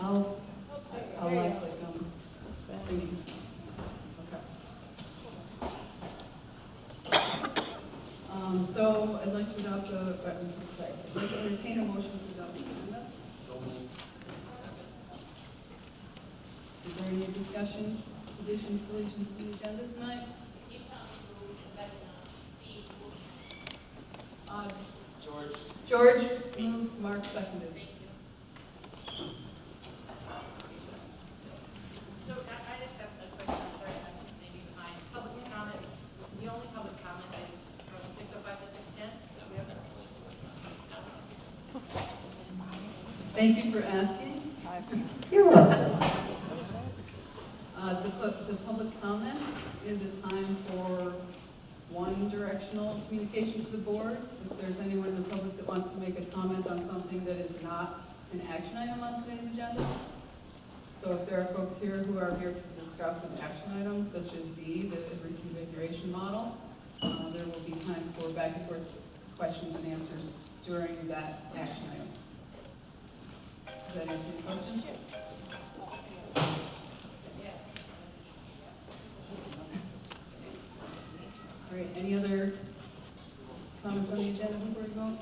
I'll likely singing. Okay. So I'd like to adopt I'd like to entertain a motion to adopt the agenda. Is there any discussion, additions, deletions to the agenda tonight? George moved, Mark seconded. So I just have a question, I'm sorry, I'm maybe behind. Public comment, the only public comment is from 6:05 to 6:10? Thank you for asking. You're welcome. The public comment is a time for one directional communication to the board. If there's anyone in the public that wants to make a comment on something that is not an action item on today's agenda. So if there are folks here who are here to discuss an action item such as D, the reconfiguration model, there will be time for back and forth questions and answers during that action item. Does that answer your question? All right, any other comments on the agenda before we go?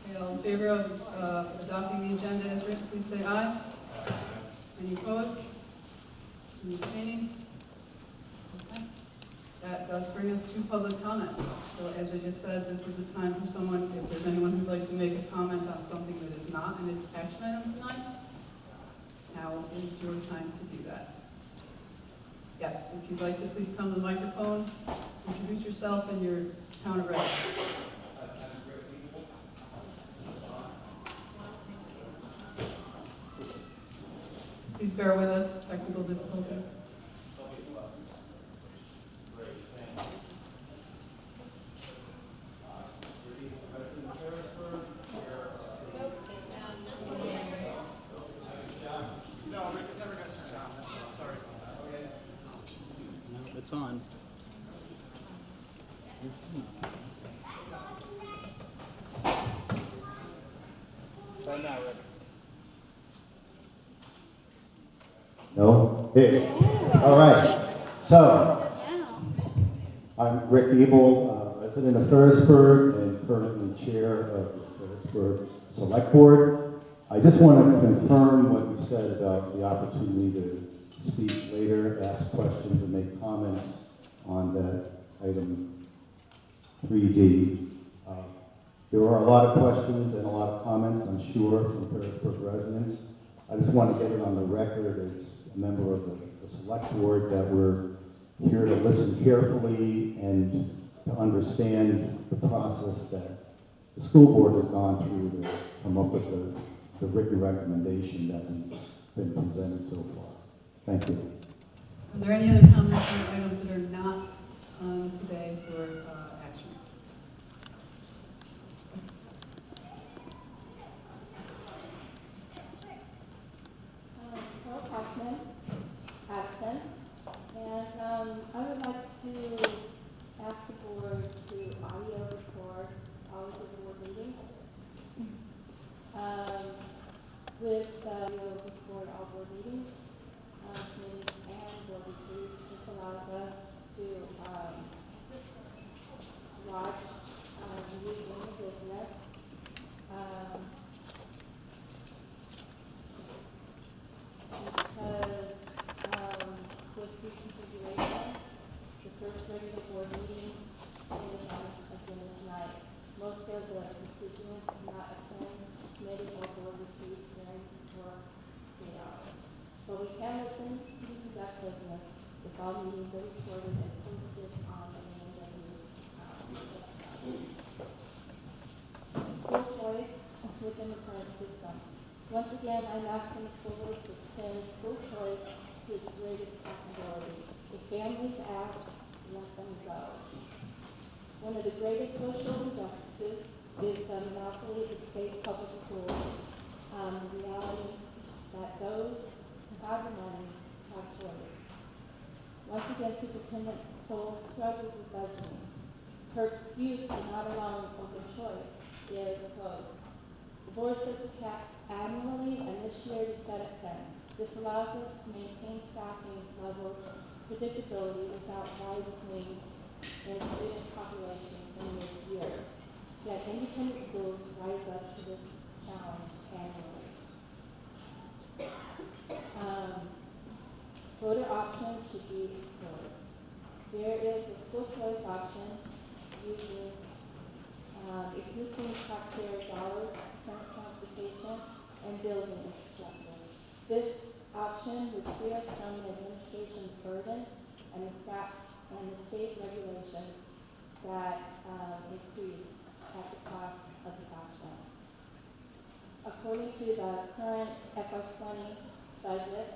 Okay, all in favor of adopting the agenda as written, please say aye. Any opposed? Any abstaining? Okay. That does bring us to public comment. So as I just said, this is a time for someone, if there's anyone who'd like to make a comment on something that is not an action item tonight, now is your time to do that. Yes, if you'd like to please come to the microphone, introduce yourself and your town of residence. Please bear with us, technical difficulties. It's on. No? Hey. All right. So, I'm Rick Ebel, resident of Ferrisburg and currently chair of the Ferrisburg Select Board. I just want to confirm what you said about the opportunity to speak later, ask questions, and make comments on that item 3D. There were a lot of questions and a lot of comments, I'm sure, from Ferrisburg residents. I just want to get it on the record as a member of the Select Board that we're here to listen carefully and to understand the process that the school board has gone through to come up with the written recommendation that we've been presented so far. Thank you. Are there any other comments on items that are not on today for action? Yes. Carol Hoffman, absent, and I would like to ask the board to audio record all of the board meetings. With audio record all board meetings, committees, and board retreats. This allows us to watch the meeting in the business. Because with reconfiguration, the first regular board meeting is on agenda tonight. Most of the constituents not attend committee or board retreats during work 3 hours. But we can listen to conduct business if all meetings are recorded and posted on the ANWSD. School choice is within the current system. Once again, I'm asking the school board to extend school choice to its greatest possibility. If families ask, let them go. One of the greatest social injustices is the monopoly of state public schools. The reality that those who have the money have choice. Once again, Superintendent Stoll struggles with budgeting. Her excuse for not allowing open choice The board sets a cap annually, and this year we set at 10. This allows us to maintain staffing levels, predictability without wide swings in student population from year to year. Yet independent schools rise up to this challenge annually. Voter option should be explored. There is a school choice option using existing taxpayer dollars, current transportation, and building infrastructure. This option would free us from an administration burden and the state regulations that increase at the cost of the option. According to the current FY20 budget,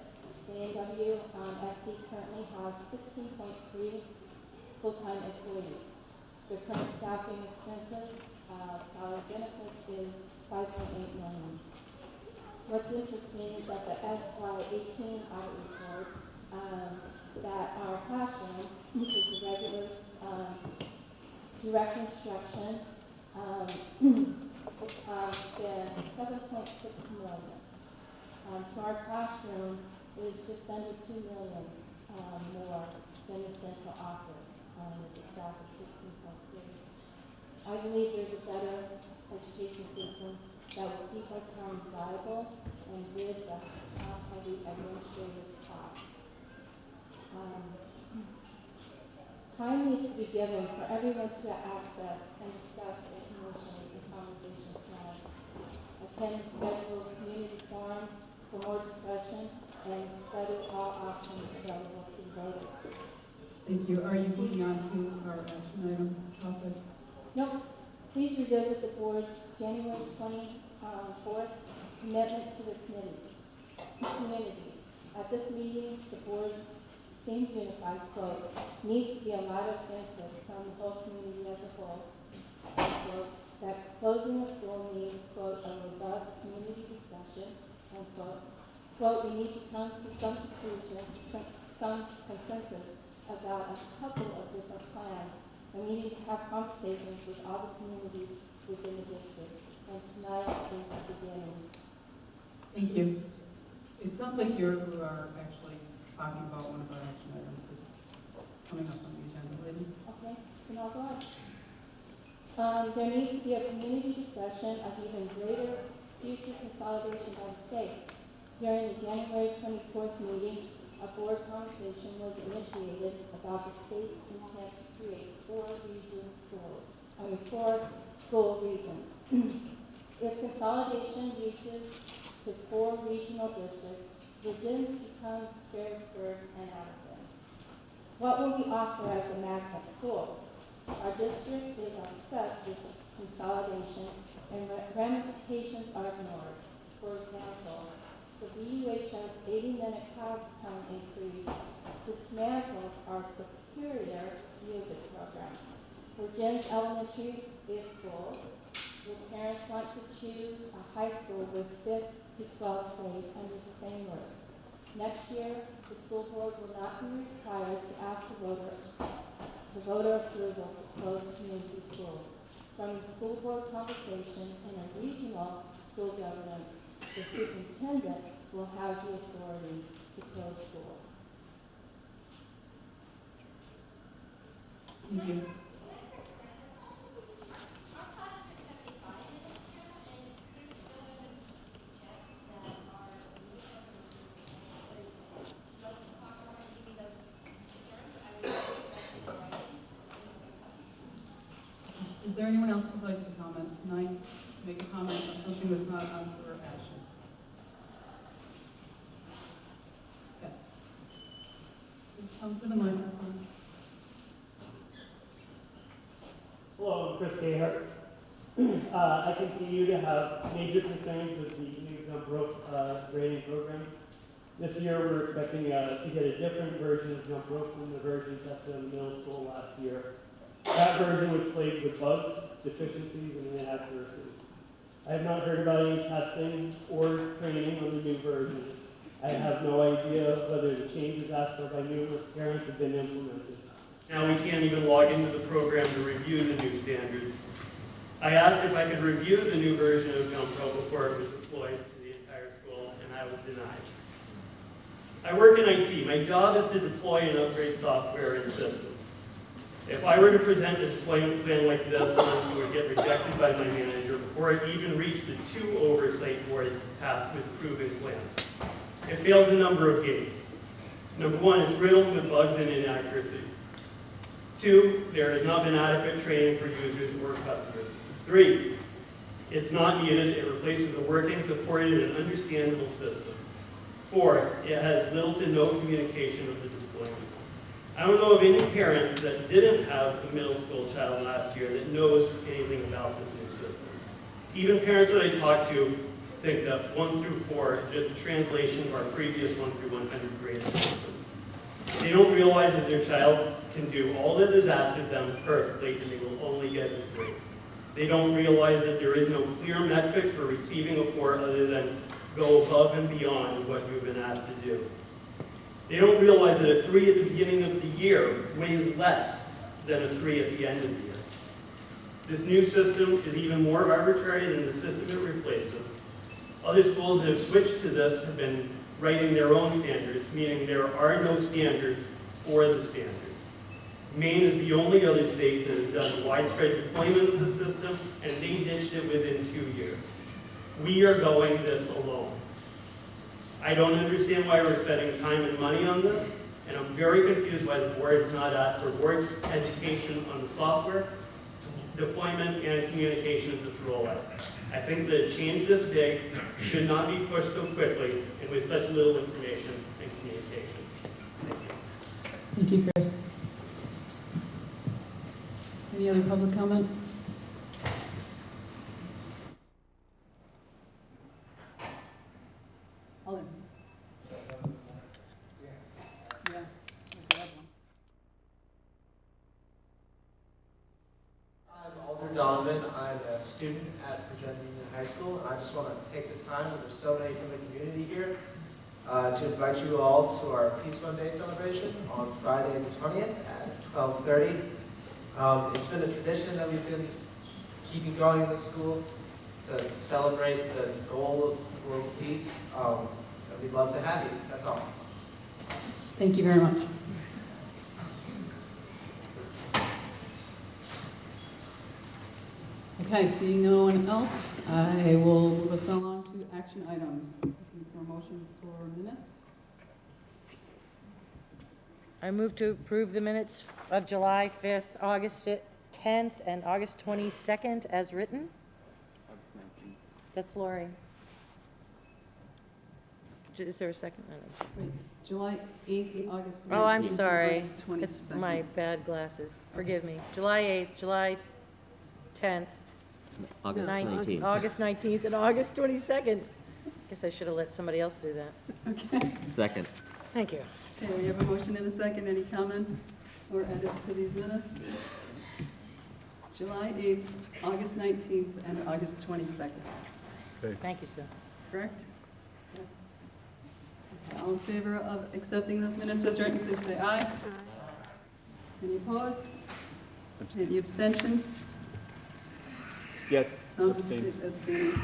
the ANWSD currently has 16.3 full-time employees. The current staffing expenses, salary benefits is $5.8 million. What's interesting is that the FY18 audit reports that our classroom, which is the regular direct instruction, spent $7.6 million. So our classroom is just under $2 million more than the central office, with the staff of 16.3. I believe there's a better education system that will keep our towns viable and rid the heavy administrative costs. Time needs to be given for everyone to access and discuss information and conversation tonight. Attend scheduled community forums for more discussion and study all options available to the voters. Thank you. Are you moving on to our action item topic? No, please revisit the board's January 24th commitment to the community. At this meeting, the board seemed unified, quote, needs to be a lot of input from the whole community as a whole, quote, that closing the school needs, quote, a robust community discussion, unquote. Quote, we need to come to some conclusion, some consensus about a couple of different plans, and we need to have conversations with all the communities within the district. And tonight is the beginning. Thank you. It sounds like you are actually talking about one of our action items that's coming up on the agenda later. Okay, then I'll go on. There needs to be a community discussion of even greater future consolidation by the state. During the January 24th meeting, a board conversation was initiated about the state's intent to create four school regions. If consolidation reaches to 4 regional districts, Virginia's becomes Ferrisburg and Addison. What will we offer as a magnet school? Our district is obsessed with consolidation, and ramifications are ignored. For example, the VUHS 80-minute Cobbstown increase dismantled our superior music program. Virginia's elementary is full. Your parents want to choose a high school with 5th to 12th grade under the same roof. Next year, the school board will not be required to ask the voter approval to close community schools. From the school board conversation in a regional school governance, the superintendent will have the authority to close schools. Thank you. Is there anyone else who'd like to comment tonight? To make a comment on something that's not on for action? Yes. Please come to the microphone. Hello, I'm Chris Gayhart. I continue to have major concerns with the new jump rope grading program. This year we're expecting to get a different version of jump rope than the version tested in the middle school last year. That version was plagued with bugs, deficiencies, and inaccuracies. I have not heard about any testing or training on the new version. I have no idea whether the changes asked for by numerous parents have been implemented. Now we can't even log into the program to review the new standards. I asked if I could review the new version of GovPro before it was deployed to the entire school, and I was denied. I work in IT. My job is to deploy and upgrade software and systems. If I were to present a deployment plan like this one, it would get rejected by my manager before it even reached the 2 oversight boards tasked with approving plans. It fails a number of gates. Number 1, it's riddled with bugs and inaccuracy. 2, there has not been adequate training for users or customers. 3, it's not needed. It replaces a working, supported, and understandable system. 4, it has little to no communication of the deployment. I don't know of any parent that didn't have a middle school child last year that knows anything about this new system. Even parents that I talk to think that 1 through 4 is just a translation of our previous 1 through 100 grading system. They don't realize that their child can do all that is asked of them perfectly, and they will only get a 3. They don't realize that there is no clear metric for receiving a 4 other than go above and beyond what you've been asked to do. They don't realize that a 3 at the beginning of the year weighs less than a 3 at the end of the year. This new system is even more arbitrary than the system it replaces. Other schools that have switched to this have been writing their own standards, meaning there are no standards for the standards. Maine is the only other state that has done widespread deployment of the system, and they ditched it within 2 years. We are going this alone. I don't understand why we're spending time and money on this, and I'm very confused why the board has not asked for board education on the software, deployment, and communication of this rollout. I think that a change this big should not be pushed so quickly and with such little information and communication. Thank you. Thank you, Chris. Any other public comment? Alder. Yeah. I'm Alder Donovan. I'm a student at Virginia Union High School, and I just want to take this time, that there's so many from the community here, to invite you all to our Peace Monday celebration on Friday the 20th at 12:30. It's been a tradition that we've been keeping going in the school to celebrate the goal of world peace, and we'd love to have you. That's all. Thank you very much. Okay, seeing no one else, I will move us along to action items. Looking for a motion for minutes. I move to approve the minutes of July 5th, August 10th, and August 22nd as written. August 19th. That's Lori. Is there a second? I don't know. Wait, July 8th, August 19th. Oh, I'm sorry. August It's 22nd. my bad glasses. Forgive me. July 8th, July 10th, August 19th. August 19th, and August 22nd. Guess I should have let somebody else do that. Okay. Second. Thank you. Okay, we have a motion and a second. Any comments or edits to these minutes? July 8th, August 19th, and August 22nd, Thank you, sir. correct? Yes. Okay, all in favor of accepting those minutes as written, please say aye. Aye. Any opposed? Any abstention? Yes, Tom's abstain. abstaining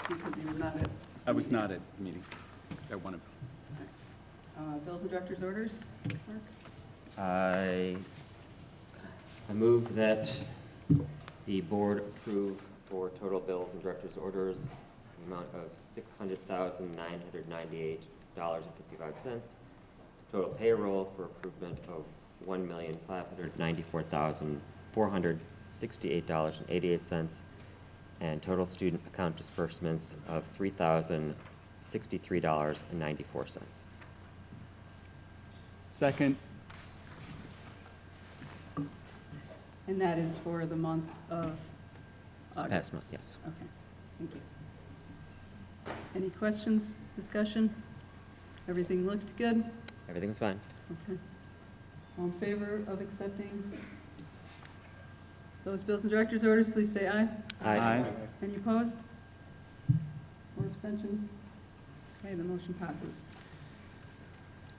because he was not at. I was not at the meeting, at one of them. Bills and directors' orders, Mark? I move that the board approve for total bills and directors' orders the amount of $600,998.55. Total payroll for improvement of $1,594,468.88. And total student account disbursements of $3,063.94. Second, And that is for the month of This August? past month, yes. Okay, thank you. Any questions, discussion? Everything looked good? Everything was fine. Okay. All in favor of accepting those bills and directors' orders, please say aye. aye. Any opposed? Or abstentions? Okay, the motion passes.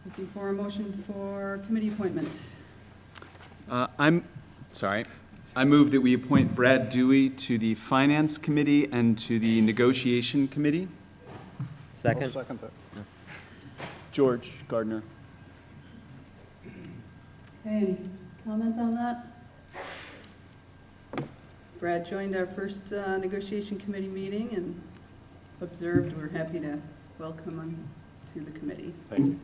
Looking for a motion for committee appointment. I'm sorry. I move that we appoint Brad Dewey to the Finance Committee and to the Negotiation Committee. Second? Second that. George Gardner. Okay, any comment on that? Brad joined our first negotiation committee meeting and observed. We're happy to welcome him to the committee. Thank you.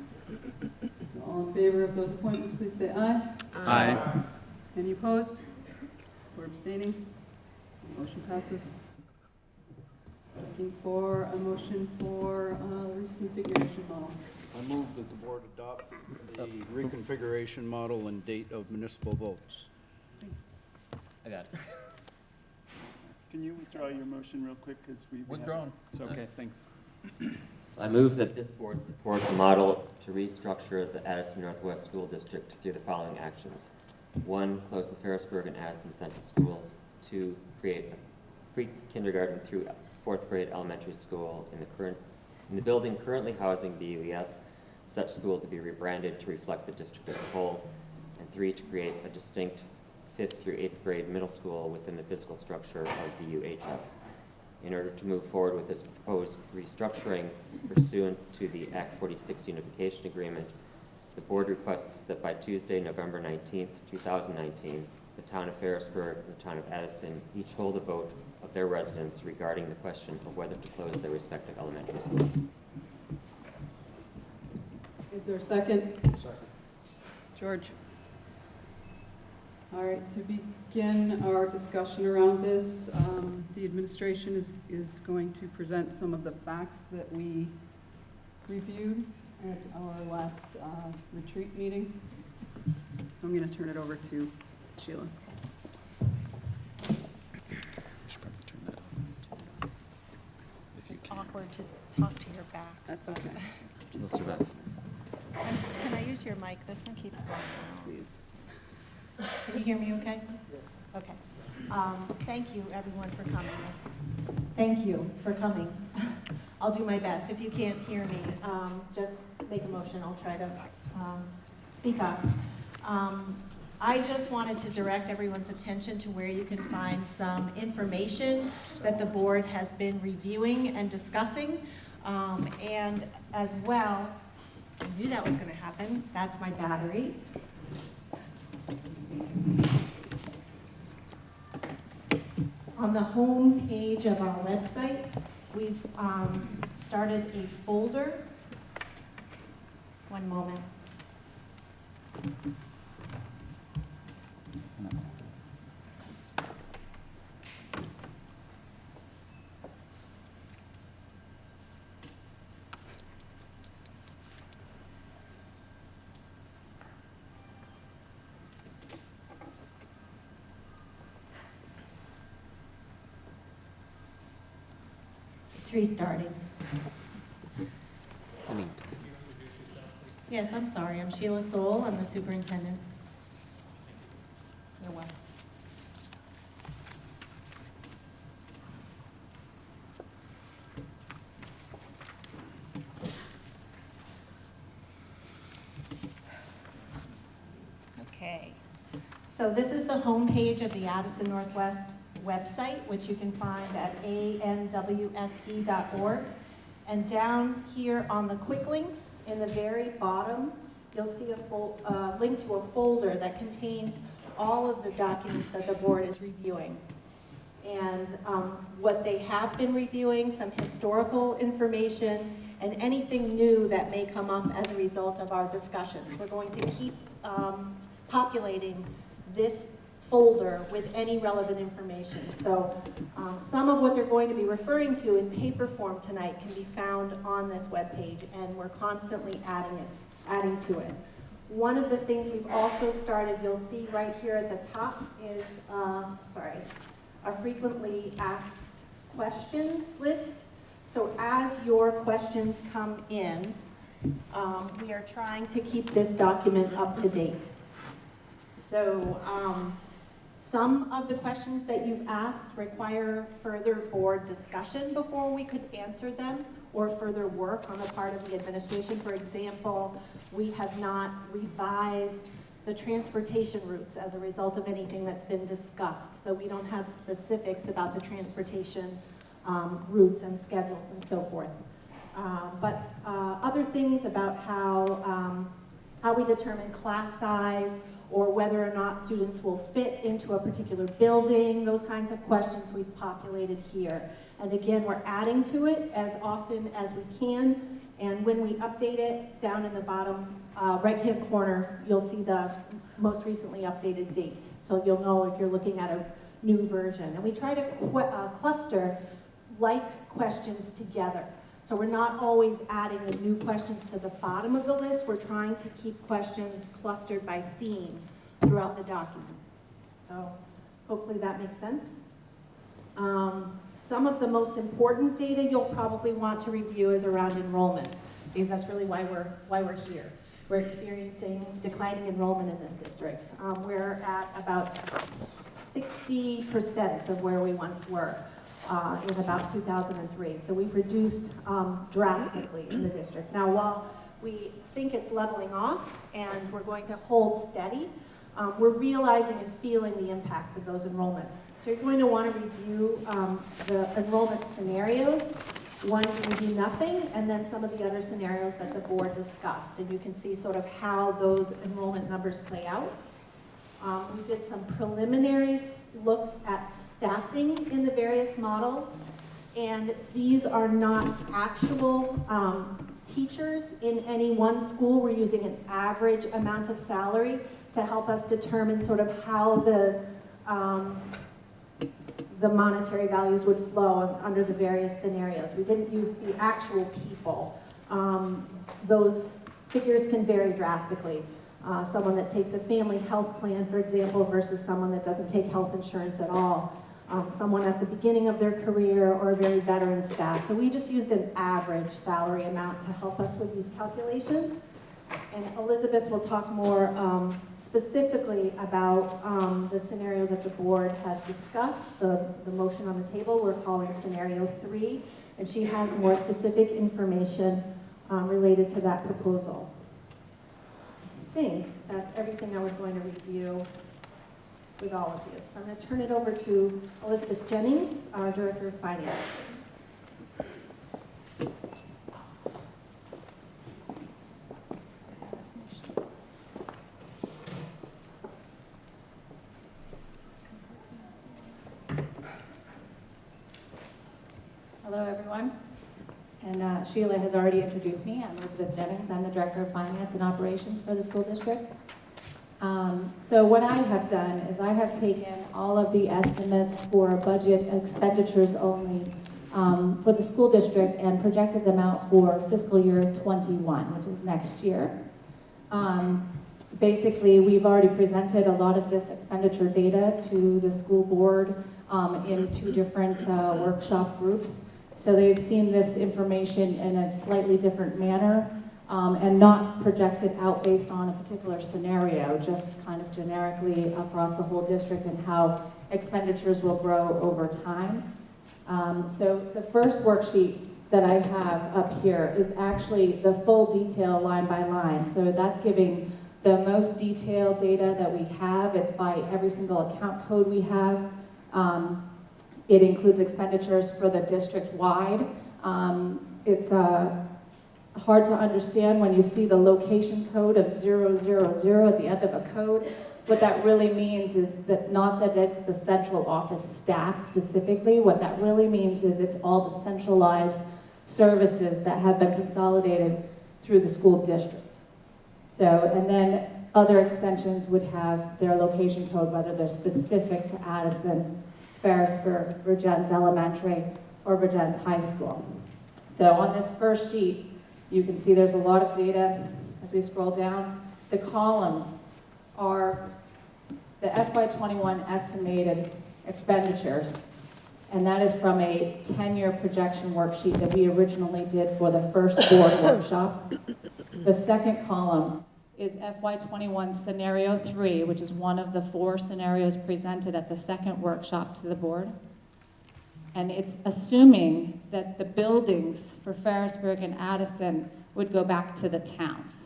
So all in favor of those appointments, please say aye. Aye. Any opposed or abstaining? Motion passes. Looking for a motion for reconfiguration model. I move that the board adopt the reconfiguration model and date of municipal votes. I got it. Can you withdraw your motion real quick, because we Withdrawn. It's okay, thanks. I move that this board support the model to restructure the Addison Northwest School District through the following actions. 1, close the Ferrisburg and Addison Central Schools. 2, create a pre-kindergarten through 4th grade elementary school in the building currently housing the UES, such school to be rebranded to reflect the district as a whole. And 3, to create a distinct 5th through 8th grade middle school within the physical structure of the UHS. In order to move forward with this proposed restructuring pursuant to the Act 46 Unification Agreement, the board requests that by Tuesday, November 19th, 2019, the town of Ferrisburg and the town of Addison each hold a vote of their residents regarding the question of whether to close their respective elementary schools. Is there a second? Second. George? All right, to begin our discussion around this, the administration is going to present some of the facts that we reviewed at our last retreat meeting. So I'm going to turn it over to Sheila. This is awkward to talk to your back. That's so- okay. Mr. Beck. Can I use your mic? This one keeps going out. Please. Can you hear me okay? Okay. Thank you, everyone, for coming. Thank you for coming. I'll do my best. If you can't hear me, just make a motion. I'll try to speak up. I just wanted to direct everyone's attention to where you can find some information that the board has been reviewing and discussing. And as well, I knew that was going to happen. That's my battery. On the home page of our website, we've started a folder. One moment. It's restarting. Yes, I'm sorry. I'm Sheila Soul. I'm the superintendent. You're welcome. Okay. So this is the homepage of the Addison Northwest website, which you can find at ANWSD.org. And down here on the quick links, in the very bottom, you'll see a link to a folder that contains all of the documents that the board is reviewing. And what they have been reviewing, some historical information, and anything new that may come up as a result of our discussions. We're going to keep populating this folder with any relevant information. So some of what they're going to be referring to in paper form tonight can be found on this webpage, and we're constantly adding to it. One of the things we've also started, you'll see right here at the top is, a frequently asked questions list. So as your questions come in, we are trying to keep this document up to date. So some of the questions that you've asked require further board discussion before we could answer them, or further work on the part of the administration. For example, we have not revised the transportation routes as a result of anything that's been discussed. So we don't have specifics about the transportation routes and schedules and so forth. But other things about how we determine class size or whether or not students will fit into a particular building, those kinds of questions we've populated here. And again, we're adding to it as often as we can. And when we update it, down in the bottom right-hand corner, you'll see the most recently updated date. So you'll know if you're looking at a new version. And we try to cluster like questions together. So we're not always adding the new questions to the bottom of the list. We're trying to keep questions clustered by theme throughout the document. So hopefully that makes sense. Some of the most important data you'll probably want to review is around enrollment, because that's really why we're here. We're experiencing declining enrollment in this district. We're at about 60% of where we once were in about 2003. So we've reduced drastically in the district. Now, while we think it's leveling off and we're going to hold steady, we're realizing and feeling the impacts of those enrollments. So you're going to want to review the enrollment scenarios. One, maybe nothing, and then some of the other scenarios that the board discussed. And you can see sort of how those enrollment numbers play out. We did some preliminary looks at staffing in the various models, and these are not actual teachers in any one school. We're using an average amount of salary to help us determine sort of how the monetary values would flow under the various scenarios. We didn't use the actual people. Those figures can vary drastically. Someone that takes a family health plan, for example, versus someone that doesn't take health insurance at all. Someone at the beginning of their career or a very veteran staff. So we just used an average salary amount to help us with these calculations. And Elizabeth will talk more specifically about the scenario that the board has discussed, the motion on the table we're calling scenario 3, and she has more specific information related to that proposal. I think that's everything I was going to review with all of you. So I'm going to turn it over to Elizabeth Jennings, our Director of Finance. Hello, everyone. And Sheila has already introduced me. I'm Elizabeth Jennings. I'm the Director of Finance and Operations for the school district. So what I have done is I have taken all of the estimates for budget expenditures only for the school district and projected them out for fiscal year 21, which is next year. Basically, we've already presented a lot of this expenditure data to the school board in 2 different workshop groups. So they've seen this information in a slightly different manner and not projected out based on a particular scenario, just kind of generically across the whole district and how expenditures will grow over time. So the first worksheet that I have up here is actually the full detail line by line. So that's giving the most detailed data that we have. It's by every single account code we have. It includes expenditures for the district-wide. It's hard to understand when you see the location code of 000 at the end of a code. What that really means is that not that it's the central office staff specifically. What that really means is it's all the centralized services that have been consolidated through the school district. So, and then other extensions would have their location code, whether they're specific to Addison, Ferrisburg, Virgins Elementary, or Virgins High School. So on this first sheet, you can see there's a lot of data as we scroll down. The columns are the FY21 estimated expenditures, and that is from a 10-year projection worksheet that we originally did for the first board workshop. The second column is FY21 Scenario 3, which is one of the 4 scenarios presented at the second workshop to the board. And it's assuming that the buildings for Ferrisburg and Addison would go back to the towns.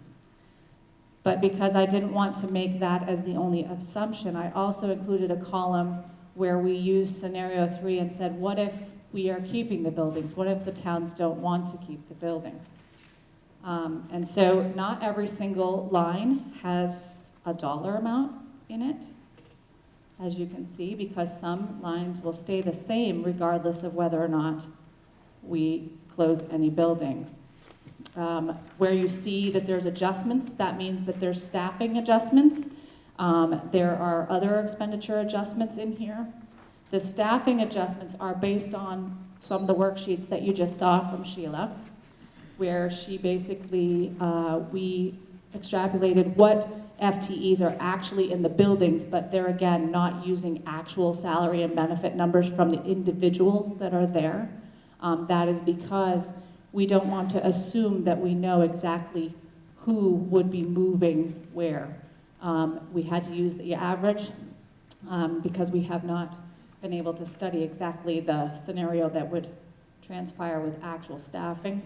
But because I didn't want to make that as the only assumption, I also included a column where we used scenario 3 and said, what if we are keeping the buildings? What if the towns don't want to keep the buildings? And so not every single line has a dollar amount in it, as you can see, because some lines will stay the same regardless of whether or not we close any buildings. Where you see that there's adjustments, that means that there's staffing adjustments. There are other expenditure adjustments in here. The staffing adjustments are based on some of the worksheets that you just saw from Sheila, where she basically, we extrapolated what FTEs are actually in the buildings, but they're again not using actual salary and benefit numbers from the individuals that are there. That is because we don't want to assume that we know exactly who would be moving where. We had to use the average because we have not been able to study exactly the scenario that would transpire with actual staffing.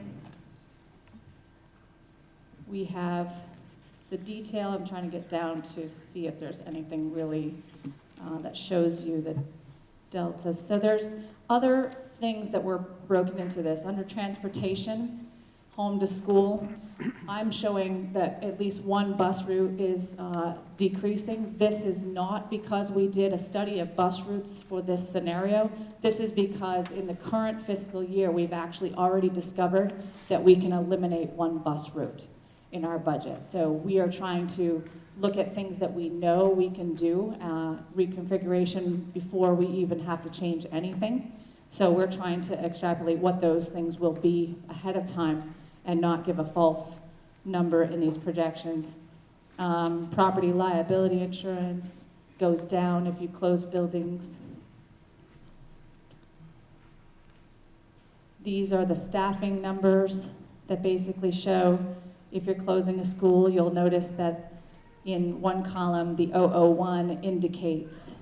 We have the detail. I'm trying to get down to see if there's anything really that shows you the deltas. So there's other things that were broken into this. Under transportation, home to school, I'm showing that at least one bus route is decreasing. This is not because we did a study of bus routes for this scenario. This is because in the current fiscal year, we've actually already discovered that we can eliminate one bus route in our budget. So we are trying to look at things that we know we can do, reconfiguration before we even have to change anything. So we're trying to extrapolate what those things will be ahead of time and not give a false number in these projections. Property liability insurance goes down if you close buildings. These are the staffing numbers that basically show if you're closing a school, you'll notice that in one column, the 001 indicates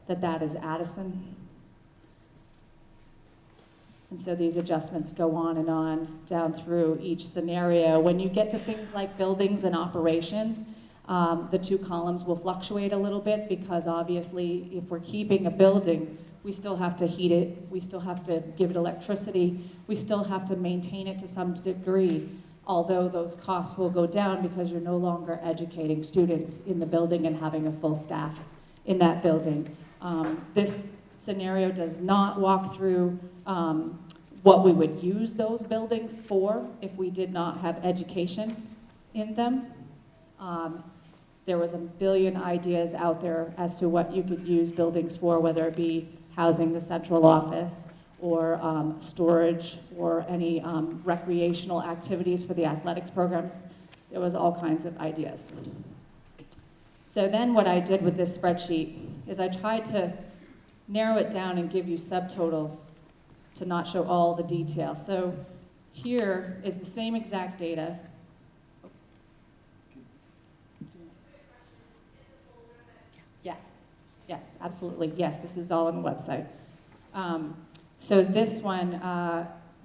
that that is Addison. And so these adjustments go on down through each scenario. When you get to things like buildings and operations, the two columns will fluctuate a little bit because obviously if we're keeping a building, we still have to heat it, we still have to give it electricity, we still have to maintain it to some degree, although those costs will go down because you're no longer educating students in the building and having a full staff in that building. This scenario does not walk through what we would use those buildings for if we did not have education in them. There was a billion ideas out there as to what you could use buildings for, whether it be housing the central office or storage or any recreational activities for the athletics programs. There was all kinds of ideas. So then what I did with this spreadsheet is I tried to narrow it down and give you subtotals to not show all the detail. So here is the same exact data. Yes, absolutely. Yes, this is all on the website. So this one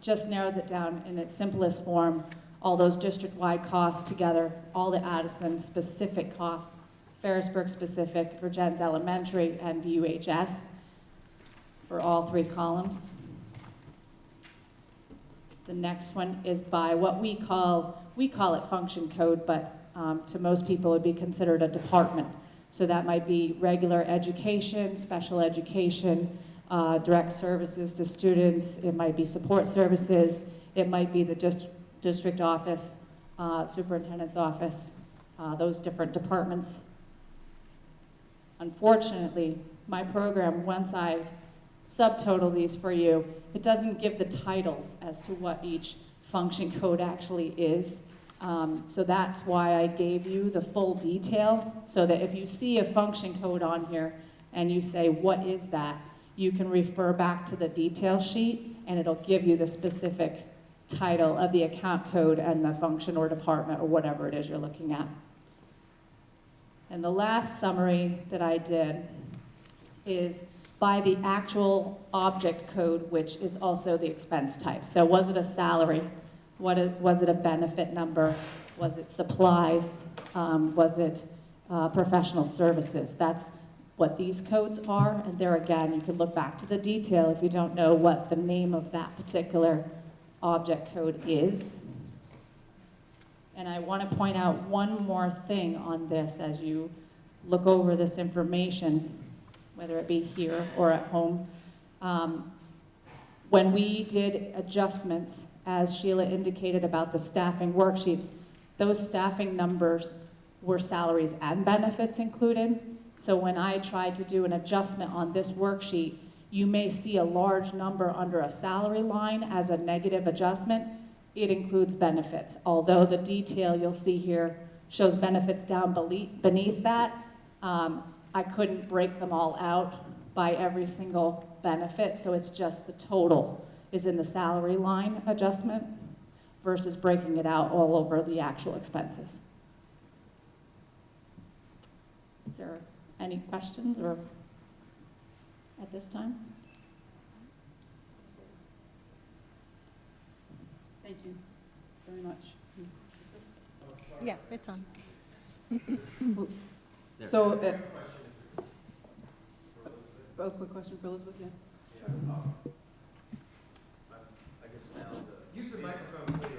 just narrows it down in its simplest form, all those district-wide costs together, all the Addison specific costs, Ferrisburg specific, Virgins Elementary, and VUHS for all three columns. The next one is by what we call it function code, but to most people it would be considered a department. So that might be regular education, special education, direct services to students, it might be support services, it might be the district office, superintendent's office, those different departments. Unfortunately, my program, once I subtotal these for you, it doesn't give the titles as to what each function code actually is. So that's why I gave you the full detail, so that if you see a function code on here and you say, what is that? You can refer back to the detail sheet and it'll give you the specific title of the account code and the function or department or whatever it is you're looking at. And the last summary that I did is by the actual object code, which is also the expense type. So was it a salary? Was it a benefit number? Was it supplies? Was it professional services? That's what these codes are, and there again, you can look back to the detail if you don't know what the name of that particular object code is. And I want to point out one more thing on this as you look over this information, whether it be here or at home. When we did adjustments, as Sheila indicated about the staffing worksheets, those staffing numbers were salaries and benefits included. So when I tried to do an adjustment on this worksheet, you may see a large number under a salary line as a negative adjustment. It includes benefits. Although the detail you'll see here shows benefits down beneath that, I couldn't break them all out by every single benefit, so it's just the total is in the salary line adjustment versus breaking it out all over the actual expenses. Is there any questions or at this time? Thank you very much. Is this- Yeah, it's on. So, a quick question for Elizabeth, yeah? Use the microphone, please.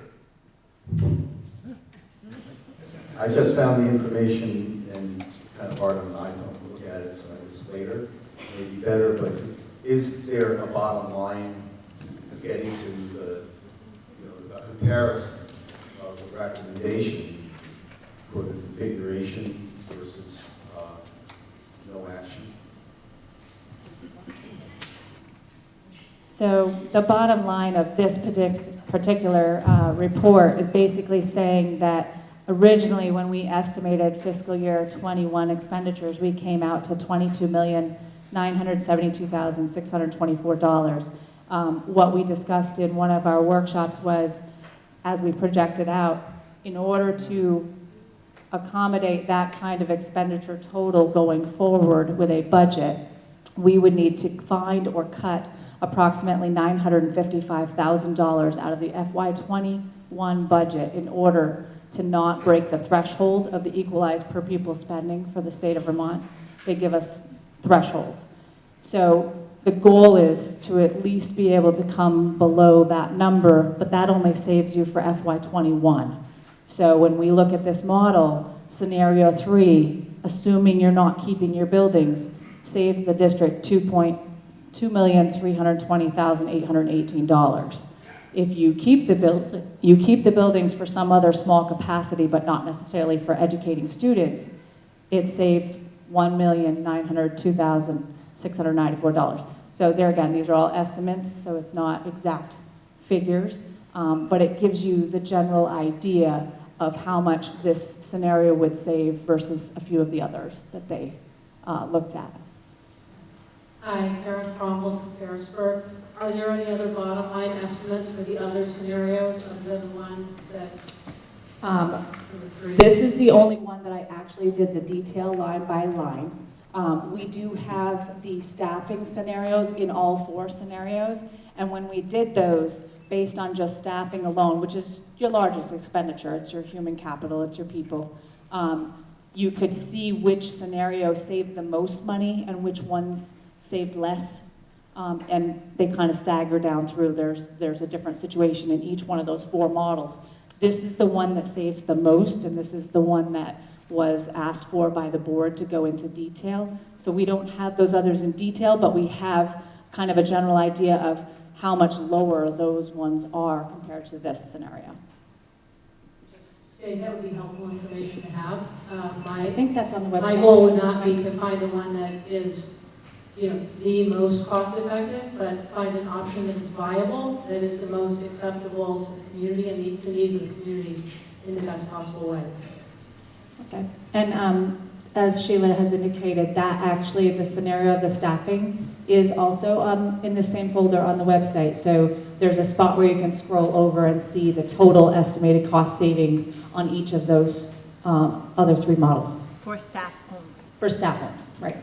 I just found the information and it's kind of hard on an iPhone to look at it, so it's later, maybe better, but is there a bottom line getting to the, a comparison of the recommendation for the configuration versus no action? So the bottom line of this particular report is basically saying that originally when we estimated fiscal year 21 expenditures, we came out to $22,972,624. What we discussed in one of our workshops was, as we projected out, in order to accommodate that kind of expenditure total going forward with a budget, we would need to find or cut approximately $955,000 out of the FY21 budget in order to not break the threshold of the equalized per pupil spending for the state of Vermont. They give us thresholds. So the goal is to at least be able to come below that number, but that only saves you for FY21. So when we look at this model, scenario 3, assuming you're not keeping your buildings, saves the district $2,320,818. If you keep the buildings for some other small capacity, but not necessarily for educating students, it saves $1,902,694. So there again, these are all estimates, so it's not exact figures, but it gives you the general idea of how much this scenario would save versus a few of the others that they looked at. Hi, Karen Frommel from Harrisburg. Are there any other bottom line estimates for the other scenarios other than the one that? This is the only one that I actually did the detail line by line. We do have the staffing scenarios in all 4 scenarios, and when we did those, based on just staffing alone, which is your largest expenditure, it's your human capital, it's your people, you could see which scenario saved the most money and which ones saved less, and they kind of stagger down through. There's a different situation in each one of those 4 models. This is the one that saves the most, and this is the one that was asked for by the board to go into detail. So we don't have those others in detail, but we have kind of a general idea of how much lower those ones are compared to this scenario. Just say that would be helpful information to have. I think that's on the website. My goal would not be to find the one that is, the most cost effective, but find an option that is viable, that is the most acceptable to the community and meets the needs of the community in the best possible way. Okay, and as Sheila has indicated, that actually, the scenario of the staffing is also in the same folder on the website. So there's a spot where you can scroll over and see the total estimated cost savings on each of those other 3 models. For staff only. For staff only, right.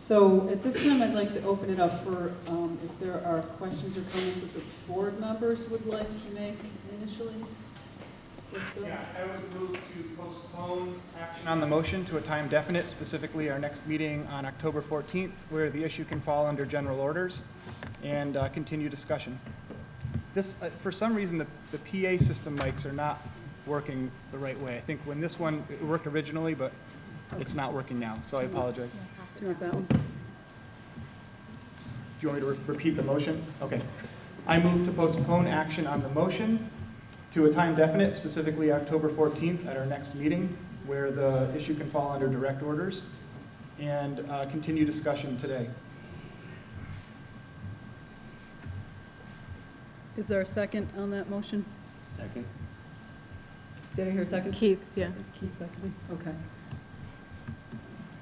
So at this time, I'd like to open it up for if there are questions or comments that the board members would like to make initially. Yes, Bill? Yeah, I would move to postpone action on the motion to a time definite, specifically our next meeting on October 14th, where the issue can fall under general orders, and continue discussion. This, for some reason, the PA system mics are not working the right way. I think when this one, it worked originally, but it's not working now, so I apologize. Do you want that one? Do you want me to repeat the motion? Okay. I move to postpone action on the motion to a time definite, specifically October 14th at our next meeting, where the issue can fall under direct orders, and continue discussion today. Is there a second on that motion? Second. Did I hear a second? Keith, yeah. Keith seconded, okay.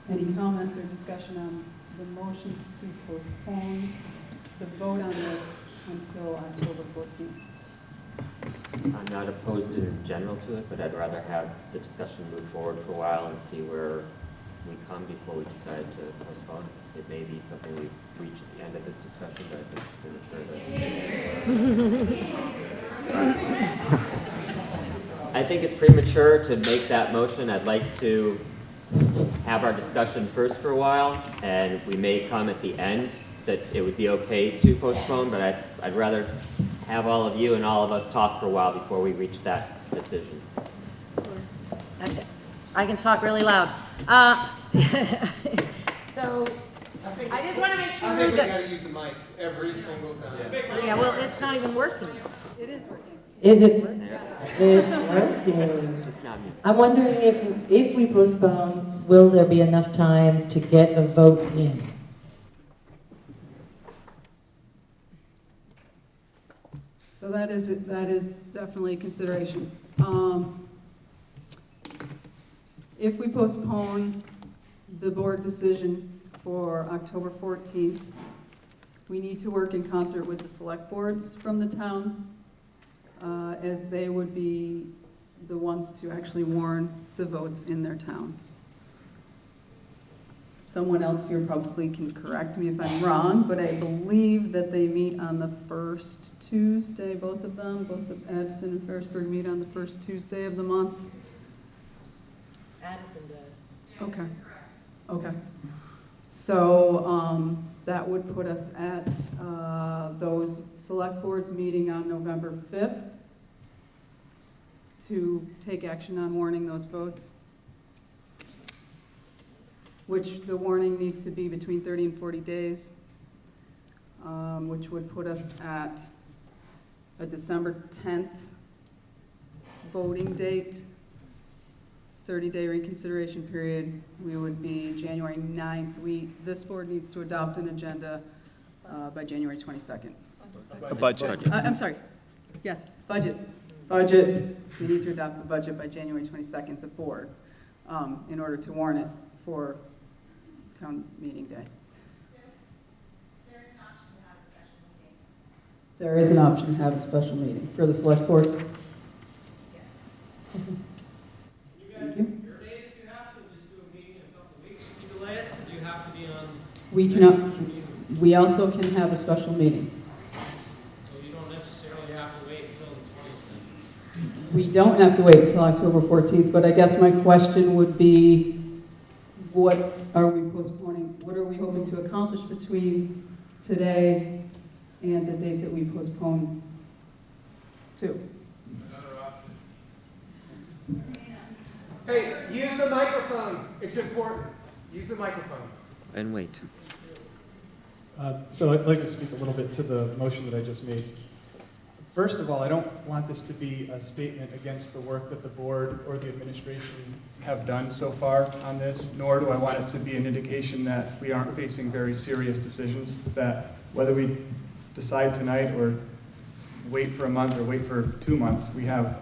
Any comment or discussion on the motion to postpone the vote on this until October 14th? I'm not opposed in general to it, but I'd rather have the discussion move forward for a while and see where we come before we decide to postpone. It may be something we reach at the end of this discussion, but I think it's premature to make that motion. I'd like to have our discussion first for a while, and we may come at the end that it would be okay to postpone, but I'd rather have all of you and all of us talk for a while before we reach that decision. Okay. I can talk really loud. So, I just want to make sure I think we that... gotta use the mic every single time. Yeah, well, it's not even working. It is working. Is it? Yeah. It's working. It's just not me. I'm wondering if we postpone, will there be enough time to get a vote in? So that is definitely a consideration. If we postpone the board decision for October 14th, we need to work in concert with the select boards from the towns, as they would be the ones to actually warn the votes in their towns. Someone else here probably can correct me if I'm wrong, but I believe that they meet on the first Tuesday, both of them, both of Addison and Ferrisburg meet on the first Tuesday of the month. Addison does. Okay. Okay. So that would put us at those select boards meeting on November 5th to take action on warning those votes, which the warning needs to be between 30 and 40 days, which would put us at a December 10th voting date, 30-day reconsideration period. We would be January 9th. This board needs to adopt an agenda by January 22nd. A budget. I'm sorry. Yes, budget. Budget. We need to adopt the budget by January 22nd, the board, in order to warn it for town meeting day. There is an option to have a special meeting for the select boards. Yes. Thank you. Your date, if you have to, just do a meeting in a couple of weeks if you delay it, because you have to be on. We also can have a special meeting. So you don't necessarily have to wait until the 20th. We don't have to wait until October 14th, but I guess my question would be, what are we postponing? What are we hoping to accomplish between today and the date that we postpone to? Another option. Hey, use the microphone. It's important. Use the microphone. And wait. So I'd like to speak a little bit to the motion that I just made. First of all, I don't want this to be a statement against the work that the board or the administration Have done so far on this, nor do I want it to be an indication that we aren't facing very serious decisions, that whether we decide tonight or wait for a month or wait for 2 months, we have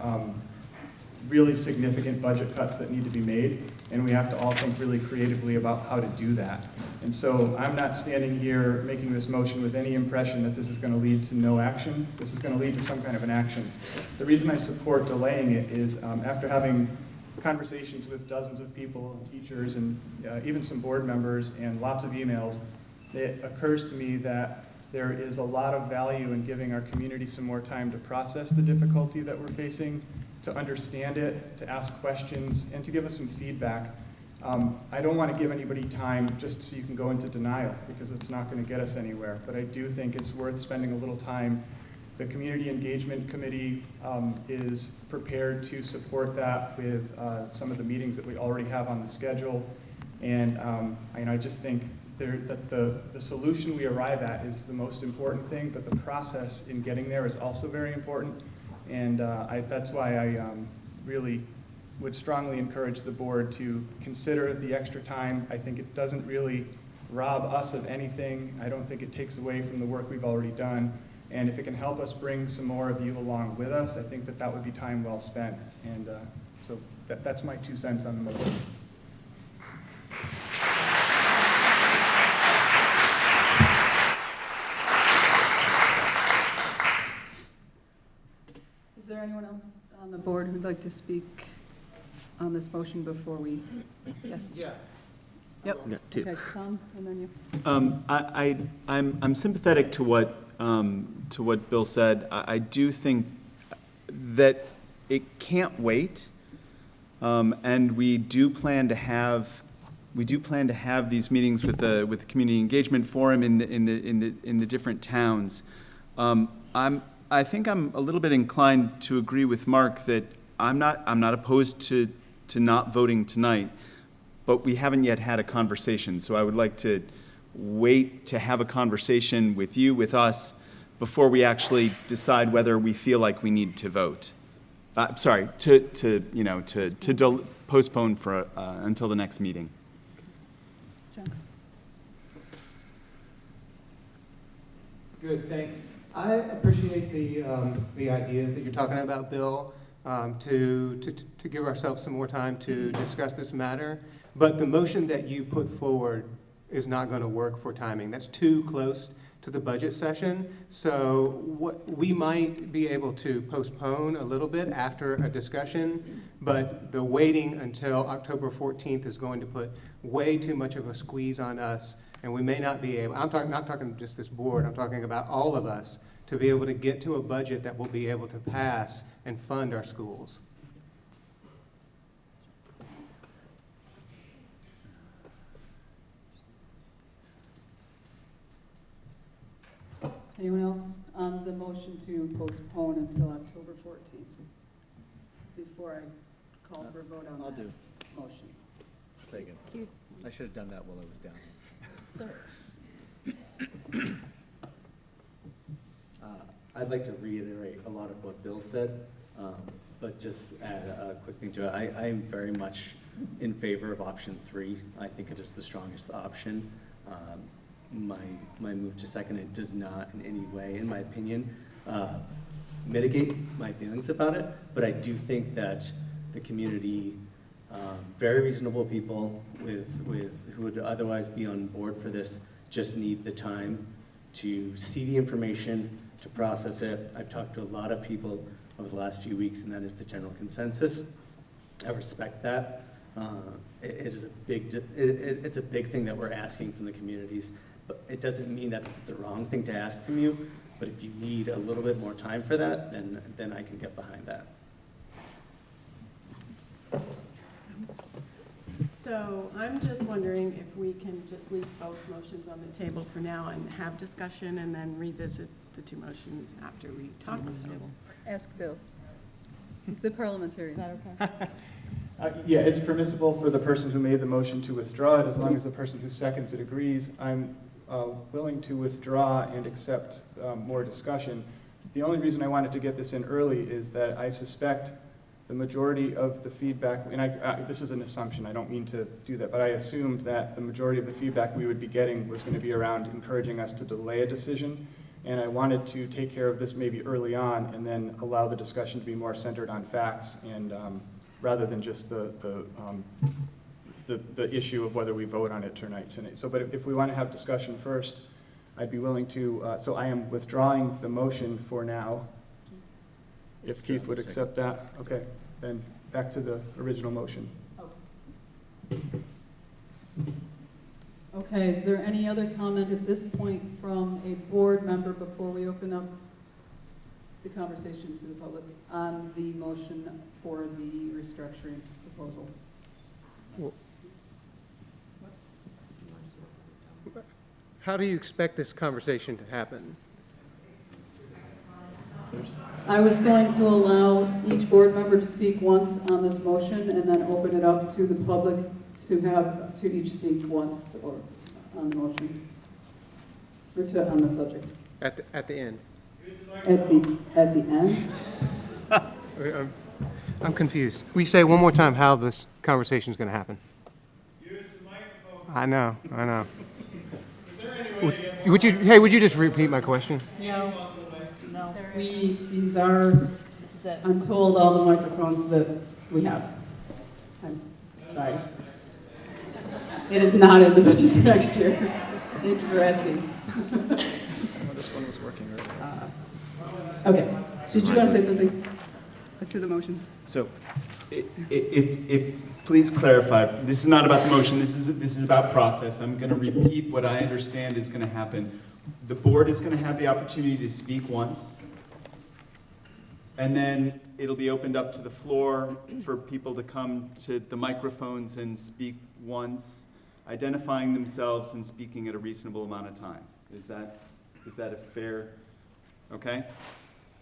really significant budget cuts that need to be made, and we have to all think really creatively about how to do that. And so I'm not standing here making this motion with any impression that this is going to lead to no action. This is going to lead to some kind of an action. The reason I support delaying it is after having conversations with dozens of people, and teachers, and even some board members, and lots of emails, it occurs to me that there is a lot of value in giving our community some more time to process the difficulty that we're facing, to understand it, to ask questions, and to give us some feedback. I don't want to give anybody time just so you can go into denial, because it's not going to get us anywhere. But I do think it's worth spending a little time. The Community Engagement Committee is prepared to support that with some of the meetings that we already have on the schedule. And I just think that the solution we arrive at is the most important thing, but the process in getting there is also very important. And that's why I really would strongly encourage the board to consider the extra time. I think it doesn't really rob us of anything. I don't think it takes away from the work we've already done. And if it can help us bring some more of you along with us, I think that would be time well spent. And so that's my 2 cents on the motion. Is there anyone else on the board who'd like to speak on this motion before we, yes? Yeah. Yep. Yeah, two. Okay, Tom, and then you. I'm sympathetic to what Bill said. I do think that it can't wait, and we do plan to have these meetings with the community engagement forum in the different towns. I think I'm a little bit inclined to agree with Mark that I'm not opposed to not voting tonight, but we haven't yet had a conversation. So I would like to wait to have a conversation with you, with us, before we actually decide whether we feel like we need to vote. To postpone for until the next meeting. John. Good, thanks. I appreciate the ideas that you're talking about, Bill, to give ourselves some more time to discuss this matter. But the motion that you put forward is not going to work for timing. That's too close to the budget session. So we might be able to postpone a little bit after a discussion, but the waiting until October 14th is going to put way too much of a squeeze on us, and we may not be able, not talking just this board, I'm talking about all of us, to be able to get to a budget that will be able to pass and fund our schools. Anyone else on the motion to postpone until October 14th? Before I call for a vote on I'll that do. motion. Take it. Keith? I should have done that while I was down. Sorry. I'd like to reiterate a lot of what Bill said, but just add a quick thing to it. I am very much in favor of option 3. I think it is the strongest option. My move to second it does not in any way, in my opinion, mitigate my feelings about it, but I do think that the community, very reasonable people who would otherwise be on board for this, just need the time to see the information, to process it. I've talked to a lot of people over the last few weeks, and that is the general consensus. I respect that. It's a big thing that we're asking from the communities, but it doesn't mean that it's the wrong thing to ask from you. But if you need a little bit more time for that, then I can get behind that. So I'm just wondering if we can just leave both motions on the table for now and have discussion and then revisit the 2 motions after we talk. Ask Bill. He's the parliamentarian. Is that okay? Yeah, it's permissible for the person who made the motion to withdraw it, as long as the person who seconds it agrees. I'm willing to withdraw and accept more discussion. The only reason I wanted to get this in early is that I suspect the majority of the feedback, and this is an assumption, I don't mean to do that, but I assumed that the majority of the feedback we would be getting was going to be around encouraging us to delay a decision. And I wanted to take care of this maybe early on and then allow the discussion to be more centered on facts and rather than just the issue of whether we vote on it tonight. So, but if we want to have discussion first, I'd be willing to, so I am withdrawing the motion for now. If Keith would accept that, okay, then back to the original motion. Okay, is there any other comment at this point from a board member before we open up the conversation to the public on the motion for the restructuring proposal? How do you expect this conversation to happen? I was going to allow each board member to speak once on this motion and then open it up to the public to each speak once or on the motion, or on the subject. At the end? At the end? I'm confused. Will you say one more time how this conversation is going to happen? Use the microphone. I know. Is there any way to get more Would you just repeat my question? No. These are, I'm told, all the microphones that we have. I'm sorry. It is not in the budget for next year. Thank you for asking. This one was working earlier. Okay. Did you want to say something to the motion? So, if please clarify, this is not about the motion, this is about process. I'm going to repeat what I understand is going to happen. The board is going to have the opportunity to speak once, and then it'll be opened up to the floor for people to come to the microphones and speak once, identifying themselves and speaking at a reasonable amount of time. Is that a fair, okay?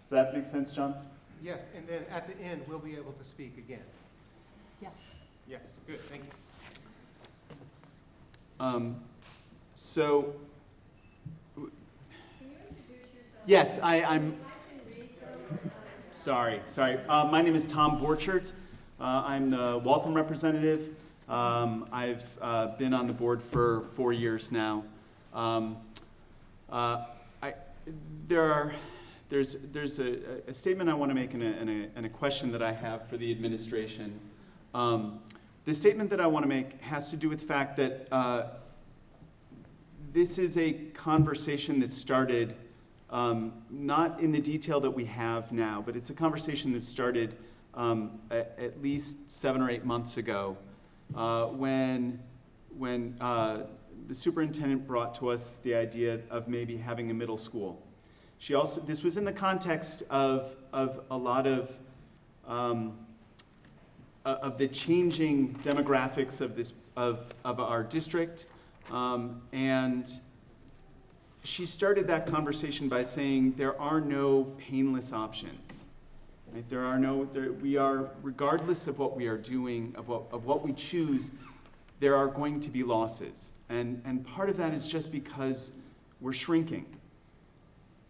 Does that make sense, John? Yes, and then at the end, we'll be able to speak again. Yes. Yes, good, thank you. So, yes, I'm. Sorry. My name is Tom Borchert. I'm the Waltham representative. I've been on the board for 4 years now. There's a statement I want to make and a question that I have for the administration. The statement that I want to make has to do with the fact that this is a conversation that started not in the detail that we have now, but it's a conversation that started at least 7 or 8 months ago when the superintendent brought to us the idea of maybe having a middle school. This was in the context of a lot of the changing demographics of our district, and she started that conversation by saying there are no painless options. Right? We are, regardless of what we are doing, of what we choose, there are going to be losses, and part of that is just because we're shrinking.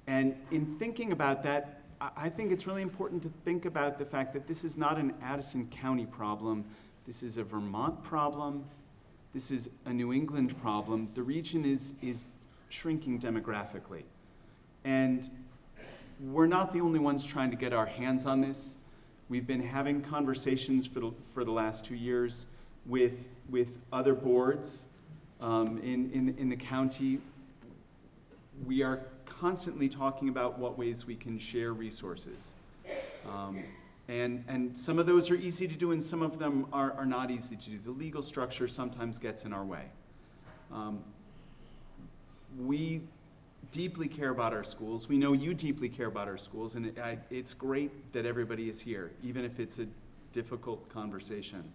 And in thinking about that, I think it's really important to think about the fact that this is not an Addison County problem. This is a Vermont problem. This is a New England problem. The region is shrinking demographically. And we're not the only ones trying to get our hands on this. We've been having conversations for the last 2 years with other boards in the county. We are constantly talking about what ways we can share resources. And some of those are easy to do and some of them are not easy to do. The legal structure sometimes gets in our way. We deeply care about our schools. We know you deeply care about our schools, and it's great that everybody is here, even if it's a difficult conversation.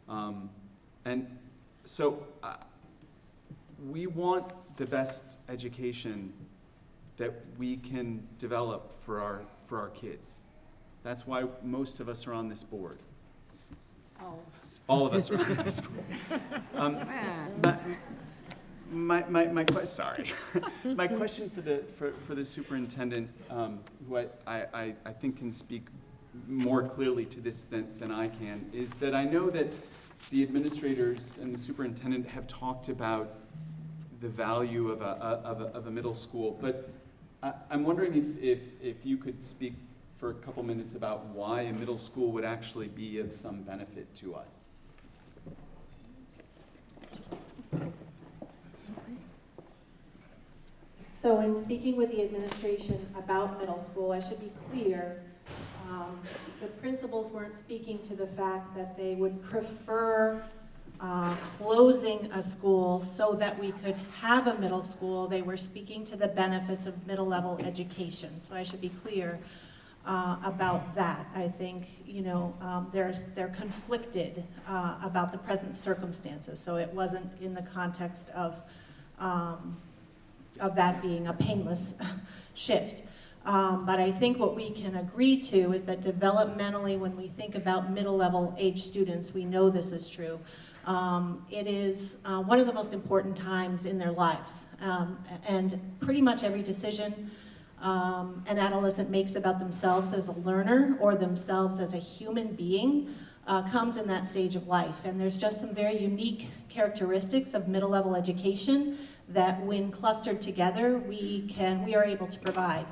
And so we want the best education that we can develop for our kids. That's why most of us are on this board. All of us are on this board. My question for the superintendent, who I think can speak more clearly to this than I can, is that I know that the administrators and the superintendent have talked about the value of a middle school, but I'm wondering if you could speak for a couple minutes about why a middle school would actually be of some benefit to us. So in speaking with the administration about middle school, I should be clear, The principals weren't speaking to the fact that they would prefer closing a school so that we could have a middle school. They were speaking to the benefits of middle-level education. So I should be clear about that. I think, you know, they're conflicted about the present circumstances. So it wasn't in the context of that being a painless shift. But I think what we can agree to is that developmentally, when we think about middle-level age students, we know this is true. It is one of the most important times in their lives. And pretty much every decision an adolescent makes about themselves as a learner or themselves as a human being comes in that stage of life. And there's just some very unique characteristics of middle-level education that when clustered together, we are able to provide.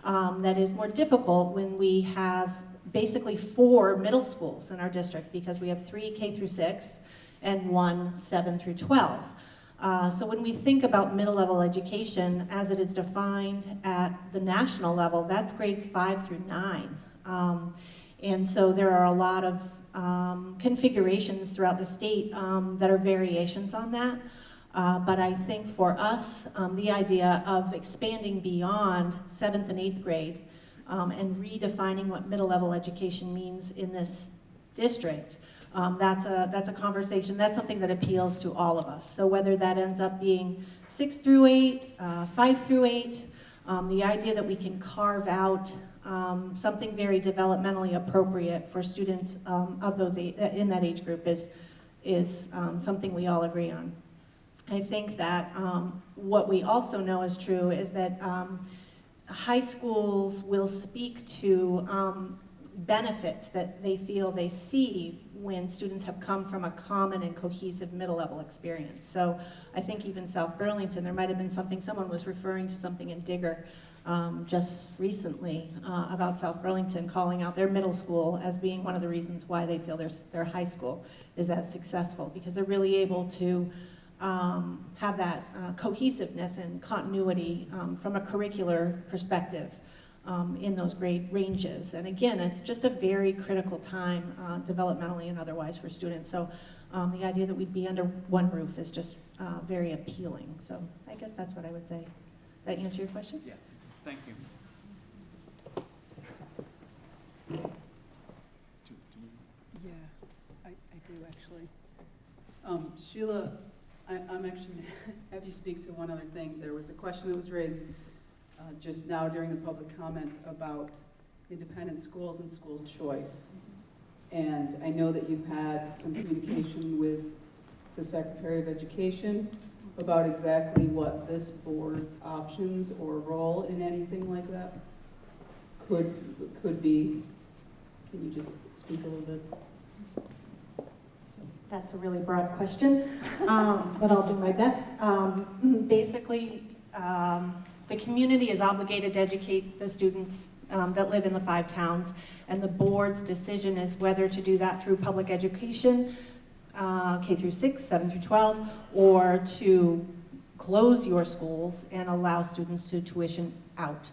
That is more difficult when we have basically 4 middle schools in our district because we have 3 K through 6 and 1 7 through 12. So when we think about middle-level education as it is defined at the national level, that's grades 5 through 9. And so there are a lot of configurations throughout the state that are variations on that. But I think for us, the idea of expanding beyond 7th and 8th grade and redefining what middle-level education means in this district, that's a conversation, that's something that appeals to all of us. So whether that ends up being 6 through 8, 5 through 8, the idea that we can carve out something very developmentally appropriate for students of those in that age group is something we all agree on. I think that what we also know is true is that high schools will speak to benefits that they feel they see when students have come from a common and cohesive middle-level experience. So I think even South Burlington, there might have been something, someone was referring to something in Digger just recently about South Burlington calling out their middle school as being one of the reasons why they feel their high school is as successful, because they're really able to have that cohesiveness and continuity from a curricular perspective in those grade ranges. And again, it's just a very critical time developmentally and otherwise for students. So the idea that we'd be under one roof is just very appealing. So I guess that's what I would say. Did that answer your question? Yeah, thank you. Yeah, I do actually. Sheila, I'm actually have you speak to one other thing. There was a question that was raised just now during the public comment about independent schools and school choice. And I know that you've had some communication with the Secretary of Education about exactly what this board's options or role in anything like that could be. Can you just speak a little bit? That's a really broad question, but I'll do my best. Basically, the community is obligated to educate the students that live in the 5 towns, and the board's decision is whether to do that through public education, K through 6, 7 through 12, or to close your schools and allow students to tuition out.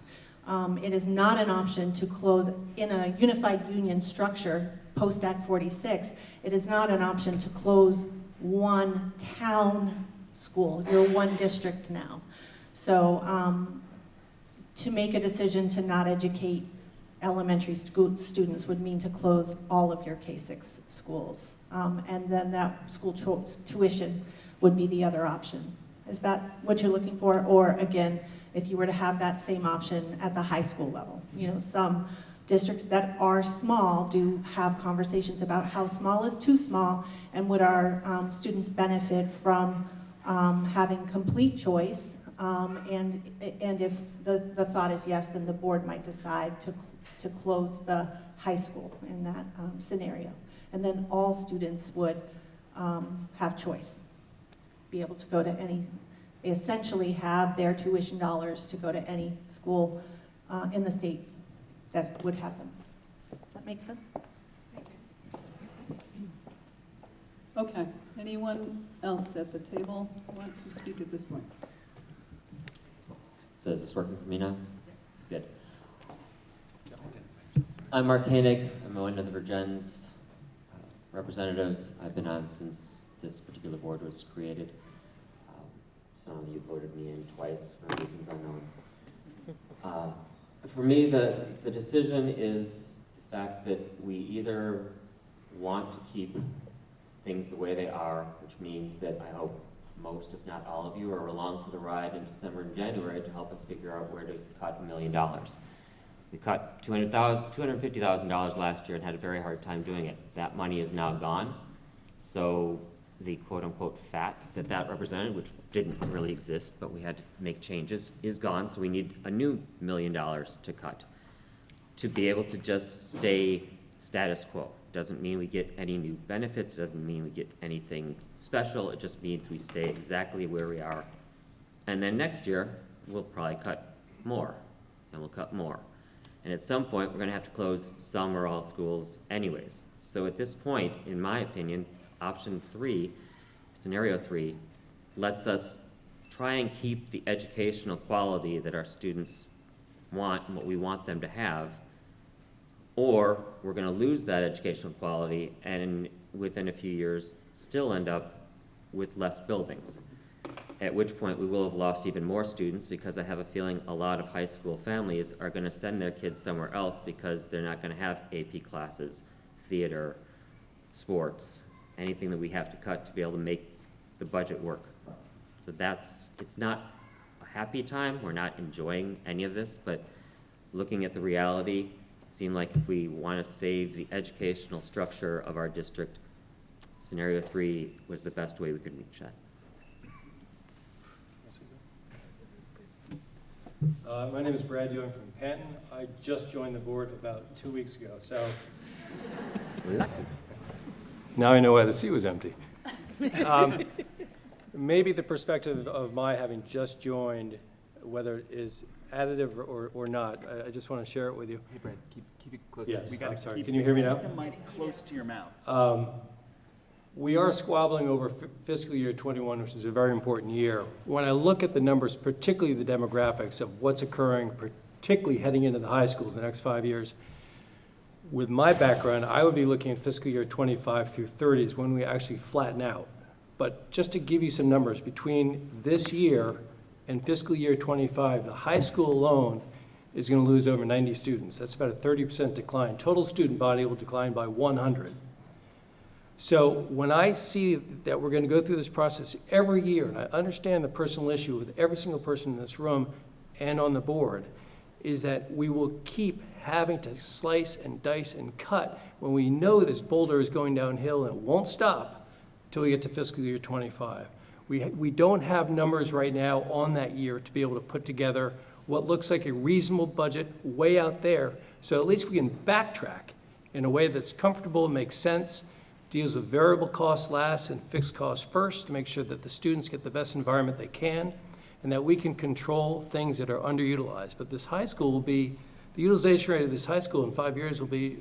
It is not an option to close in a unified union structure post-Act 46. It is not an option to close one town school. You're one district now. So to make a decision to not educate elementary school students would mean to close all of your K-6 schools. And then that school tuition would be the other option. Is that what you're looking for? Or again, if you were to have that same option at the high school level. You know, some districts that are small do have conversations about how small is too small and would our students benefit from having complete choice. And if the thought is yes, then the board might decide to close the high school in that scenario. And then all students would have choice, be able to go to any, they essentially have their tuition dollars to go to any school in the state that would have them. Does that make sense? Okay. Anyone else at the table want to speak at this point? So is this working for me now? Good. I'm Mark Koenig. I'm one of the Virgins representatives. I've been on since this particular board was created. Some of you voted me in twice for reasons unknown. For me, the decision is the fact that we either want to keep things the way they are, which means that I hope most, if not all of you, are along for the ride in December and January to help us figure out where to cut $1 million. We cut $250,000 last year and had a very hard time doing it. That money is now gone. So the quote-unquote fat that represented, which didn't really exist, but we had to make changes, is gone. So we need a new $1 million to cut to be able to just stay status quo. Doesn't mean we get any new benefits, doesn't mean we get anything special, it just means we stay exactly where we are. And then next year, we'll probably cut more, and we'll cut more. And at some point, we're gonna have to close some or all schools anyways. So at this point, in my opinion, option 3, scenario 3, lets us try and keep the educational quality that our students want and what we want them to have, or we're going to lose that educational quality and within a few years still end up with less buildings. At which point we will have lost even more students, because I have a feeling a lot of high school families are going to send their kids somewhere else because they're not going to have AP classes, theater, sports, anything that we have to cut to be able to make the budget work. So it's not a happy time, we're not enjoying any of this, but looking at the reality, it seemed like if we want to save the educational structure of our district, scenario 3 was the best way we could reach that. My name is Brad Ewing from Canton. I just joined the board about 2 weeks ago, so now I know why the seat was empty. Maybe the perspective of my having just joined, whether it is additive or not, I just want to share it with you. Hey, Brad, keep it close. Yes, We gotta I'm sorry. keep- Can you hear me now? Keep the mic close to your mouth. We are squabbling over fiscal year 21, which is a very important year. When I look at the numbers, particularly the demographics of what's occurring, particularly heading into the high school in the next 5 years, with my background, I would be looking at fiscal year 25 through 30 is when we actually flatten out. But just to give you some numbers, between this year and fiscal year 25, the high school alone is going to lose over 90 students. That's about a 30% decline. Total student body will decline by 100. So when I see that we're going to go through this process every year, and I understand the personal issue with every single person in this room and on the board, is that we will keep having to slice and dice and cut when we know this boulder is going downhill and it won't stop until we get to fiscal year 25. We don't have numbers right now on that year to be able to put together what looks like a reasonable budget way out there, so at least we can backtrack in a way that's comfortable and makes sense, deals with variable costs last and fixed costs first to make sure that the students get the best environment they can, and that we can control things that are underutilized. But this high school will be, the utilization rate of this high school in 5 years will be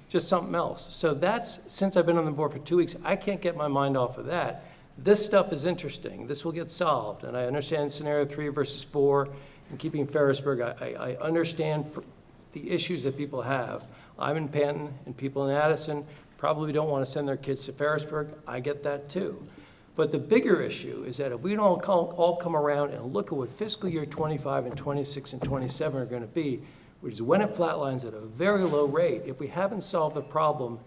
just something else. So that's, since I've been on the board for 2 weeks, I can't get my mind off of that. This stuff is interesting. This will get solved. And I understand scenario 3 versus 4 and keeping Ferrisburg. I understand the issues that people have. I'm in Panton, and people in Addison probably don't want to send their kids to Ferrisburg. I get that too. But the bigger issue is that if we don't all come around and look at what fiscal year 25 and 26 and 27 are going to be, which is when it flatlines at a very low rate, if we haven't solved the problem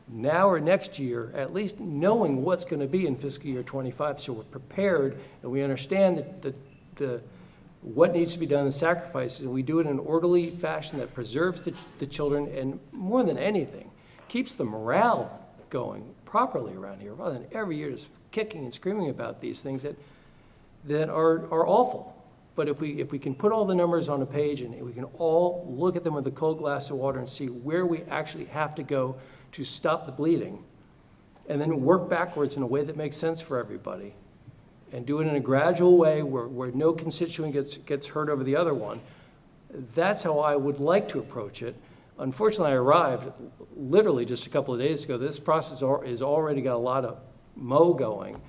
now or next year, at least knowing what's going to be in fiscal year 25, so we're prepared and we understand what needs to be done, the sacrifices, and we do it in an orderly fashion that preserves the children, and more than anything, keeps the morale going properly around here, rather than every year just kicking and screaming about these things that are awful. But if we can put all the numbers on a page and we can all look at them with a cold glass of water and see where we actually have to go to stop the bleeding, and then work backwards in a way that makes sense for everybody, and do it in a gradual way where no constituent gets hurt over the other one, that's how I would like to approach it. Unfortunately, I arrived literally just a couple of days ago. This process has already got a lot of mow going,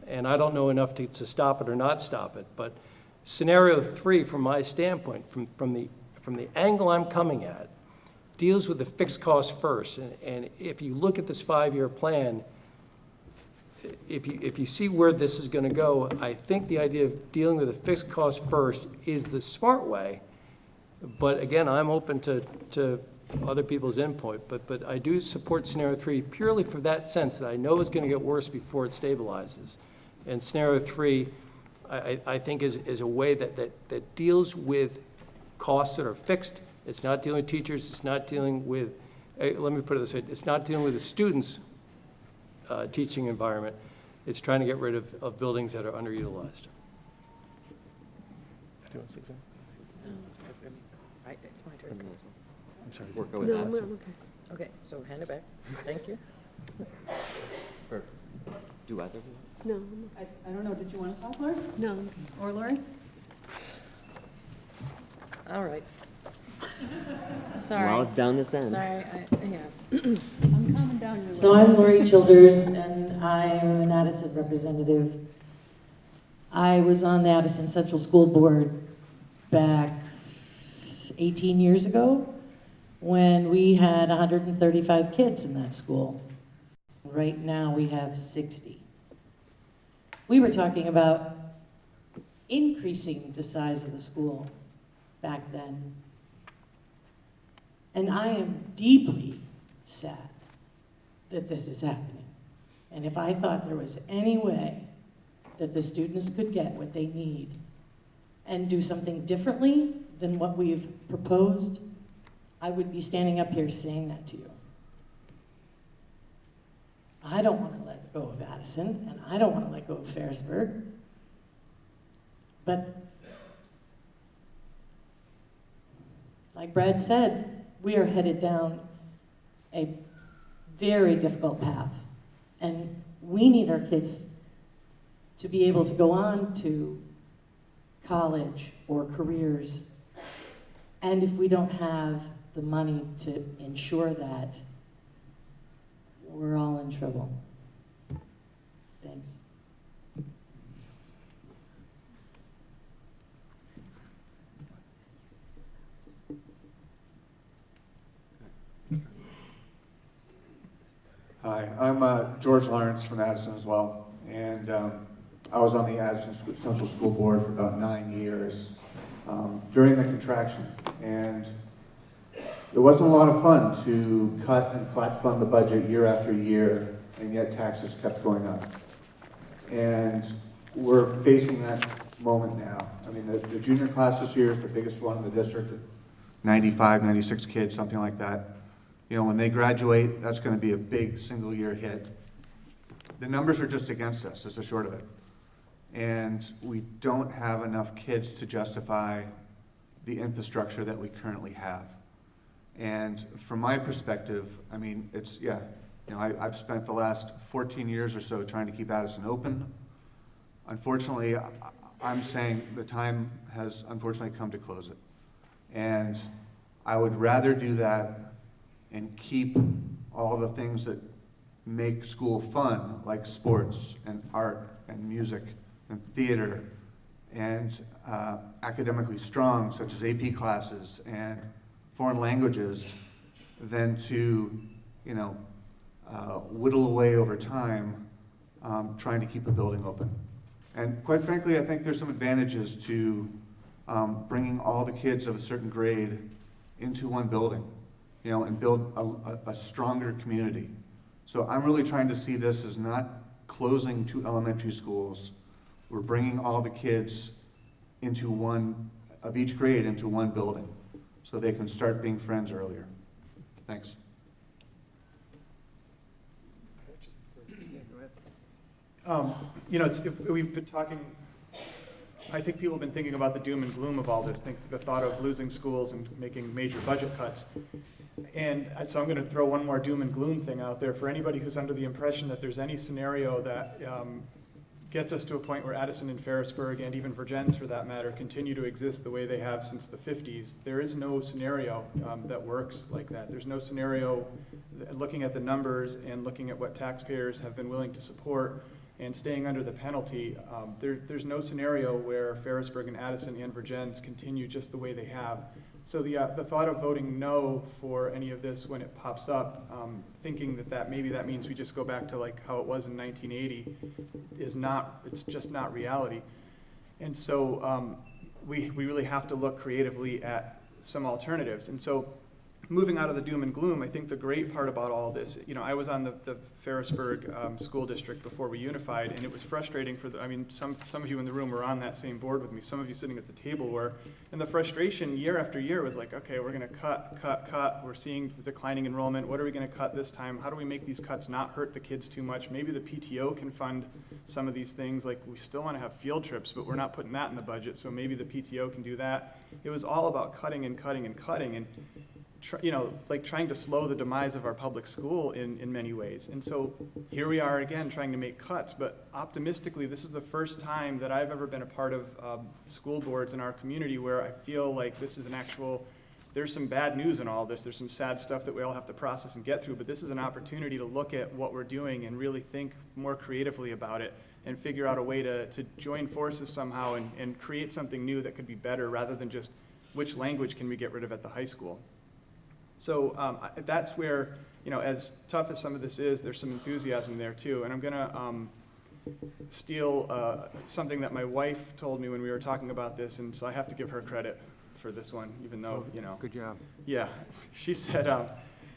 and I don't know enough to stop it or not stop it. But scenario 3, from my standpoint, from the angle I'm coming at, deals with the fixed cost first. And if you look at this 5-year plan, if you see where this is going to go, I think the idea of dealing with the fixed cost first is the smart way. But again, I'm open to other people's input. But I do support scenario 3 purely for that sense that I know it's going to get worse before it stabilizes. And scenario 3, I think is a way that deals with costs that are fixed. It's not dealing with teachers. It's not dealing with, let me put it this way, it's not dealing with the students' teaching environment. It's trying to get rid of buildings that are underutilized. Do you want to say something? It's my turn. I'm sorry. We're going No, to I'm okay. Okay, so hand it back. Thank you. Or do either of you? No. I don't know, did you want to talk, Lori? No. Or Lori? All right. Sorry. While it's down this end. Sorry, I'm coming down your So I'm Lori Childers, and I'm an Addison representative. I was on the Addison Central School Board back 18 years ago when we had 135 kids in that school. Right now we have 60. We were talking about increasing the size of the school back then. And I am deeply sad that this is happening. And if I thought there was any way that the students could get what they need and do something differently than what we've proposed, I would be standing up here saying that to you. I don't want to let go of Addison, and I don't want to let go of Ferrisburg. But like Brad said, we are headed down a very difficult path. And we need our kids to be able to go on to college or careers. And if we don't have the money to ensure that, we're all in trouble. Thanks. Hi, I'm George Lawrence from Addison as well, and I was on the Addison Central School Board for about 9 years during the contraction, and it wasn't a lot of fun to cut and flat fund the budget year after year, and yet taxes kept going up. And we're facing that moment now. I mean, the junior class this year is the biggest one in the district, 95, 96 kids, something like that. You know, when they graduate, that's going to be a big single-year hit. The numbers are just against us, is the short of it. And we don't have enough kids to justify the infrastructure that we currently have. And from my perspective, I mean, it's, yeah, you know, I've spent the last 14 years or so trying to keep Addison open. Unfortunately, I'm saying the time has unfortunately come to close it. And I would rather do that and keep all the things that make school fun, like sports and art and music and theater, and academically strong, such as AP classes and foreign languages, than to, you know, whittle away over time trying to keep a building open. And quite frankly, I think there's some advantages to bringing all the kids of a certain grade into one building, you know, and build a stronger community. So I'm really trying to see this as not closing 2 elementary schools. We're bringing all the kids into one, of each grade, into one building, so they can start being friends earlier. Thanks. You know, we've been talking, I think people have been thinking about the doom and gloom of all this, the thought of losing schools and making major budget cuts. And so I'm going to throw one more doom and gloom thing out there for anybody who's under the impression that there's any scenario that gets us to a point where Addison and Ferrisburg, and even Virgins for that matter, continue to exist the way they have since the 50s. There is no scenario that works like that. There's no scenario, looking at the numbers and looking at what taxpayers have been willing to support and staying under the penalty, there's no scenario where Ferrisburg and Addison and Virgins continue just the way they have. So the thought of voting no for any of this when it pops up, thinking that maybe that means we just go back to like how it was in 1980, it's just not reality. And so we really have to look creatively at some alternatives. And so moving out of the doom and gloom, I think the great part about all this, I was on the Ferrisburg school district before we unified, and it was frustrating for some of you in the room were on that same board with me, some of you sitting at the table were, and the frustration year after year was like, okay, we're gonna cut, we're seeing declining enrollment, what are we gonna cut this time? How do we make these cuts not hurt the kids too much? Maybe the PTO can fund some of these things, like we still wanna have field trips, but we're not putting that in the budget, so maybe the PTO can do that. It was all about cutting and cutting and cutting, and like trying to slow the demise of our public school in many ways. And so here we are again trying to make cuts, but optimistically, this is the first time that I've ever been a part of school boards in our community where I feel like this is there's some bad news in all this. There's some sad stuff that we all have to process and get through, but this is an opportunity to look at what we're doing and really think more creatively about it and figure out a way to join forces somehow and create something new that could be better rather than just which language can we get rid of at the high school. So that's where, as tough as some of this is, there's some enthusiasm there too. And I'm going to steal something that my wife told me when we were talking about this, and so I have to give her credit for this one, even though, Good job. Yeah, she said,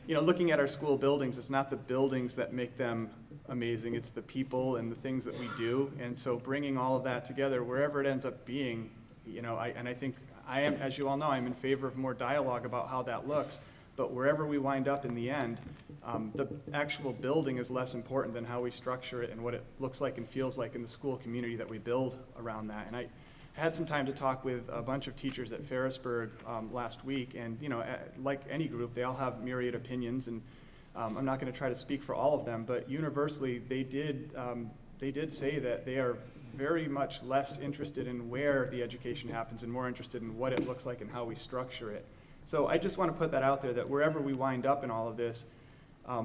looking at our school buildings, it's not the buildings that make them amazing, it's the people and the things that we do. And so bringing all of that together, wherever it ends up being, I think I am, as you all know, I'm in favor of more dialogue about how that looks. But wherever we wind up in the end, the actual building is less important than how we structure it and what it looks like and feels like in the school community that we build around that. And I had some time to talk with a bunch of teachers at Ferrisburg last week, and like any group, they all have myriad opinions, and I'm not going to try to speak for all of them, but universally they did say that they are very much less interested in where the education happens and more interested in what it looks like and how we structure it. So I just want to put that out there, that wherever we wind up in all of this,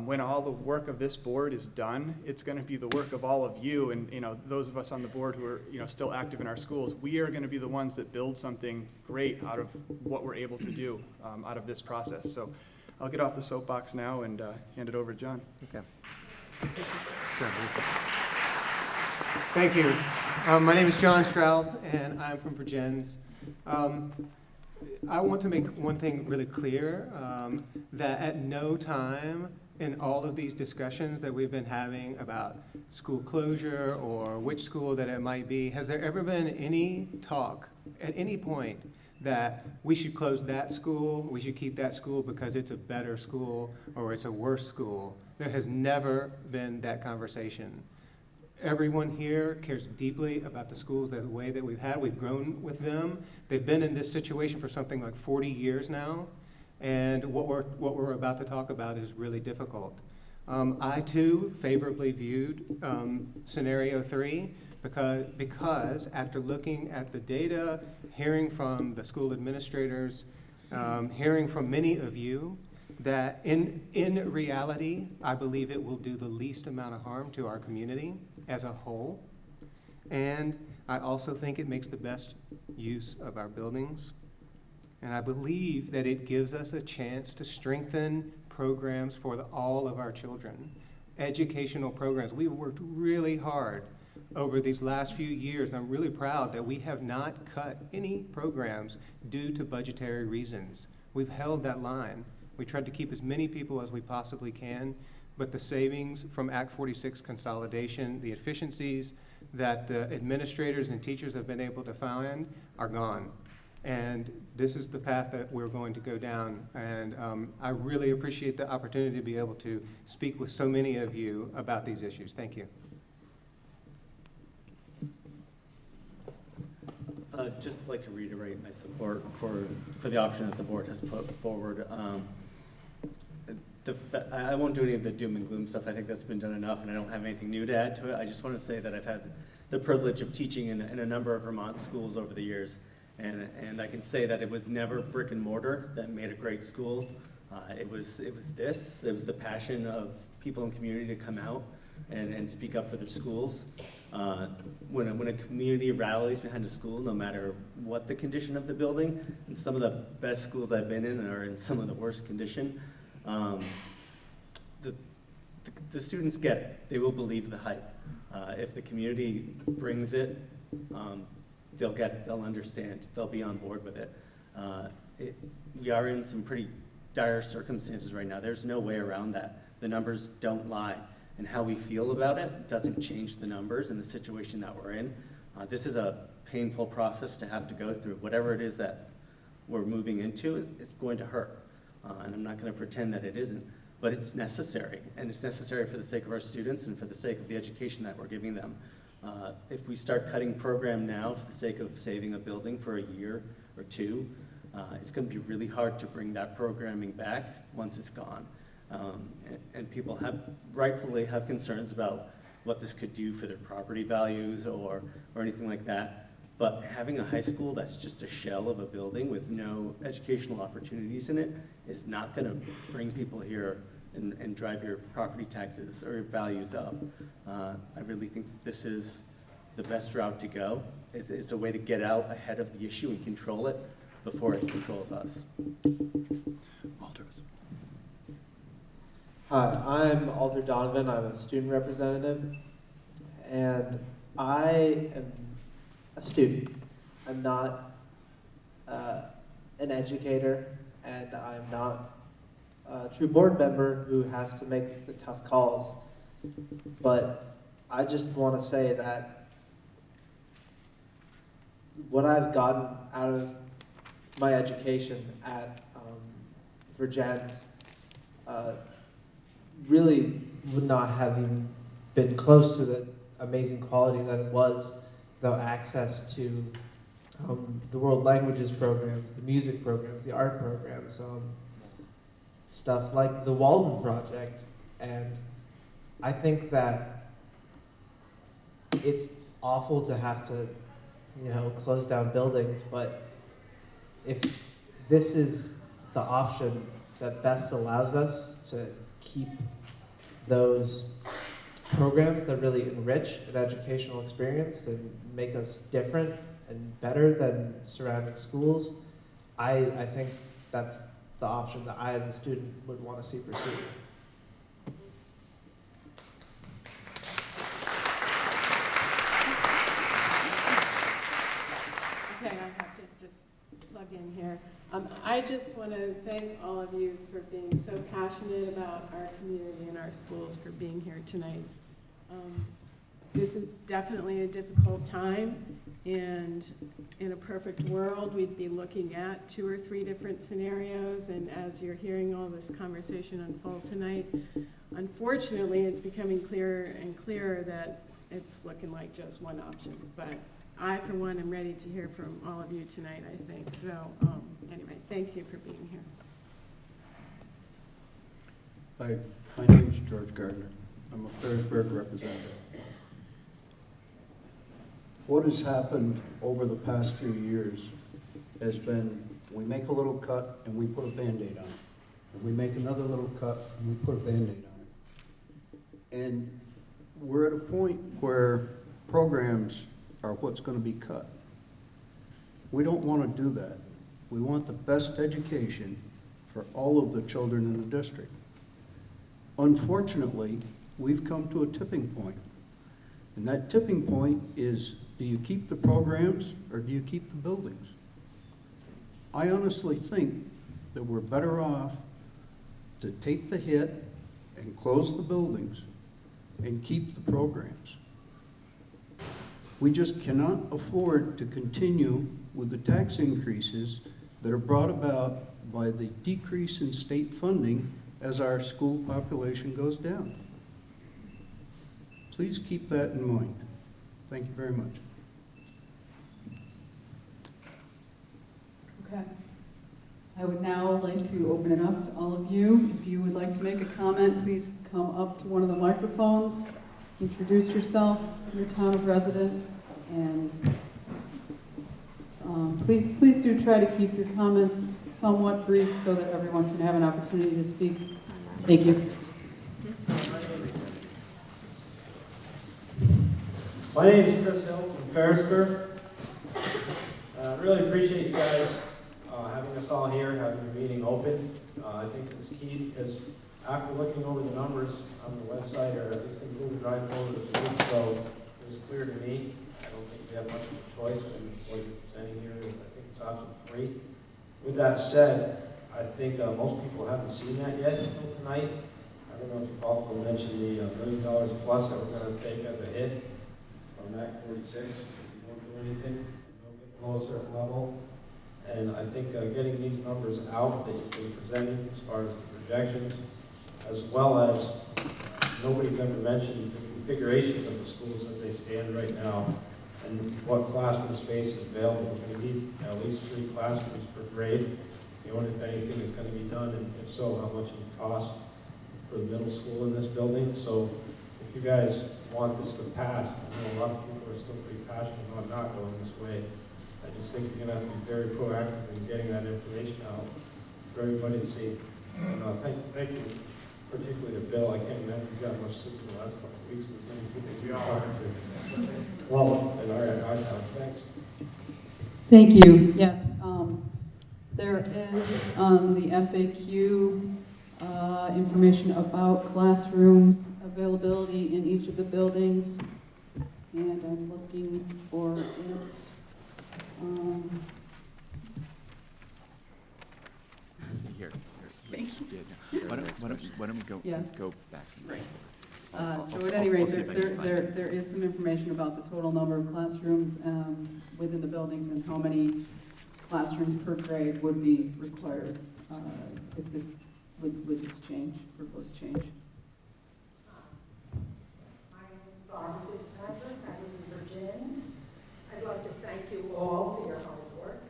when all the work of this board is done, it's going to be the work of all of you and those of us on the board who are still active in our schools. We are going to be the ones that build something great out of what we're able to do out of this process. So I'll get off the soapbox now and hand it over to John. Okay. Thank you. My name is John Straub, and I'm from Virgins. I want to make one thing really clear, that at no time in all of these discussions that we've been having about school closure or which school that it might be, has there ever been any talk at any point that we should close that school, we should keep that school because it's a better school or it's a worse school? There has never been that conversation. Everyone here cares deeply about the schools the way that we've had. We've grown with them. They've been in this situation for something like 40 years now, and what we're about to talk about is really difficult. I too favorably viewed scenario 3 because after looking at the data, hearing from the school administrators, hearing from many of you, that in reality, I believe it will do the least amount of harm to our community as a whole. And I also think it makes the best use of our buildings. And I believe that it gives us a chance to strengthen programs for all of our children, educational programs. We've worked really hard over these last few years, and I'm really proud that we have not cut any programs due to budgetary reasons. We've held that line. We tried to keep as many people as we possibly can, but the savings from Act 46 consolidation, the efficiencies that the administrators and teachers have been able to find are gone. And this is the path that we're going to go down. And I really appreciate the opportunity to be able to speak with so many of you about these issues. Thank you. Just like to reiterate my support for the option that the board has put forward. I won't do any of the doom and gloom stuff. I think that's been done enough, and I don't have anything new to add to it. I just want to say that I've had the privilege of teaching in a number of Vermont schools over the years, and I can say that it was never brick and mortar that made a great school. It was the passion of people in the community to come out and speak up for their schools. When a community rallies behind a school, no matter what the condition of the building, and some of the best schools I've been in are in some of the worst condition, the students get it. They will believe the hype. If the community brings it, they'll get it, they'll understand, they'll be on board with it. We are in some pretty dire circumstances right now. There's no way around that. The numbers don't lie. And how we feel about it doesn't change the numbers and the situation that we're in. This is a painful process to have to go through. Whatever it is that we're moving into, it's going to hurt. And I'm not going to pretend that it isn't, but it's necessary. And it's necessary for the sake of our students and for the sake of the education that we're giving them. If we start cutting program now for the sake of saving a building for a year or two, it's going to be really hard to bring that programming back once it's gone. And people rightfully have concerns about what this could do for their property values or anything like that. But having a high school that's just a shell of a building with no educational opportunities in it is not going to bring people here and drive your property taxes or values up. I really think this is the best route to go. It's a way to get out ahead of the issue and control it before it controls us. Hi, I'm Alder Donovan. I'm a student representative, and I am a student. I'm not an educator, and I'm not a true board member who has to make the tough calls. But I just want to say that what I've gotten out of my education at Virgins really would not have even been close to the amazing quality that it was without access to the world languages programs, the music programs, the art programs, stuff like the Walden Project. And I think that it's awful to have to, close down buildings, but if this is the option that best allows us to keep those programs that really enrich an educational experience and make us different and better than surrounding schools, I think that's the option that I as a student would want to see pursued. Okay, I have to just plug in here. I just want to thank all of you for being so passionate about our community and our schools, for being here tonight. This is definitely a difficult time, and in a perfect world, we'd be looking at 2 or 3 different scenarios, and as you're hearing all this conversation unfold tonight, unfortunately, it's becoming clearer and clearer that it's looking like just one option. But I, for one, am ready to hear from all of you tonight, I think. So anyway, thank you for being here. Hi, my name is George Gardner. I'm a Ferrisburg representative. What has happened over the past few years has been, we make a little cut and we put a Band-Aid on it. And we make another little cut and we put a Band-Aid on it. And we're at a point where programs are what's going to be cut. We don't want to do that. We want the best education for all of the children in the district. Unfortunately, we've come to a tipping point. And that tipping point is, do you keep the programs or do you keep the buildings? I honestly think that we're better off to take the hit and close the buildings and keep the programs. We just cannot afford to continue with the tax increases that are brought about by the decrease in state funding as our school population goes down. Please keep that in mind. Thank you very much. Okay. I would now like to open it up to all of you. If you would like to make a comment, please come up to one of the microphones, introduce yourself, your town of residence, and please do try to keep your comments somewhat brief so that everyone can have an opportunity to speak. Thank you. My name is Chris Hill from Ferrisburg. Really appreciate you guys having us all here, having the meeting open. I think it's key because after looking over the numbers on the website, or at least in Google Drive over the week ago, it was clear to me. I don't think we have much of a choice in what you're presenting here. I think it's option 3. With that said, I think most people haven't seen that yet until tonight. I don't know if you've also mentioned the $1 million plus that we're going to take as a hit from Act 46. If you don't do anything, you'll get below a certain level. And I think getting these numbers out that you've been presenting as far as the projections, as well as nobody's ever mentioned the configurations of the schools as they stand right now and what classroom space is available. We're going to need at least 3 classrooms per grade. You know, if anything is going to be done, and if so, how much it would cost for the middle school in this building. So if you guys want this to pass, I know a lot of people are still pretty passionate about not going this way. I just think you're going to have to be very proactive in getting that information out for everybody to see. And thank you, particularly to Bill. I can't imagine you got much sleep in the last couple of weeks with many people you've been talking to. Well, and our town. Thanks. Thank you. Yes, there is on the FAQ information about classrooms availability in each of the buildings, and I'm looking for it. Here. Thank you. Yeah, why don't we go, Yeah. go back? Right. So at any rate, there is some information about the total number of classrooms within the buildings and how many classrooms per grade would be required if this, with this change, proposed change. My name is Barbara Fitzpatrick. I live in Virgins. I'd like to thank you all for your hard work.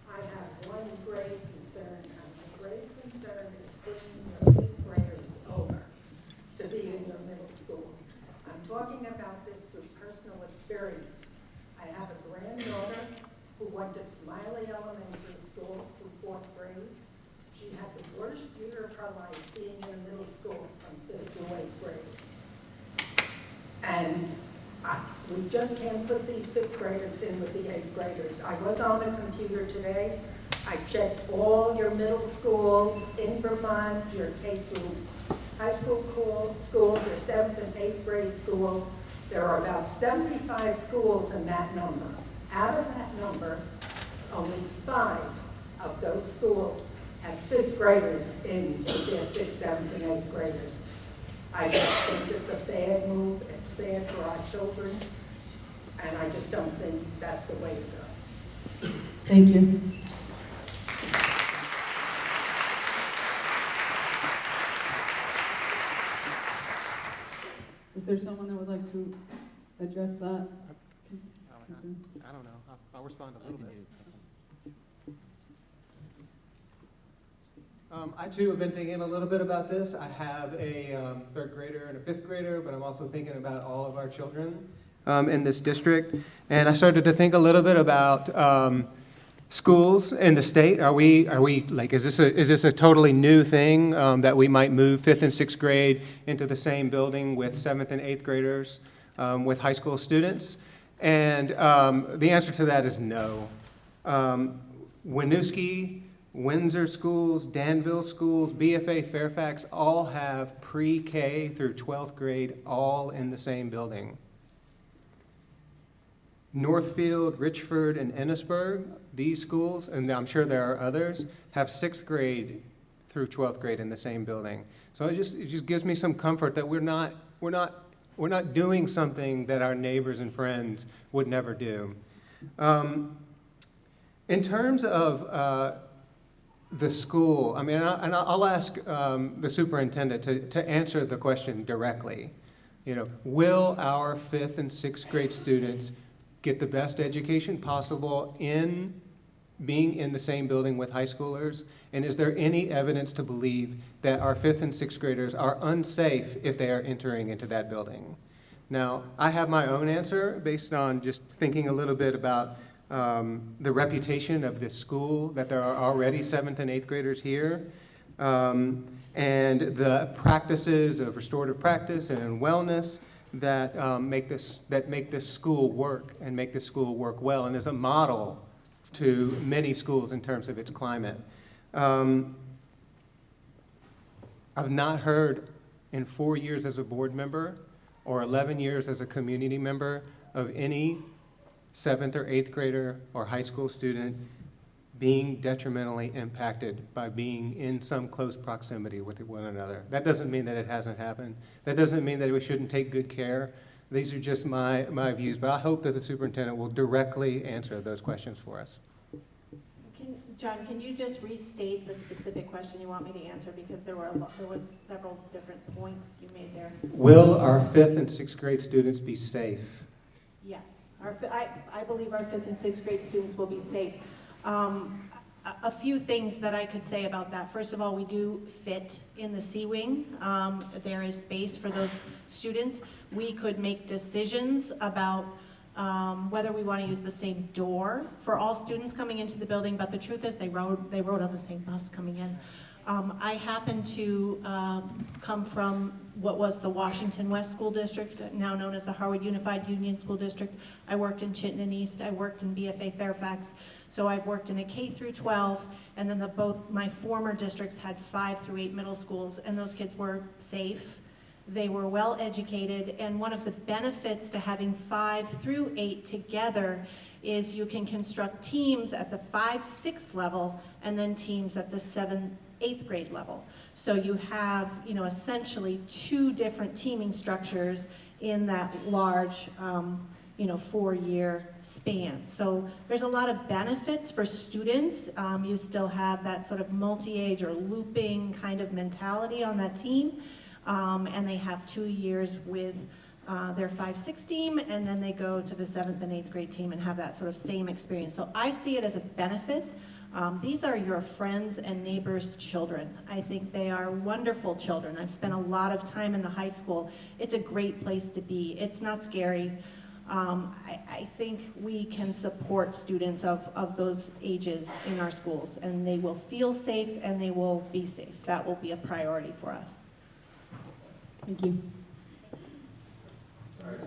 I have one grave concern, and the grave concern is bringing your 8th graders over to be in your middle school. I'm talking about this through personal experience. I have a granddaughter who went to Smiley Elementary School through 4th grade. She had the worst year of her life being in middle school from 5th to 8th grade. And we just can't put these 5th graders in with the 8th graders. I was on the computer today. I checked all your middle schools in Vermont, your K through high school schools, your 7th and 8th grade schools. There are about 75 schools in that number. Out of that number, only 5 of those schools have 5th graders in their 6th, 7th, and 8th graders. I just think it's a bad move. It's bad for our children, and I just don't think that's the way to go. Thank you. Is there someone that would like to address that? I don't know. I'll respond a little bit. I too have been thinking a little bit about this. I have a 3rd grader and a 5th grader, but I'm also thinking about all of our children in this district. And I started to think a little bit about schools in the state. Are we like, is this a totally new thing that we might move 5th and 6th grade into the same building with 7th and 8th graders with high school students? And the answer to that is no. Winooski, Windsor schools, Danville schools, BFA Fairfax all have pre-K through 12th grade all in the same building. Northfield, Richford, and Ennisburg, these schools, and I'm sure there are others, have 6th grade through 12th grade in the same building. So it just gives me some comfort that we're not doing something that our neighbors and friends would never do. In terms of the school, I mean, and I'll ask the superintendent to answer the question directly. You know, will our 5th and 6th grade students get the best education possible in being in the same building with high schoolers? And is there any evidence to believe that our 5th and 6th graders are unsafe if they are entering into that building? Now, I have my own answer based on just thinking a little bit about the reputation of this school, that there are already 7th and 8th graders here, and the practices of restorative practice and wellness that make this school work and make this school work well, and is a model to many schools in terms of its climate. I've not heard in 4 years as a board member or 11 years as a community member of any 7th or 8th grader or high school student being detrimentally impacted by being in some close proximity with one another. That doesn't mean that it hasn't happened. That doesn't mean that we shouldn't take good care. These are just my views, but I hope that the superintendent will directly answer those questions for us. John, can you just restate the specific question you want me to answer, because there was several different points you made there. Will our 5th and 6th grade students be safe? Yes, I believe our 5th and 6th grade students will be safe. A few things that I could say about that. First of all, we do fit in the C wing. There is space for those students. We could make decisions about whether we want to use the same door for all students coming into the building, but the truth is they rode on the same bus coming in. I happen to come from what was the Washington West School District, now known as the Harwood Unified Union School District. I worked in Chittenden East, I worked in BFA Fairfax, so I've worked in a K through 12, and then both my former districts had 5 through 8 middle schools, and those kids were safe. They were well educated, and one of the benefits to having 5 through 8 together is you can construct teams at the 5-6 level and then teams at the 7th, 8th grade level. So you have, essentially 2 different teaming structures in that large, 4-year span. So there's a lot of benefits for students. You still have that sort of multi-age or looping kind of mentality on that team. And they have 2 years with their 5-6 team, and then they go to the 7th and 8th grade team and have that sort of same experience. So I see it as a benefit. These are your friends and neighbors' children. I think they are wonderful children. I've spent a lot of time in the high school. It's a great place to be. It's not scary. I think we can support students of those ages in our schools, and they will feel safe and they will be safe. That will be a priority for us. Thank you. Sorry,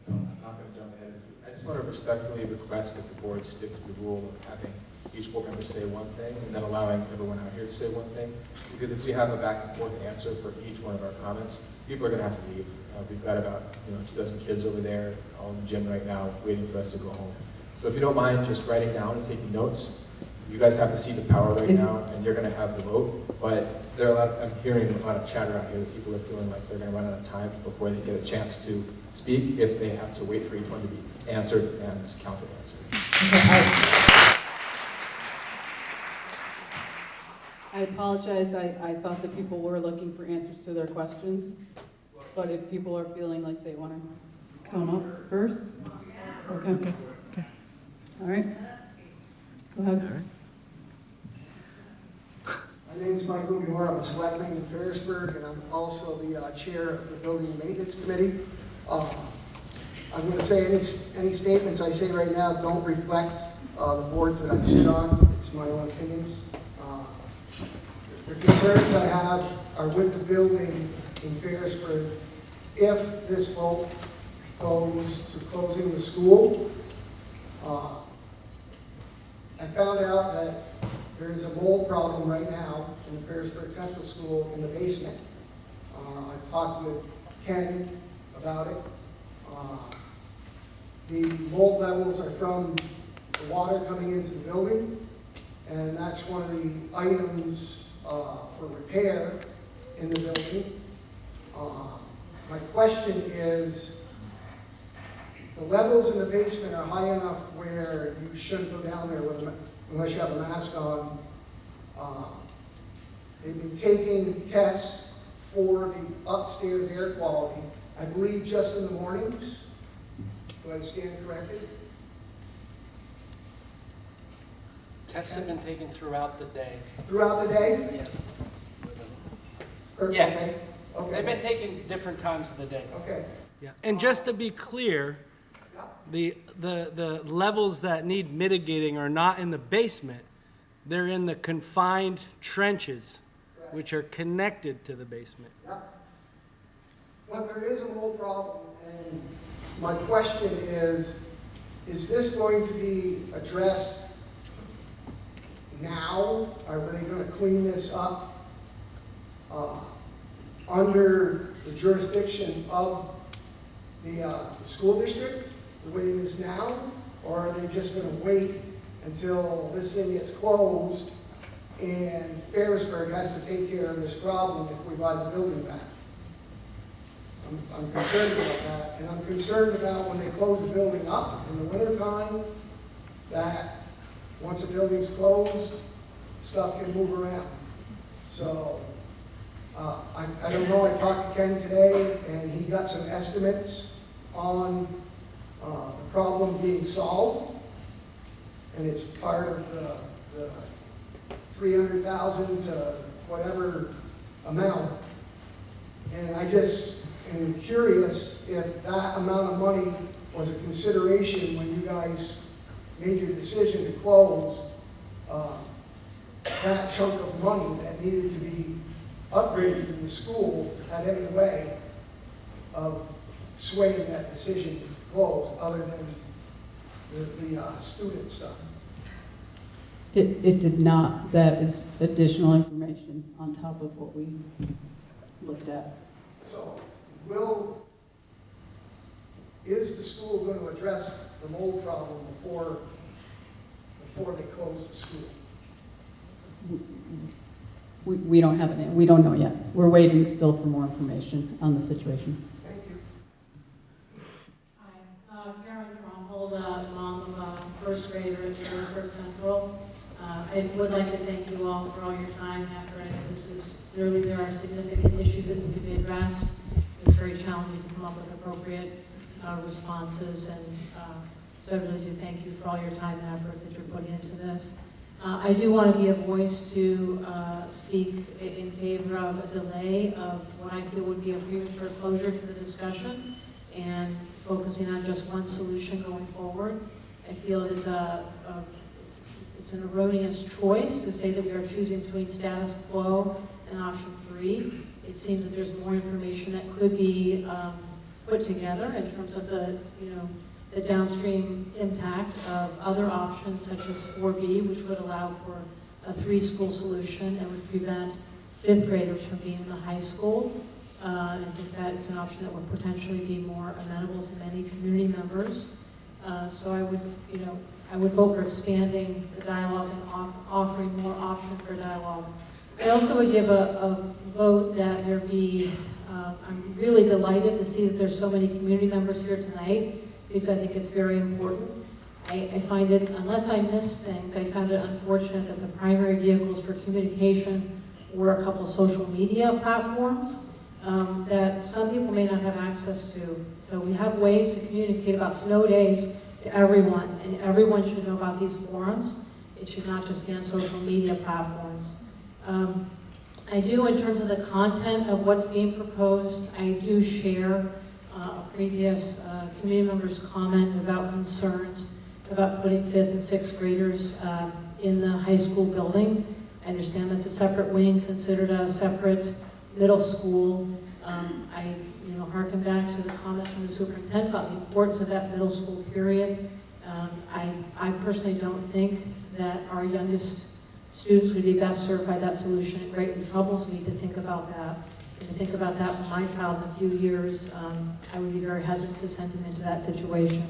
I'm not going to jump ahead. I just want to respectfully request that the board stick to the rule of having each board member say one thing and then allowing everyone out here to say one thing. Because if we have a back and forth answer for each one of our comments, people are going to have to leave. We've got about 2 dozen kids over there all in the gym right now waiting for us to go home. So if you don't mind just writing down and taking notes, you guys have to see the power right now, and you're going to have the vote. But there are I'm hearing a lot of chatter out here that people are feeling like they're going to run out of time before they get a chance to speak if they have to wait for each one to be answered and counter-answered. I apologize. I thought that people were looking for answers to their questions. But if people are feeling like they want to come up first, okay. All right. Go ahead. All right. My name is Mike Lubior. I'm a selectman in Ferrisburg, and I'm also the chair of the Building and Maintenance Committee. I'm going to say any statements I say right now don't reflect the boards that I sit on. It's my own opinions. The concerns I have are with the building in Ferrisburg. If this vote goes to closing the school, I found out that there is a mold problem right now in the Ferrisburg Central School in the basement. I've talked with Ken about it. The mold levels are from the water coming into the building, and that's one of the items for repair in the building. My question is, the levels in the basement are high enough where you shouldn't go down there unless you have a mask on. They've been taking tests for the upstairs air quality, I believe just in the mornings. Do I stand corrected? Tests have been taken throughout the day. Throughout the day? Yes. Yes. Yes. Okay. They've been taken different times of the day. Okay. Yeah. And just to be clear, the levels that need mitigating are not in the basement. They're in the confined trenches, which are connected to the basement. but there is a mold problem, and my question is this going to be addressed now? Are they going to clean this up under the jurisdiction of the school district, the way it is now? Or are they just going to wait until this thing gets closed and Ferrisburg has to take care of this problem if we buy the building back? I'm concerned about that, and I'm concerned about when they close the building up in the wintertime, that once a building's closed, stuff can move around. So, I don't know, I talked to Ken today, and he got some estimates on the problem being solved, and it's part of the 300,000 to whatever amount. And I just am curious if that amount of money was a consideration when you guys made your decision to close that chunk of money that needed to be upgraded in the school, had any way of swaying that decision to close other than the student stuff. It did not. That is additional information on top of what we looked at. So, is the school going to address the mold problem before they close the school? We don't have it. We don't know yet. We're waiting still for more information on the situation. Thank you. Hi, Karen Fromhold, mom of a first grader at Sherwood Central. I would like to thank you all for all your time and effort. I think this is clearly there are significant issues that need to be addressed. It's very challenging to come up with appropriate responses, and so I really do thank you for all your time and effort that you're putting into this. I do want to be a voice to speak in favor of a delay of what I feel would be a premature closure to the discussion and focusing on just one solution going forward. I feel it is it's an erroneous choice to say that we are choosing between status quo and option 3. It seems that there's more information that could be put together in terms of the downstream impact of other options such as 4B, which would allow for a 3-school solution and would prevent 5th graders from being in the high school. I think that it's an option that would potentially be more amenable to many community members. So I would vote for expanding the dialogue and offering more options for dialogue. I also would give a vote that there be, I'm really delighted to see that there's so many community members here tonight, because I think it's very important. I find it, unless I missed things, I found it unfortunate that the primary vehicles for communication were a couple social media platforms that some people may not have access to. So we have ways to communicate about snow days to everyone, and everyone should know about these forums. It should not just be on social media platforms. I do, in terms of the content of what's being proposed, I do share a previous community member's comment about concerns about putting 5th and 6th graders in the high school building. I understand that's a separate wing, considered a separate middle school. I harken back to the comments from the superintendent about the importance of that middle school period. I personally don't think that our youngest students would be best served by that solution. It greatly troubles me to think about that. And to think about that for my child in a few years, I would be very hesitant to send him into that situation.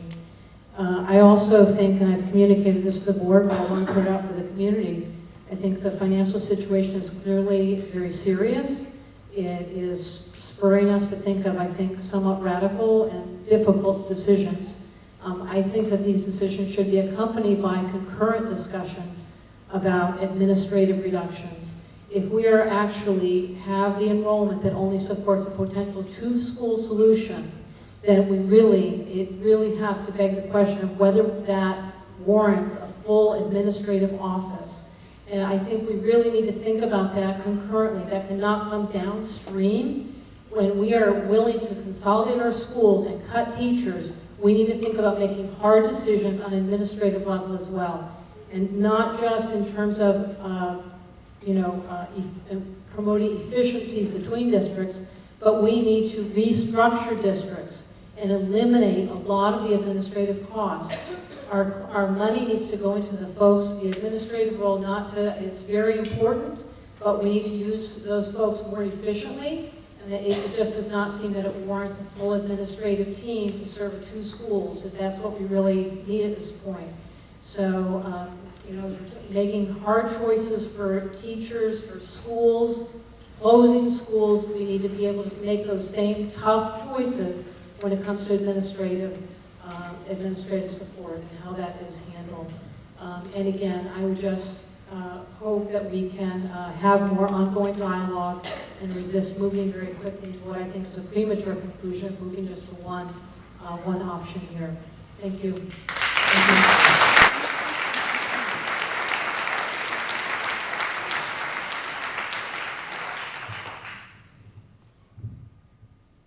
I also think, and I've communicated this to the board, but I want to put it out for the community, I think the financial situation is clearly very serious. It is spurring us to think of, I think, somewhat radical and difficult decisions. I think that these decisions should be accompanied by concurrent discussions about administrative reductions. If we are actually have the enrollment that only supports a potential 2-school solution, then it really has to beg the question of whether that warrants a full administrative office. And I think we really need to think about that concurrently. That cannot come downstream. When we are willing to consolidate our schools and cut teachers, we need to think about making hard decisions on an administrative level as well. And not just in terms of promoting efficiencies between districts, but we need to restructure districts and eliminate a lot of the administrative costs. Our money needs to go into the folks, the administrative role, it's very important, but we need to use those folks more efficiently, and it just does not seem that it warrants a full administrative team to serve 2 schools, if that's what we really need at this point. So, making hard choices for teachers, for schools, closing schools, we need to be able to make those same tough choices when it comes to administrative support and how that is handled. And again, I would just hope that we can have more ongoing dialogue and resist moving very quickly to what I think is a premature conclusion, moving just to one option here. Thank you.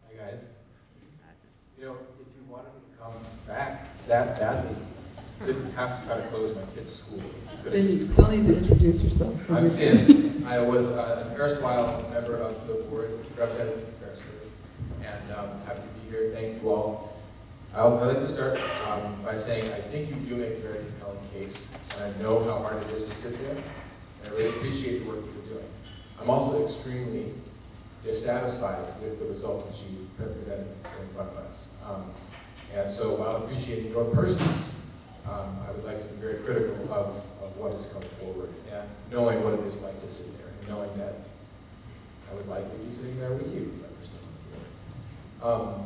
Hi, guys. If you wanted me to come back that badly, you didn't have to try to close my kid's school. Ben, you still need to introduce yourself. I'm Tim. I was an erstwhile member of the board, representative of Ferrisburg, and happy to be here. Thank you all. I'd like to start by saying I think you do make a very compelling case, and I know how hard it is to sit there, and I really appreciate the work that you're doing. I'm also extremely dissatisfied with the result that you represented in front of us. And so while appreciating your persons, I would like to be very critical of what has come forward, and knowing what it is like to sit there, and knowing that I would likely be sitting there with you if I were still here.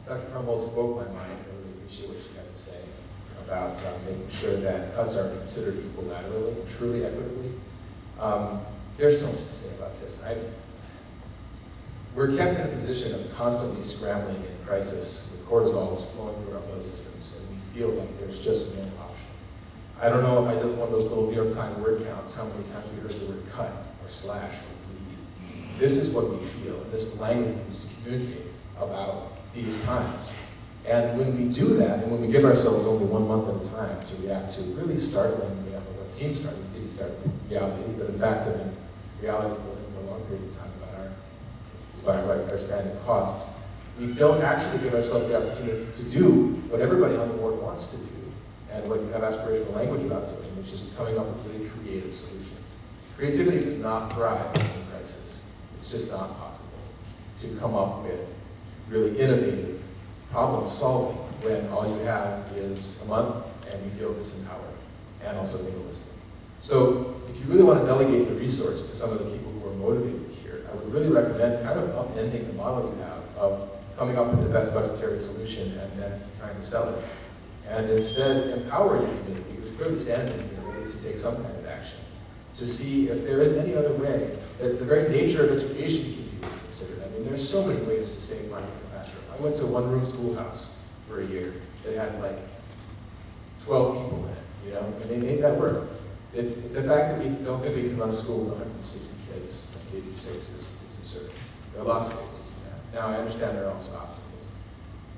Dr. Crumbold spoke my mind. I really appreciate what she had to say about making sure that cuts are considered equilaterally and truly equitably. There's so much to say about this. We're kept in a position of constantly scrambling in crisis with cortisol flowing through our blood systems, and we feel like there's just no option. I don't know if I did one of those little New York Times word counts, how many times we heard the word cut or slash or bleed. This is what we feel, and this language we use to communicate about these times. And when we do that, and when we give ourselves only 1 month at a time to react to really startling, what seems startling, really startling realities, but in fact have been realities we're living for a long period of time about our expanding costs, we don't actually give ourselves the opportunity to do what everybody on the board wants to do, and what you have aspirational language about doing, which is coming up with really creative solutions. Creativity does not thrive in crisis. It's just not possible to come up with really innovative problem solving when all you have is a month and you feel disempowered and also fatalistic. So if you really want to delegate the resource to some of the people who are motivated here, I would really recommend kind of upending the model you have of coming up with the best budgetary solution and then trying to sell it. And instead empower your community, because clearly standing here ready to take some kind of action, to see if there is any other way that the very nature of education can be considered. I mean, there's so many ways to save money in the classroom. I went to a one-room schoolhouse for a year that had like 12 people in it, and they made that work. It's the fact that we don't think we can run a school with 160 kids from K through 6 is absurd. There are lots of ways to do that. Now, I understand there are also obstacles.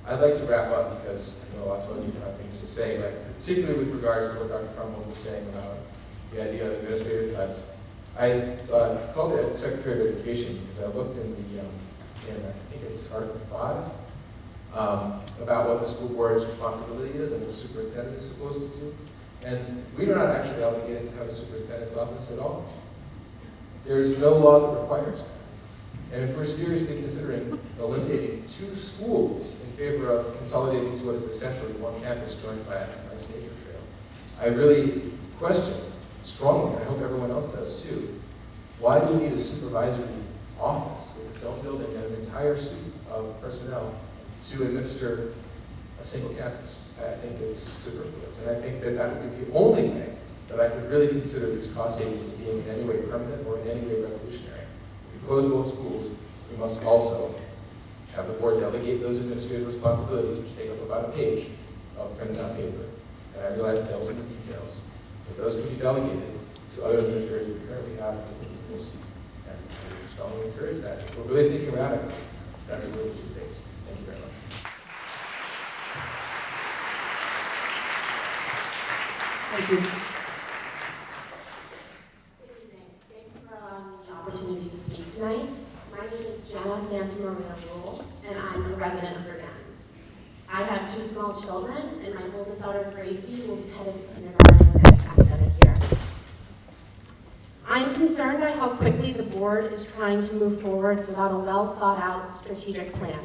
I'd like to wrap up because I know lots of other people have things to say, but particularly with regards to what Dr. Crumbold was saying about the idea of administrative cuts. I called the Secretary of Education because I looked in I think it's Article 5, about what the school board's responsibility is and what the superintendent is supposed to do. And we are not actually obligated to have a superintendent's office at all. There's no law that requires that. And if we're seriously considering eliminating 2 schools in favor of consolidating to what is essentially one campus joined by a nice nature trail, I really question strongly, and I hope everyone else does too, why do we need a supervisory office with its own building and an entire suite of personnel to administer a single campus? I think it's superfluous, and I think that that would be the only way that I could really consider these cost savings being in any way permanent or in any way revolutionary. If we close both schools, we must also have the board delegate those administrative responsibilities, which take up about a page of printed out paper. And I realize that those are the details, but those can be delegated to other administrators we currently have for principals. And I strongly encourage that. If we're really thinking radically, that's what we should say. Thank you very much. Thank you. Good evening. Thank you for allowing me the opportunity to speak tonight. My name is Jenna Santamaria Rule, and I'm a resident of Verdennes. I have 2 small children, and my oldest daughter, Gracie, will be headed to kindergarten next academic year. I'm concerned by how quickly the board is trying to move forward without a well-thought-out strategic plan.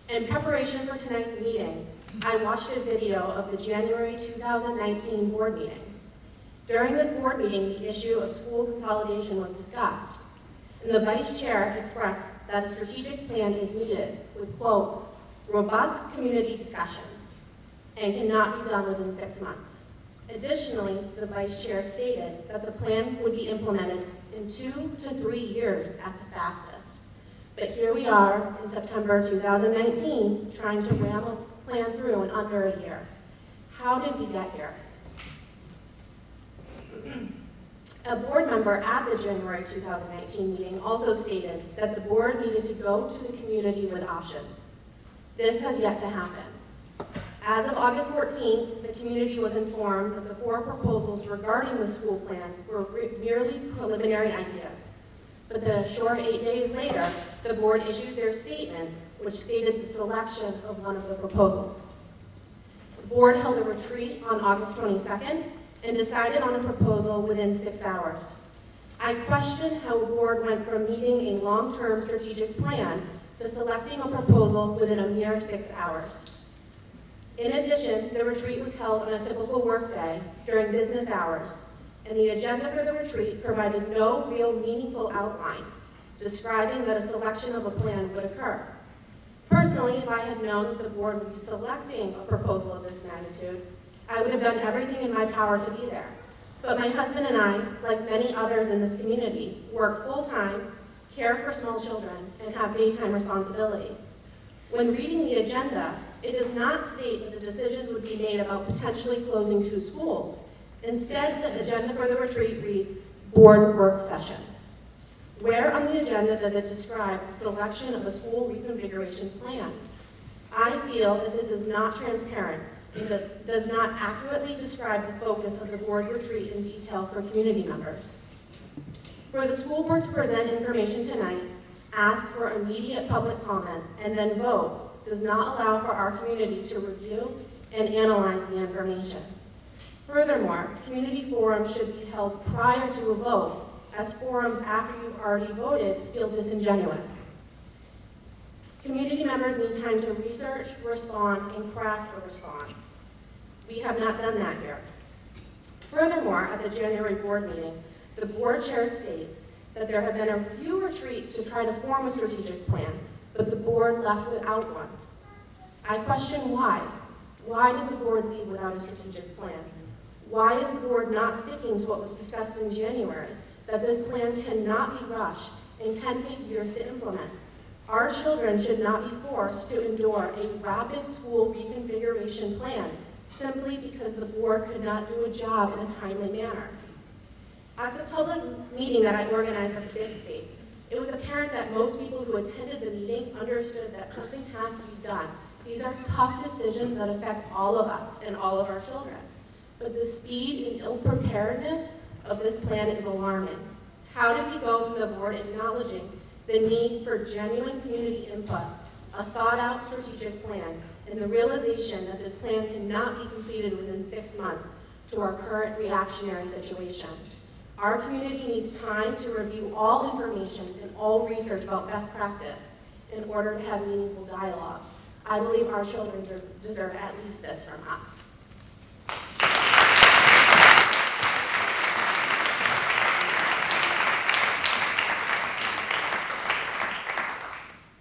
In preparation for tonight's meeting, I watched a video of the January 2019 board meeting. During this board meeting, the issue of school consolidation was discussed, and the vice chair expressed that a strategic plan is needed with, quote, robust community discussion and cannot be done within 6 months. Additionally, the vice chair stated that the plan would be implemented in 2 to 3 years at the fastest. But here we are in September 2019 trying to ram a plan through in under a year. How did we get here? A board member at the January 2019 meeting also stated that the board needed to go to the community with options. This has yet to happen. As of August 14th, the community was informed that the 4 proposals regarding the school plan were merely preliminary ideas, but that a short 8 days later, the board issued their statement, which stated the selection of one of the proposals. The board held a retreat on August 22nd and decided on a proposal within 6 hours. I question how a board went from meeting a long-term strategic plan to selecting a proposal within a mere 6 hours. In addition, the retreat was held on a typical workday during business hours, and the agenda for the retreat provided no real meaningful outline describing that a selection of a plan would occur. Personally, if I had known that the board would be selecting a proposal of this magnitude, I would have done everything in my power to be there. But my husband and I, like many others in this community, work full-time, care for small children, and have daytime responsibilities. When reading the agenda, it does not state that the decisions would be made about potentially closing 2 schools. Instead, the agenda for the retreat reads, board work session. Where on the agenda does it describe the selection of a school reconfiguration plan? I feel that this is not transparent and that does not accurately describe the focus of the board retreat in detail for community members. For the school board to present information tonight, ask for immediate public comment, and then vote does not allow for our community to review and analyze the information. Furthermore, community forums should be held prior to a vote, as forums after you've already voted feel disingenuous. Community members need time to research, respond, and craft a response. We have not done that here. Furthermore, at the January board meeting, the board chair states that there have been a few retreats to try to form a strategic plan, but the board left without one. I question why. Why did the board leave without a strategic plan? Why is the board not sticking to what was discussed in January, that this plan cannot be rushed and can take years to implement? Our children should not be forced to endure a rapid school reconfiguration plan simply because the board could not do a job in a timely manner. At the public meeting that I organized at the Big State, it was apparent that most people who attended the meeting understood that something has to be done. These are tough decisions that affect all of us and all of our children. But the speed and ill-preparedness of this plan is alarming. How did we go from the board acknowledging the need for genuine community input, a thought-out strategic plan, and the realization that this plan cannot be completed within 6 months to our current reactionary situation? Our community needs time to review all information and all research about best practice in order to have meaningful dialogue. I believe our children deserve at least this from us.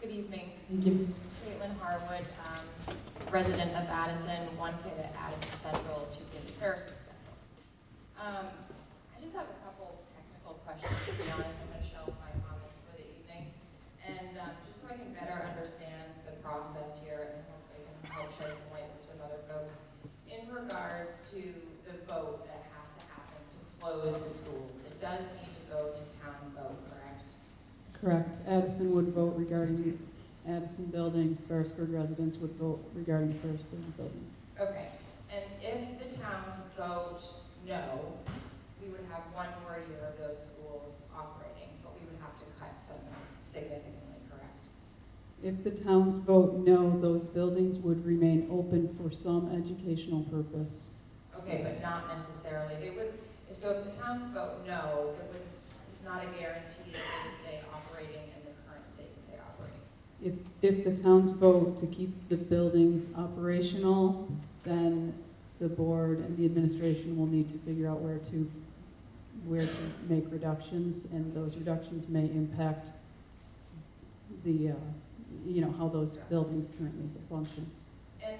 Good evening. Thank you. Caitlin Harwood, resident of Addison, 1 kid at Addison Central, 2 kids at Harrisburg Central. I just have a couple technical questions, to be honest. I'm going to shelve my comments for the evening. And just so I can better understand the process here and hopefully can help shed some light for some other folks. In regards to the vote that has to happen to close the schools, it does need to go to town vote, correct? Correct. Addison would vote regarding Addison building, Ferrisburg residents would vote regarding Ferrisburg building. Okay, and if the towns vote no, we would have 1 more year of those schools operating, but we would have to cut significantly, correct? If the towns vote no, those buildings would remain open for some educational purpose. Okay, but not necessarily. They would, so if the towns vote no, it's not a guarantee that they would stay operating in the current state that they operate. If the towns vote to keep the buildings operational, then the board and the administration will need to figure out where to make reductions, and those reductions may impact the, how those buildings currently function. And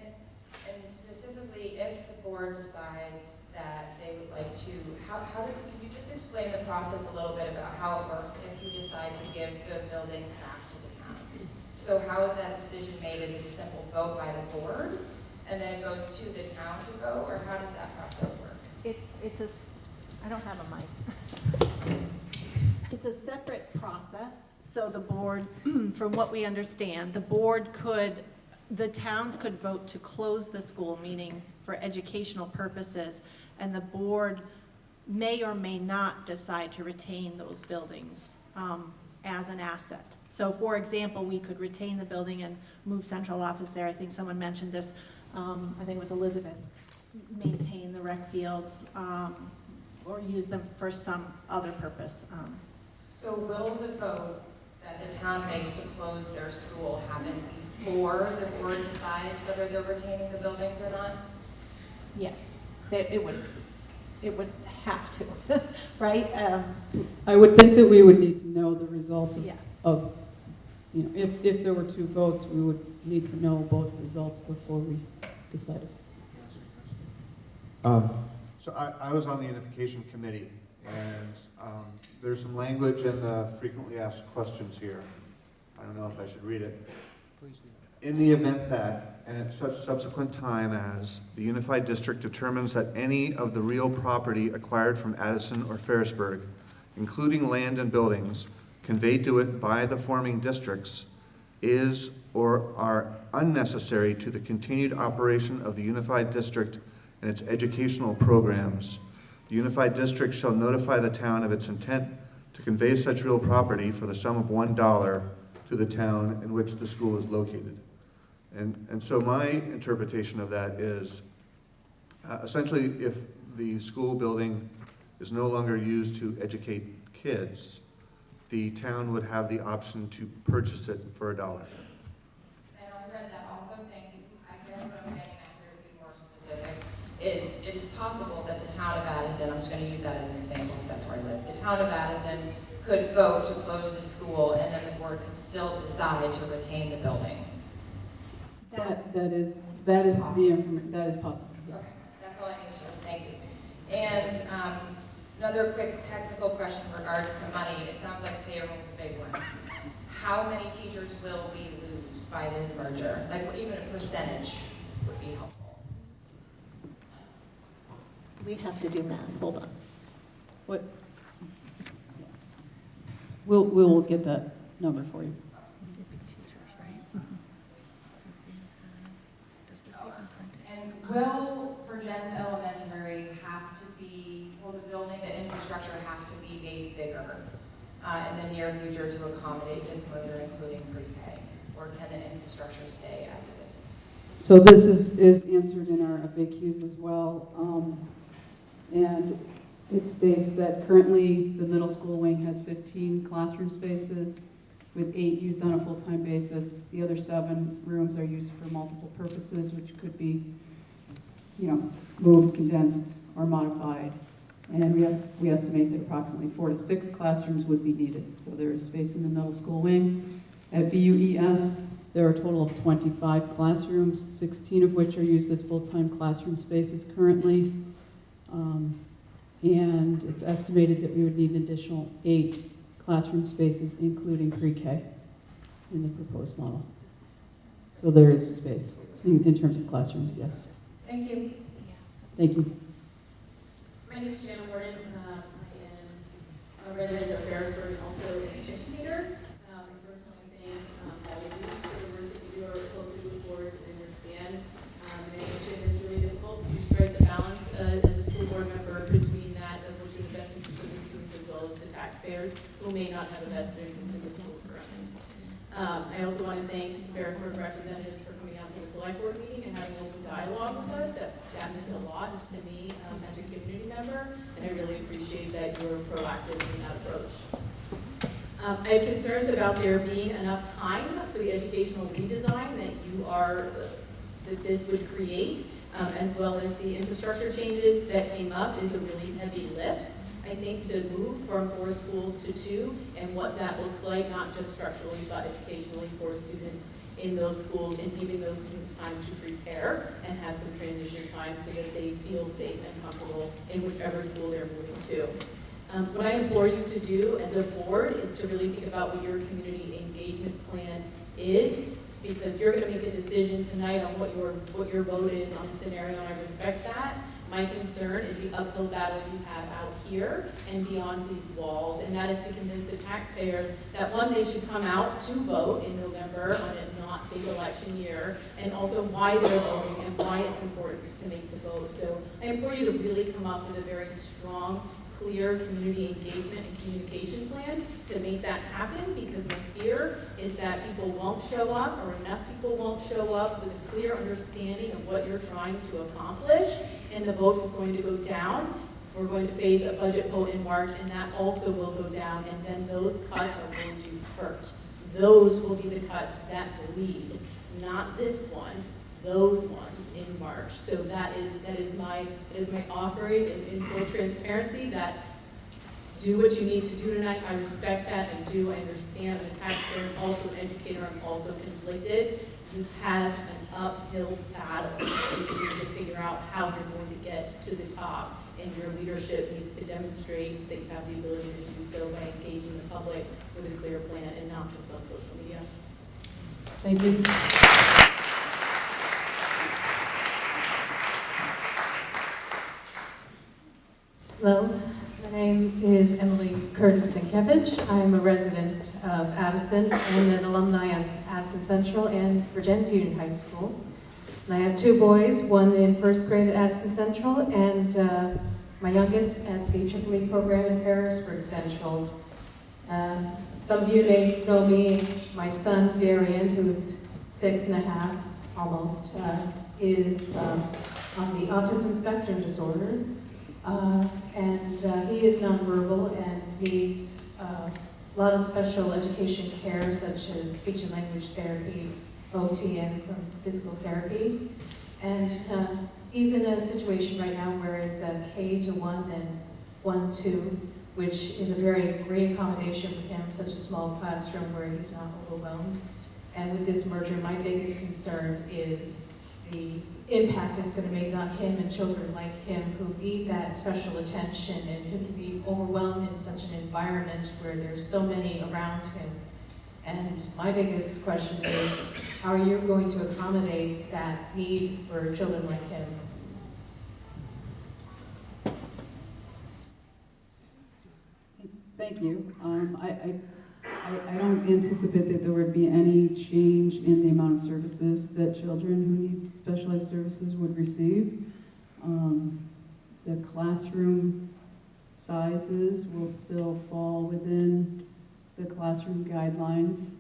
specifically, if the board decides that they would like to, can you just explain the process a little bit about how it works if you decide to give the buildings back to the towns? So how is that decision made? Is it a simple vote by the board, and then it goes to the town to vote, or how does that process work? I don't have a mic. It's a separate process. So the board, from what we understand, the towns could vote to close the school, meaning for educational purposes, and the board may or may not decide to retain those buildings as an asset. So for example, we could retain the building and move central office there. I think someone mentioned this, I think it was Elizabeth, maintain the rec fields, or use them for some other purpose. So will the vote that the town makes to close their school happen before the board decides whether they're retaining the buildings or not? Yes, it would have to, right? I would think that we would need to know the results Yeah. of if there were two votes, we would need to know both results before we decided. So I was on the unification committee, and there's some language in the frequently asked questions here. I don't know if I should read it. In the event that, and at such subsequent time as, the unified district determines that any of the real property acquired from Addison or Ferrisburgh, including land and buildings, conveyed to it by the forming districts, is or are unnecessary to the continued operation of the unified district and its educational programs, the unified district shall notify the town of its intent to convey such real property for the sum of $1 to the town in which the school is located. And so my interpretation of that is essentially if the school building is no longer used to educate kids, the town would have the option to purchase it for $1. And I read that also. Thank you. I guess what I'm getting at here, to be more specific, is it is possible that the town of Addison, I'm just going to use that as an example because that's where I live, the town of Addison could vote to close the school, and then the board could still decide to retain the building. That is the information. That is possible. Yes. That's all I need to know. Thank you. And another quick technical question in regards to money. It sounds like payroll's a big one. How many teachers will we lose by this merger? Like even a percentage would be helpful. We have to do math. Hold on. What? We'll get that number for you. And will Virgins Elementary have to be, will the building, the infrastructure have to be made bigger in the near future to accommodate this merger, including pre-K? Or can the infrastructure stay as it is? So this is answered in our FAQs as well. And it states that currently the middle school wing has 15 classroom spaces with 8 used on a full-time basis. The other 7 rooms are used for multiple purposes, which could be, moved, condensed, or modified. And we estimate that approximately 4 to 6 classrooms would be needed. So there is space in the middle school wing. At VUES, there are a total of 25 classrooms, 16 of which are used as full-time classroom spaces currently. And it's estimated that we would need an additional 8 classroom spaces, including pre-K, in the proposed model. So there is space in terms of classrooms, yes. Thank you. Thank you. My name is Shannon Warden. I am a resident of Ferrisburg and also an educator. Personally, I thank all of you for the work that you do closely with boards and understand. And I understand it's really difficult to strike the balance as a school board member between that of what's in the best interest of the students as well as the taxpayers who may not have a vested interest in the schools currently. I also want to thank the Harrisburg representatives for coming out to the select board meeting and having an open dialogue with us. That meant a lot to me as a community member, and I really appreciate that you're proactive in that approach. I have concerns about there being enough time for the educational redesign that this would create, as well as the infrastructure changes that came up is a really heavy lift. I think to move from 4 schools to 2 and what that looks like, not just structurally, but educationally for students in those schools and giving those students time to prepare and have some transition time so that they feel safe and comfortable in whichever school they're moving to. What I implore you to do as a board is to really think about what your community engagement plan is, because you're going to make a decision tonight on what your vote is on a scenario, and I respect that. My concern is the uphill battle you have out here and beyond these walls, and that is to convince the taxpayers that, one, they should come out to vote in November on a not big election year, and also why they're voting and why it's important to make the vote. So I implore you to really come up with a very strong, clear community engagement and communication plan to make that happen, because my fear is that people won't show up, or enough people won't show up with a clear understanding of what you're trying to accomplish, and the vote is going to go down. We're going to face a budget vote in March, and that also will go down, and then those cuts are going to hurt. Those will be the cuts that bleed, not this one, those ones in March. So that is my offering in full transparency, that do what you need to do tonight. I respect that, I understand. I'm a taxpayer, I'm also an educator, I'm also conflicted. You have an uphill battle. You need to figure out how you're going to get to the top, and your leadership needs to demonstrate that you have the ability to do so by engaging the public with a clear plan and not just on social media. Thank you. Hello, my name is Emily Curtis-Sienkiewicz. I'm a resident of Addison and an alumni of Addison Central and Virginia's Union High School. And I have 2 boys, one in 1st grade at Addison Central and my youngest at the Triple E program in Harrisburg Central. Some of you may know me. My son, Darian, who's 6.5, almost, is on the autism spectrum disorder. He is nonverbal and needs a lot of special education care, such as speech and language therapy, OT, and some physical therapy. And he's in a situation right now where it's a K-1 and 1-2, which is a very great accommodation for him, such a small classroom where he's not overwhelmed. And with this merger, my biggest concern is the impact it's going to make on him and children like him who need that special attention and who can be overwhelmed in such an environment where there's so many around him. And my biggest question is, how are you going to accommodate that need for children like him? Thank you. I don't anticipate that there would be any change in the amount of services that children who need specialized services would receive. The classroom sizes will still fall within the classroom guidelines.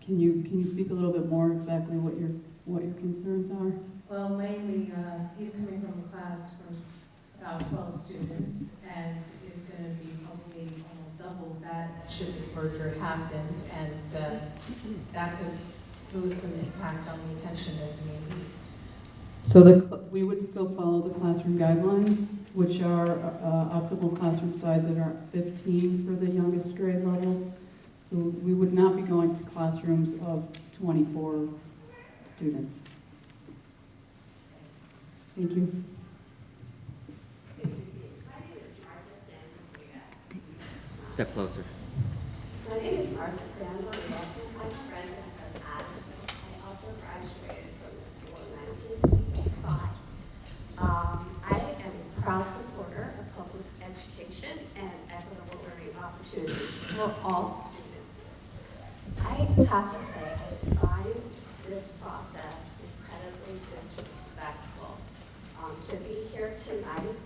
Can you speak a little bit more exactly what your concerns are? Well, mainly, he's coming from a class from about 12 students, and is going to be probably almost double that should this merger happen, and that could lose some impact on the attention that he may need. So we would still follow the classroom guidelines, which are optimal classroom size that are 15 for the youngest grade levels. So we would not be going to classrooms of 24 students. Thank you. Step closer. My name is Martha Sandler. I'm a resident of Addison. I also graduated from the school in 1985. I am a proud supporter of public education and equitable learning opportunities for all students. I have to say, I find this process incredibly disrespectful. To be here tonight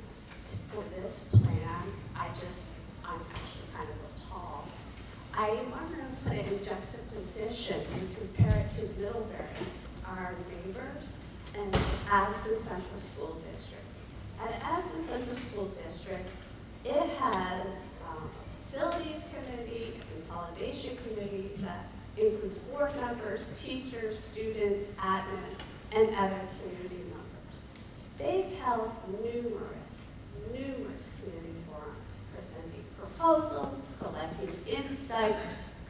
for this plan I'm actually kind of appalled. I want to put it in juxtaposition and compare it to Middlebury, our neighbors, and Addison Central School District. At Addison Central School District, it has a facilities committee, a consolidation committee that includes board members, teachers, students, admin, and other community members. They've held numerous community forums, presenting proposals, collecting insight,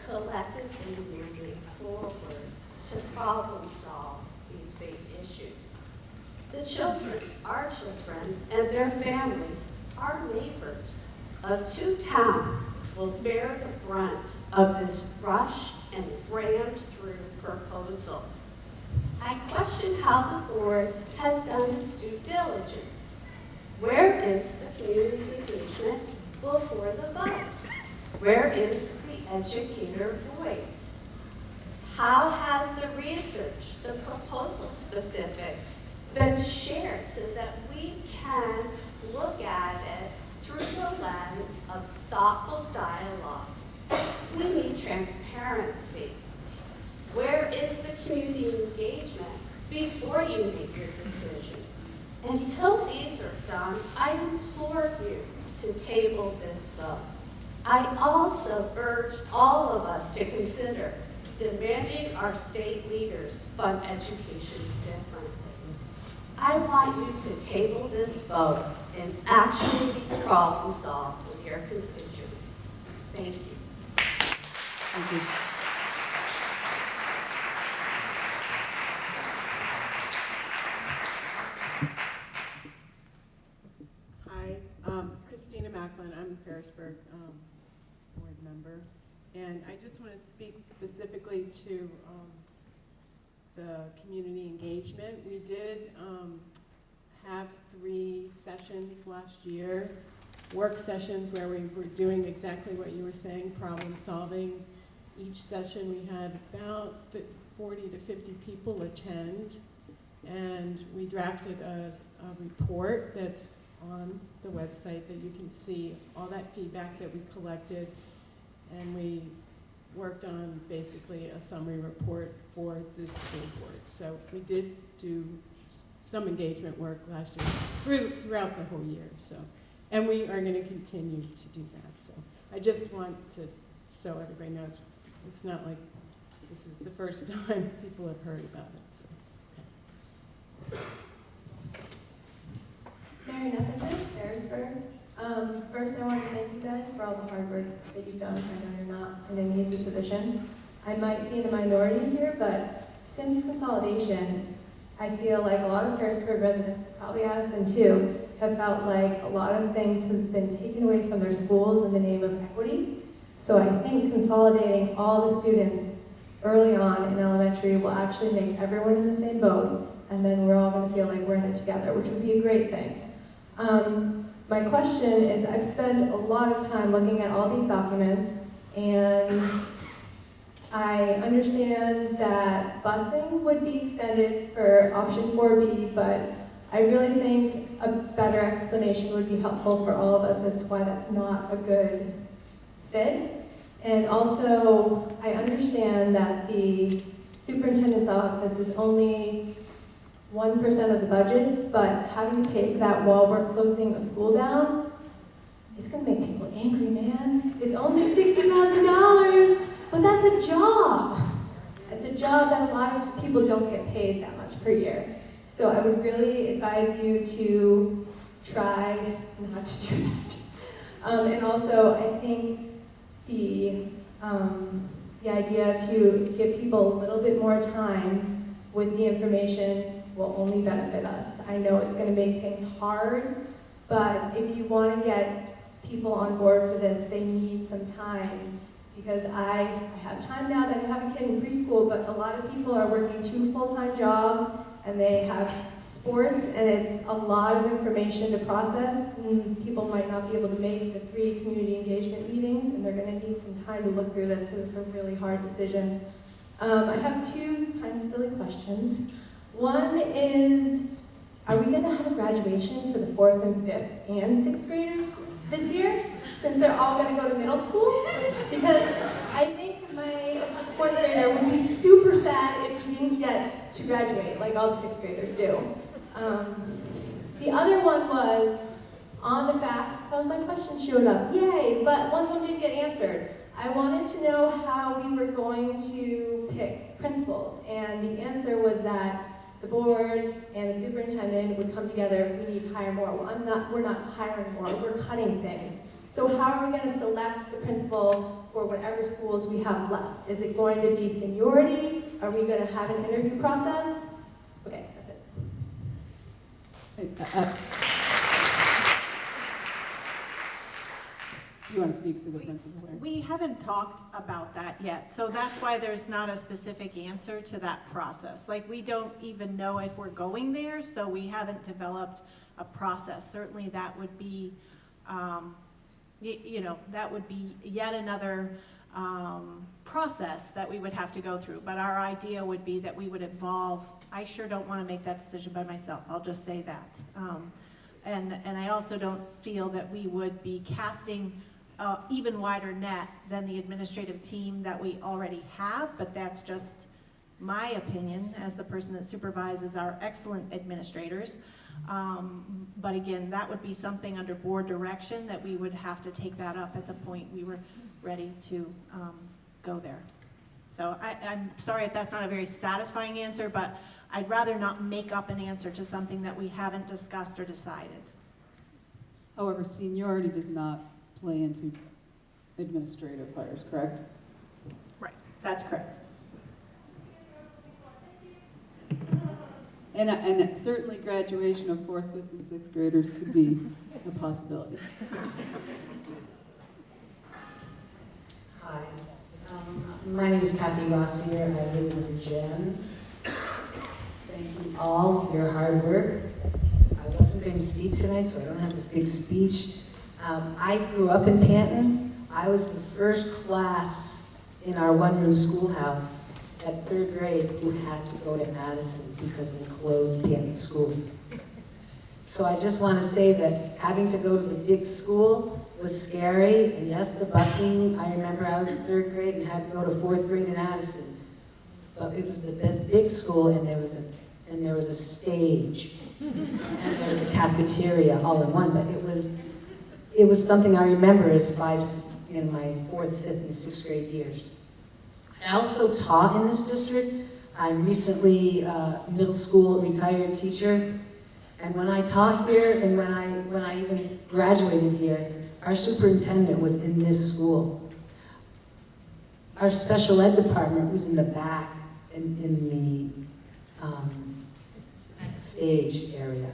collectively moving forward to problem solve these big issues. The children, our children, and their families, our neighbors of two towns will bear the brunt of this rushed and rammed through proposal. I question how the board has done its due diligence. Where is the community engagement before the vote? Where is the educator voice? How has the research, the proposal specifics, been shared so that we can look at it through the lens of thoughtful dialogue? We need transparency. Where is the community engagement before you make your decision? Until these are done, I implore you to table this vote. I also urge all of us to consider demanding our state leaders fund education differently. I want you to table this vote and actually problem solve with your constituents. Thank you. Thank you. Hi, Christina Macklin. I'm a Ferrisburg board member. And I just want to speak specifically to the community engagement. We did have 3 sessions last year, work sessions where we were doing exactly what you were saying, problem solving. Each session we had about 40 to 50 people attend, and we drafted a report that's on the website that you can see all that feedback that we collected, and we worked on basically a summary report for this school board. So we did do some engagement work last year throughout the whole year. So, and we are going to continue to do that. So I just want to, so everybody knows, it's not like this is the first time people have heard about it. So. Mary Neppinger, Ferrisburg. First, I want to thank you guys for all the hard work that you've done. I know you're not in an easy position. I might be in a minority here, but since consolidation, I feel like a lot of Ferrisburg residents, probably Addison too, have felt like a lot of things have been taken away from their schools in the name of equity. So I think consolidating all the students early on in elementary will actually make everyone in the same boat, and then we're all going to feel like we're in it together, which would be a great thing. My question is, I've spent a lot of time looking at all these documents, and I understand that busing would be extended for option 4B, but I really think a better explanation would be helpful for all of us as to why that's not a good fit. And also, I understand that the superintendent's office is only 1% of the budget, but having to pay for that while we're closing a school down, it's gonna make people angry, man. It's only $60,000, but that's a job. It's a job that a lot of people don't get paid that much per year. So I would really advise you to try not to do that. And also, I think the idea to give people a little bit more time with the information will only benefit us. I know it's going to make things hard, but if you want to get people on board for this, they need some time. Because I have time now that I have a kid in preschool, but a lot of people are working 2 full-time jobs, and they have sports, and it's a lot of information to process. And people might not be able to make the 3 community engagement meetings, and they're going to need some time to look through this, because it's a really hard decision. I have 2 kind of silly questions. One is, are we going to have a graduation for the 4th and 5th and 6th graders this year? since they're all going to go to middle school, because I think my fourth grader would be super sad if he didn't get to graduate like all the sixth graders do. The other one was on the facts. Some of my questions showed up, yay, but one of them didn't get answered. I wanted to know how we were going to pick principals, and the answer was that the board and the superintendent would come together if we need to hire more. Well, we're not hiring more, we're cutting things. So how are we going to select the principal for whatever schools we have left? Is it going to be seniority? Are we going to have an interview process? Okay, that's it. Do you want to speak to the principal? We haven't talked about that yet, so that's why there's not a specific answer to that process. Like, we don't even know if we're going there, so we haven't developed a process. Certainly that would be, that would be yet another process that we would have to go through. But our idea would be that we would involve, I sure don't want to make that decision by myself, I'll just say that. And I also don't feel that we would be casting even wider net than the administrative team that we already have, but that's just my opinion as the person that supervises our excellent administrators. But again, that would be something under board direction that we would have to take that up at the point we were ready to go there. So I'm sorry if that's not a very satisfying answer, but I'd rather not make up an answer to something that we haven't discussed or decided. However, seniority does not play into administrative hires, correct? Right, that's correct. And certainly graduation of 4th, 5th, and 6th graders could be a possibility. Hi, my name is Kathy Rossier. I live in Virgins. Thank you all for your hard work. I wasn't going to speak tonight, so I don't have this big speech. I grew up in Panton. I was the first class in our one-room schoolhouse at 3rd grade who had to go to Madison because they closed Panton schools. So I just want to say that having to go to the big school was scary, and yes, the busing, I remember I was 3rd grade and had to go to 4th grade in Addison. But it was the best big school, and there was a stage, and there was a cafeteria all in one, but it was something I remember as in my 4th, 5th, and 6th grade years. I also taught in this district. I'm recently a middle school retired teacher, and when I taught here and when I even graduated here, our superintendent was in this school. Our special ed department was in the back, in the stage area.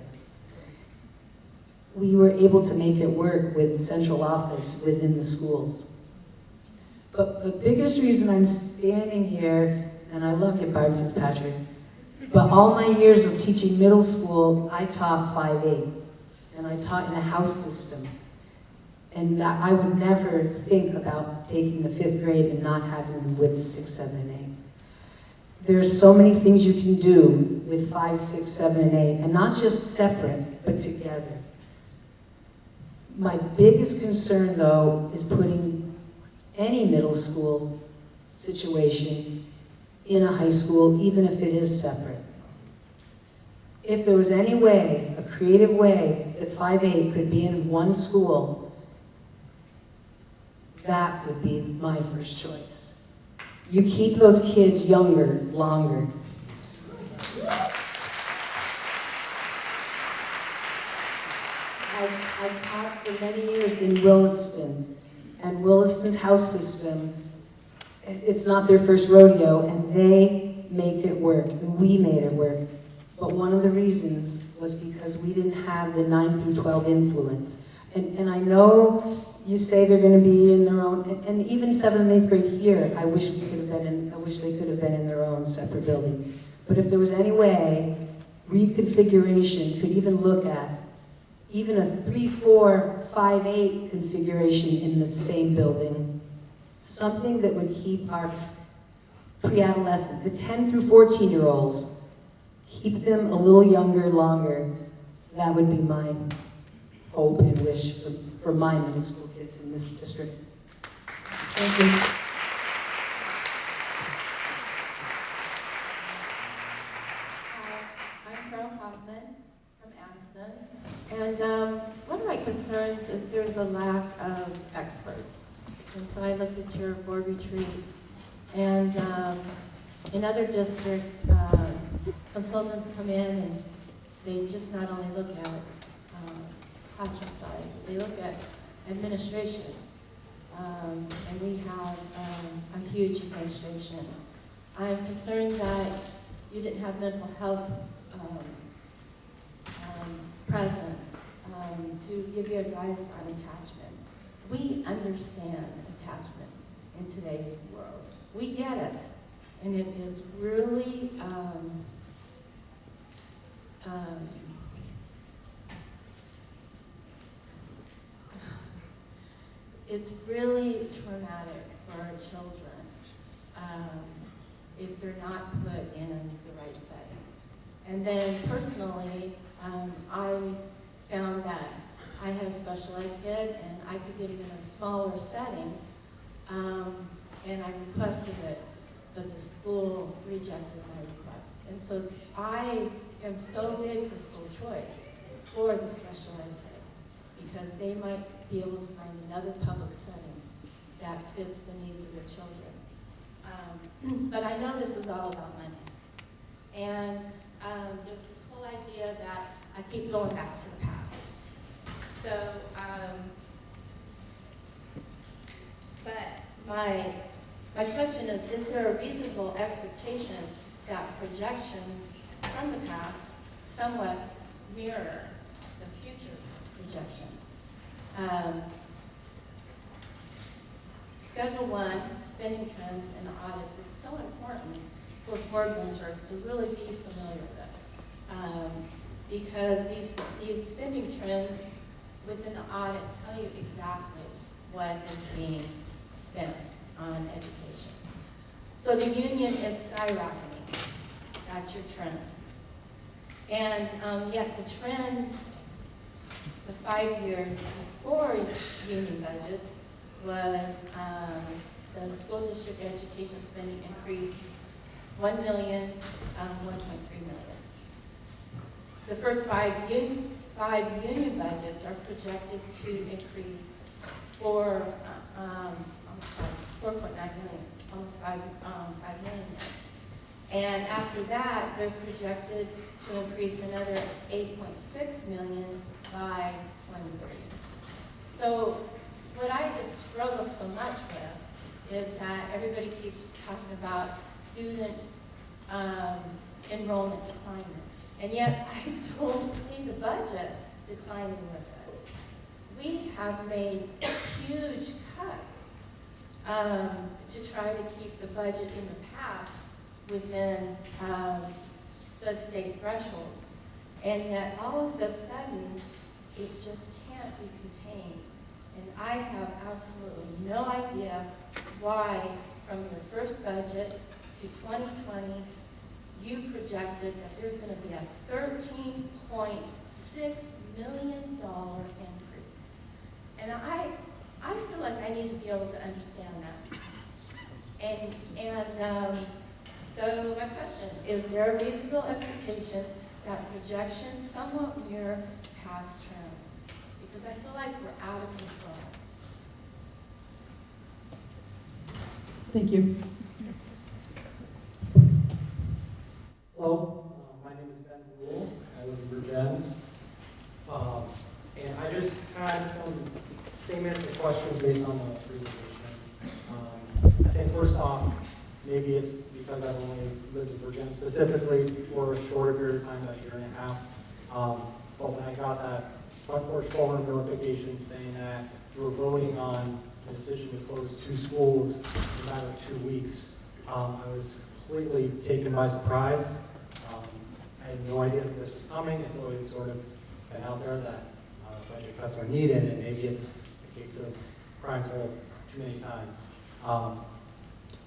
We were able to make it work with central office within the schools. But the biggest reason I'm standing here, and I love you, Barb Fitzpatrick, but all my years of teaching middle school, I taught 5-8, and I taught in a house system. And I would never think about taking the 5th grade and not having them with the 6, 7, and 8. There's so many things you can do with 5, 6, 7, and 8, and not just separate, but together. My biggest concern, though, is putting any middle school situation in a high school, even if it is separate. If there was any way, a creative way, that 5-8 could be in one school, that would be my first choice. You keep those kids younger, longer. I've taught for many years in Williston, and Williston's house system, it's not their first rodeo, and they make it work, and we made it work. But one of the reasons was because we didn't have the 9 through 12 influence. And I know you say they're going to be in their own, and even 7th and 8th grade here, I wish they could have been in their own separate building. But if there was any way, reconfiguration could even look at even a 3, 4, 5, 8 configuration in the same building. Something that would keep our pre-adolescent, the 10 through 14-year-olds, keep them a little younger, longer. That would be my hope and wish for my middle school kids in this district. Thank you. I'm Carol Hoffman from Addison, and one of my concerns is there's a lack of experts. And so I looked at your board retreat, and in other districts, consultants come in and they just not only look at classroom size, but they look at administration. And we have a huge administration. I'm concerned that you didn't have mental health present to give you advice on attachment. We understand attachment in today's world. We get it. And it is really it's really traumatic for our children if they're not put in the right setting. And then personally, I found that I had a special ed kid and I could get him in a smaller setting, and I requested it, but the school rejected my request. And so I am so big for school choice for the special ed kids, because they might be able to find another public setting that fits the needs of their children. But I know this is all about money. And there's this whole idea that I keep going back to the past. So, but my question is there a reasonable expectation that projections from the past somewhat mirror the future projections? Schedule 1, spending trends and audits is so important for board members to really be familiar with. Because these spending trends within the audit tell you exactly what is being spent on education. So the union is skyrocketing. That's your trend. And yet the trend, the 5 years before union budgets, was the school district education spending increased $1 million, $1.3 million. The first five union budgets are projected to increase $4.9 million, almost $5 million. And after that, they're projected to increase another $8.6 million by 2030. So what I just struggle so much with is that everybody keeps talking about student enrollment declining. And yet I don't see the budget declining with it. We have made huge cuts to try to keep the budget in the past within the state threshold. And yet all of a sudden, it just can't be contained. And I have absolutely no idea why, from your first budget to 2020, you projected that there's going to be a $13.6 million increase. And I feel like I need to be able to understand that. And so my question, is there a reasonable expectation that projections somewhat mirror past trends? Because I feel like we're out of control. Thank you. Hello, my name is Ben Rule. I live in Virgins. And I just had some statements and questions based on the presentation. I think first off, maybe it's because I've only lived in Virgins specifically for a shorter period of time, about a year and a half. But when I got that front porch forum notification saying that you were voting on a decision to close 2 schools in a matter of 2 weeks, I was completely taken by surprise. I had no idea that this was coming. It's always sort of been out there that budget cuts are needed, and maybe it's a case of crying wolf too many times.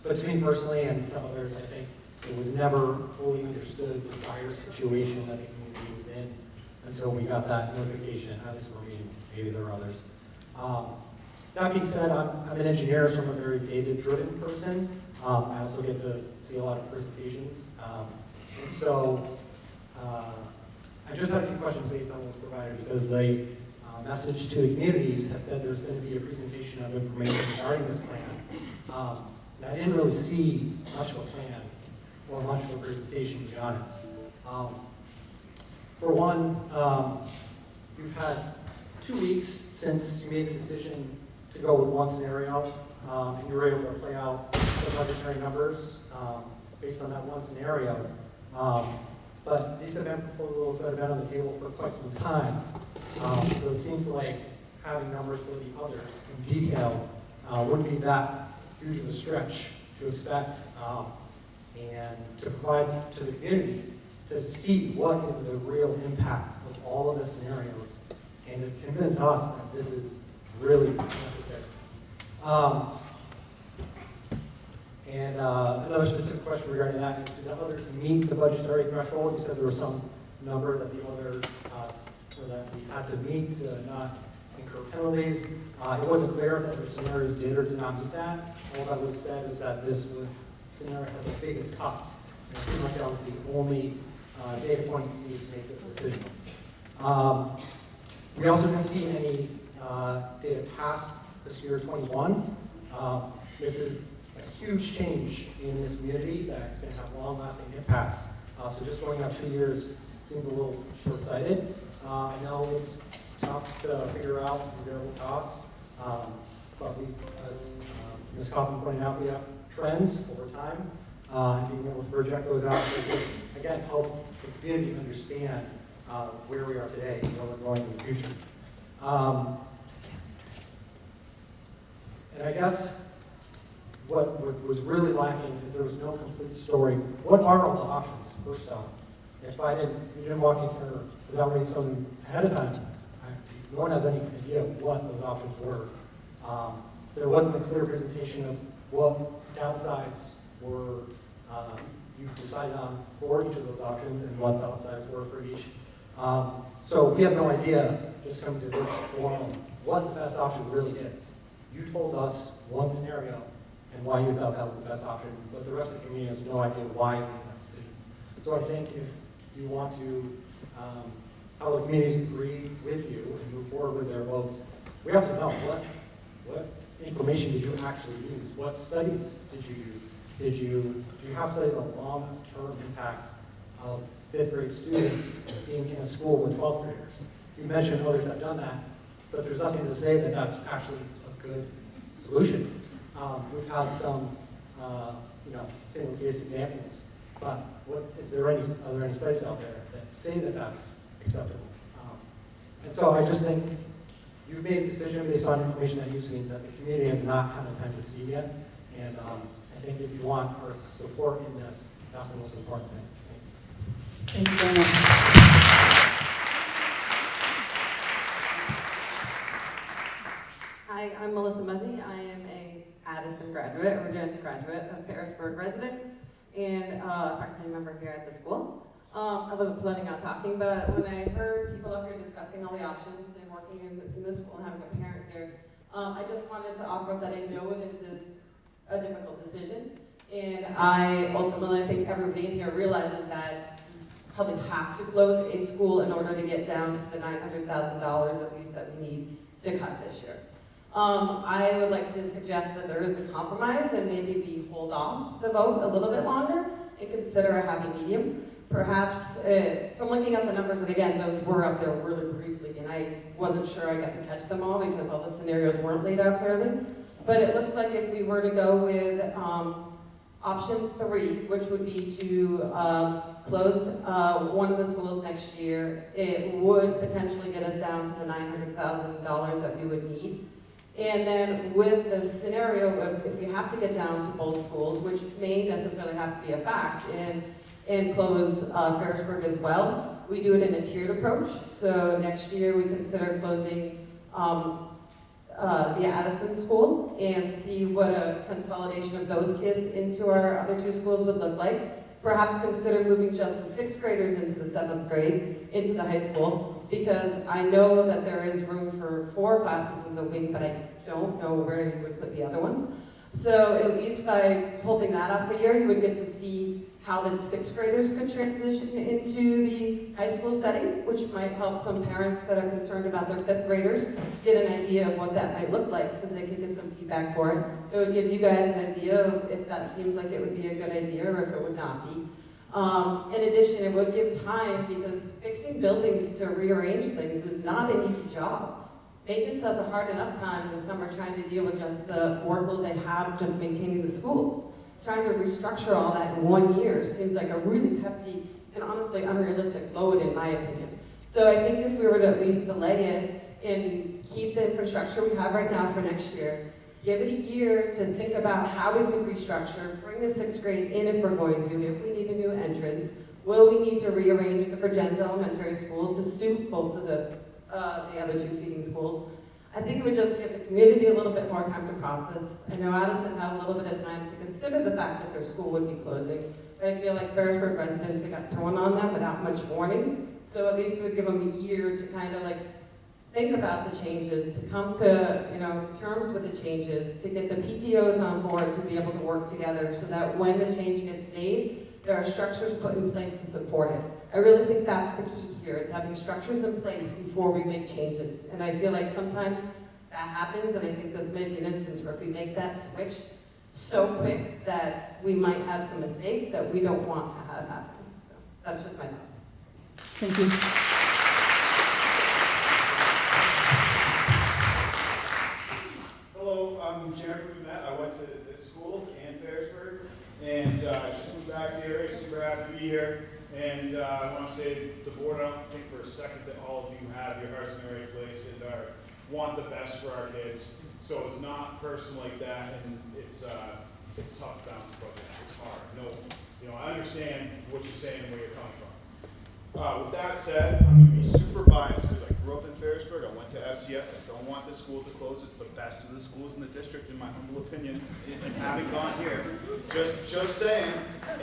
But to me personally and to others, I think it was never fully understood the dire situation that the community was in until we got that notification, at least for me, maybe there are others. That being said, I'm an engineer, so I'm a very data-driven person. I also get to see a lot of presentations. And so I just have a few questions based on what was provided, because the message to the communities has said there's going to be a presentation of information regarding this plan. And I didn't really see much of a plan or much of a presentation, to be honest. For one, you've had 2 weeks since you made the decision to go with one scenario, and you were able to play out the budgetary numbers based on that one scenario. But these have been proposals that have been on the table for quite some time. So it seems like having numbers for the others in detail wouldn't be that huge of a stretch to expect and to provide to the community to see what is the real impact of all of the scenarios and to convince us that this is really necessary. And another specific question regarding that is, do the others meet the budgetary threshold? You said there was some number that the other, or that we had to meet to not incur penalties. It wasn't clear if other scenarios did or did not meet that. All that was said is that this scenario had the biggest cuts. And it seemed like that was the only data point you needed to make this decision. We also didn't see any data past this year 21. This is a huge change in this community that's going to have long-lasting impacts. So just going out 2 years seems a little short-sighted. I know it's tough to figure out the variable costs, but we, as Ms. Kaufman pointed out, we have trends over time, and being able to project those out would, again, help the community understand where we are today and where we're going in the future. And I guess what was really lacking is there was no complete story. What are all the options, first off? If you didn't walk in here without me telling you ahead of time, no one has any idea what those options were. There wasn't a clear presentation of what downsides were you decided on for each of those options and what the upsides were for each. So we have no idea, just coming to this forum, what the best option really is. You told us one scenario and why you thought that was the best option, but the rest of the community has no idea why you made that decision. So I think if you want to how the communities agree with you and move forward with their votes, we have to know what information did you actually use? What studies did you use? Do you have studies on long-term impacts of 5th grade students being in a school with 12th graders? You mentioned others have done that, but there's nothing to say that that's actually a good solution. We've had some, single case examples, but are there any studies out there that say that that's acceptable? And so I just think you've made a decision based on information that you've seen that the community has not had the time to see yet. And I think if you want our support in this, that's the most important thing. Thank you very much. Hi, I'm Melissa Muzzy. I am a Addison graduate, or Regents graduate, a Harrisburg resident, and faculty member here at the school. I wasn't planning on talking, but when I heard people up here discussing all the options and working in the school and having a parent here, I just wanted to offer that I know this is a difficult decision, and I ultimately think everybody in here realizes that you probably have to close a school in order to get down to the $900,000 at least that we need to cut this year. I would like to suggest that there is a compromise and maybe we hold off the vote a little bit longer and consider a happy medium. Perhaps, from looking at the numbers, and again, those were up there really briefly, and I wasn't sure I got to catch them all because all the scenarios weren't laid out clearly. But it looks like if we were to go with option 3, which would be to close one of the schools next year, it would potentially get us down to the $900,000 that we would need. And then with the scenario of if we have to get down to both schools, which may necessarily have to be a fact, and close Harrisburg as well, we do it in a tiered approach. So next year we consider closing the Addison school and see what a consolidation of those kids into our other 2 schools would look like. Perhaps consider moving just the 6th graders into the 7th grade, into the high school, because I know that there is room for 4 classes in the week, but I don't know where you would put the other ones. So at least by holding that up a year, you would get to see how the 6th graders could transition into the high school setting, which might help some parents that are concerned about their 5th graders get an idea of what that might look like, because they could get some feedback for it. It would give you guys an idea of if that seems like it would be a good idea or if it would not be. In addition, it would give time, because fixing buildings to rearrange things is not an easy job. Maintenance has a hard enough time in the summer trying to deal with just the workload they have just maintaining the schools. Trying to restructure all that in 1 year seems like a really hefty and honestly unrealistic load, in my opinion. So I think if we were to at least delay it and keep the infrastructure we have right now for next year, give it a year to think about how we could restructure, bring the 6th grade in if we're going to, if we need a new entrance, will we need to rearrange the Virgins Elementary School to suit both of the other 2 feeding schools. I think it would just give the community a little bit more time to process. I know Addison had a little bit of time to consider the fact that their school would be closing, but I feel like Ferrisburg residents got thrown on them without much warning. So at least it would give them a year to kind of like think about the changes, to come to terms with the changes, to get the PTOs on board to be able to work together so that when the change gets made, there are structures put in place to support it. I really think that's the key here, is having structures in place before we make changes. And I feel like sometimes that happens, and I think this may be an instance where if we make that switch so quick that we might have some mistakes that we don't want to have happen. So that's just my thoughts. Thank you. Hello, I'm Jeremy. I went to this school in Ferrisburg, and just moved back to the area. Super happy to be here. And I want to say the board, I don't think for a second that all of you have your hearts in the right place and want the best for our kids. So it's not personal like that, and it's tough to balance projects. It's hard. No, I understand what you're saying and where you're coming from. With that said, I'm going to be super biased because I grew up in Ferrisburg. I went to FCS. I don't want this school to close. It's the best of the schools in the district, in my humble opinion, and having gone here. Just saying.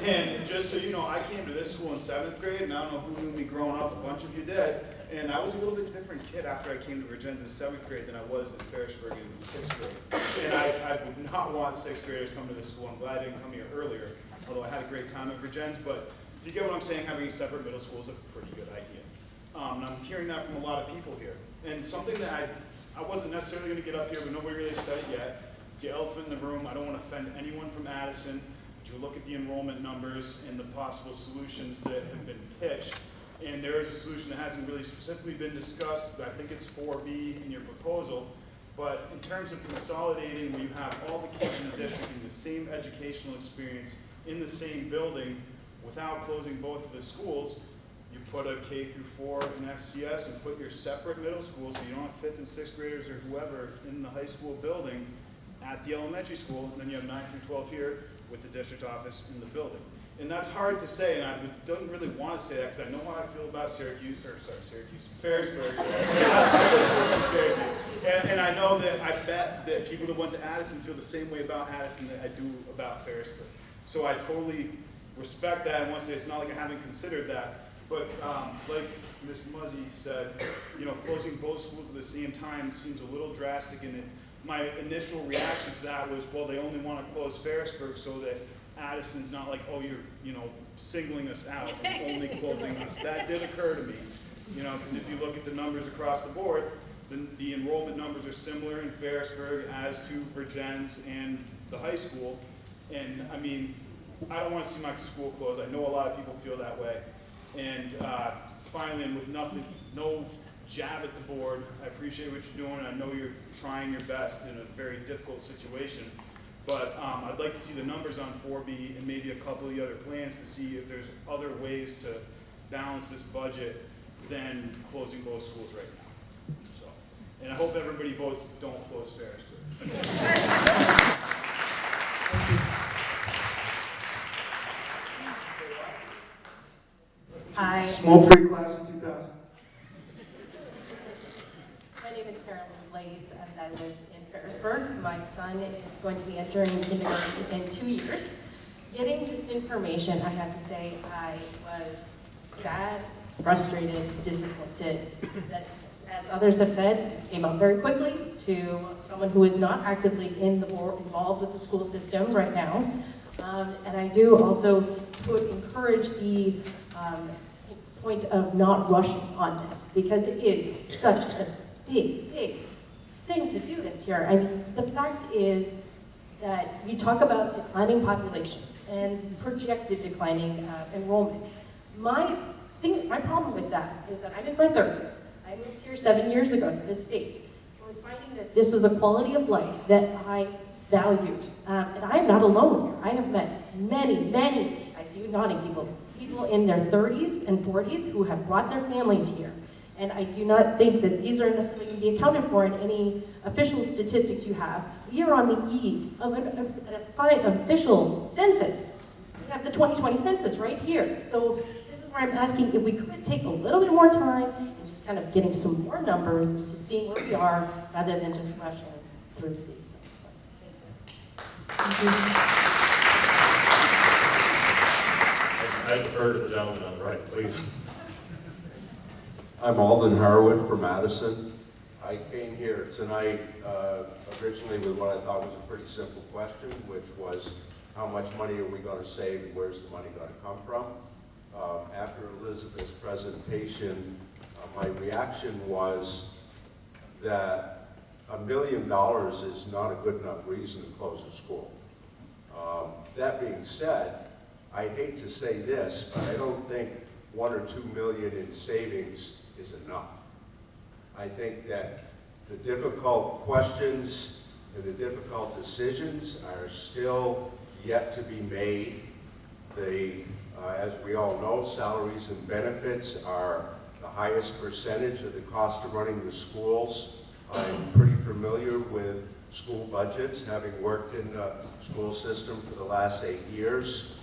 And just so you know, I came to this school in 7th grade, and I don't know who knew me growing up. A bunch of you did. And I was a little bit different kid after I came to Virginia in 7th grade than I was in Ferrisburg in 6th grade. And I would not want 6th graders to come to this school. I'm glad I didn't come here earlier, although I had a great time at Virginia. But if you get what I'm saying, having a separate middle school is a pretty good idea. And I'm hearing that from a lot of people here. And something that I wasn't necessarily going to get up here, but nobody really said it yet. It's the elephant in the room. I don't want to offend anyone from Addison. But you look at the enrollment numbers and the possible solutions that have been pitched. And there is a solution that hasn't really specifically been discussed. I think it's 4B in your proposal. But in terms of consolidating, where you have all the kids in the district in the same educational experience in the same building without closing both of the schools, you put a K through 4 in FCS and put your separate middle schools, so you don't have 5th and 6th graders or whoever in the high school building at the elementary school, and then you have 9 through 12 here with the district office in the building. And that's hard to say, and I don't really want to say that because I know how I feel about Ferrisburg. And I know that I bet that people that went to Addison feel the same way about Addison that I do about Ferrisburg. So I totally respect that and want to say it's not like I haven't considered that. But like Ms. Muzzy said, closing both schools at the same time seems a little drastic. And my initial reaction to that was, well, they only want to close Ferrisburg so that Addison's not like, oh, you're singling us out and only closing us. That did occur to me, because if you look at the numbers across the board, the enrollment numbers are similar in Ferrisburg as to Virgins and the high school. And I mean, I don't want to see my school close. I know a lot of people feel that way. And finally, and with no jab at the board, I appreciate what you're doing. I know you're trying your best in a very difficult situation. But I'd like to see the numbers on 4B and maybe a couple of the other plans to see if there's other ways to balance this budget than closing both schools right now. So, and I hope everybody votes don't close Ferrisburg. Smoke-free class in 2000. My name is Carolyn Blaze, and I live in Ferrisburg. My son is going to be entering kindergarten in 2 years. Getting this information, I have to say, I was sad, frustrated, disappointed. That, as others have said, this came up very quickly to someone who is not actively involved with the school system right now. And I do also would encourage the point of not rushing on this, because it is such a big, big thing to do this year. I mean, the fact is that we talk about declining populations and projected declining enrollment. My problem with that is that I'm in my 30s. I moved here 7 years ago to this state. We're finding that this was a quality of life that I valued. And I'm not alone here. I have met many, I see you nodding people in their 30s and 40s who have brought their families here. And I do not think that these are necessarily going to be accounted for in any official statistics you have. We are on the eve of an official census. We have the 2020 census right here. So this is where I'm asking if we could take a little bit more time and just kind of getting some more numbers to seeing where we are rather than just rushing through these. Thank you. I defer to the gentleman on the right, please. I'm Alden Harwood from Madison. I came here tonight originally with what I thought was a pretty simple question, which was how much money are we going to save and where's the money going to come from? After Elizabeth's presentation, my reaction was that $1 million is not a good enough reason to close a school. That being said, I hate to say this, but I don't think 1 or 2 million in savings is enough. I think that the difficult questions and the difficult decisions are still yet to be made. As we all know, salaries and benefits are the highest percentage of the cost of running the schools. I'm pretty familiar with school budgets, having worked in the school system for the last 8 years.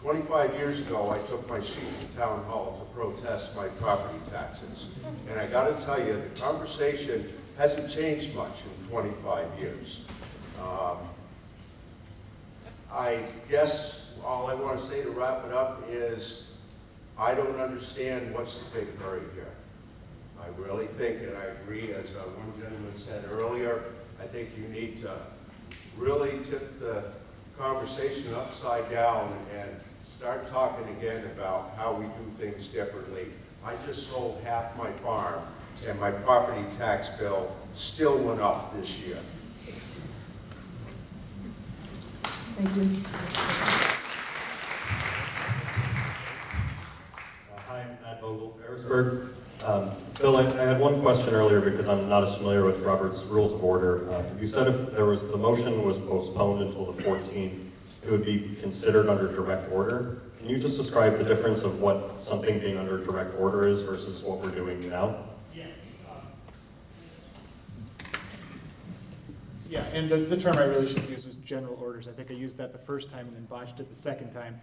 25 years ago, I took my sheet to town hall to protest my property taxes. And I got to tell you, the conversation hasn't changed much in 25 years. I guess all I want to say to wrap it up is I don't understand what's the big hurry here. I really think, and I agree, as one gentleman said earlier, I think you need to really tip the conversation upside down and start talking again about how we do things differently. I just sold half my farm, and my property tax bill still went up this year. Thank you. Hi, I'm Matt Vogel, Harrisburg. Bill, I had one question earlier because I'm not as familiar with Robert's Rules of Order. You said if the motion was postponed until the 14th, it would be considered under direct order. Can you just describe the difference of what something being under direct order is versus what we're doing now? Yeah, and the term I really should have used was general orders. I think I used that the first time and then botched it the second time.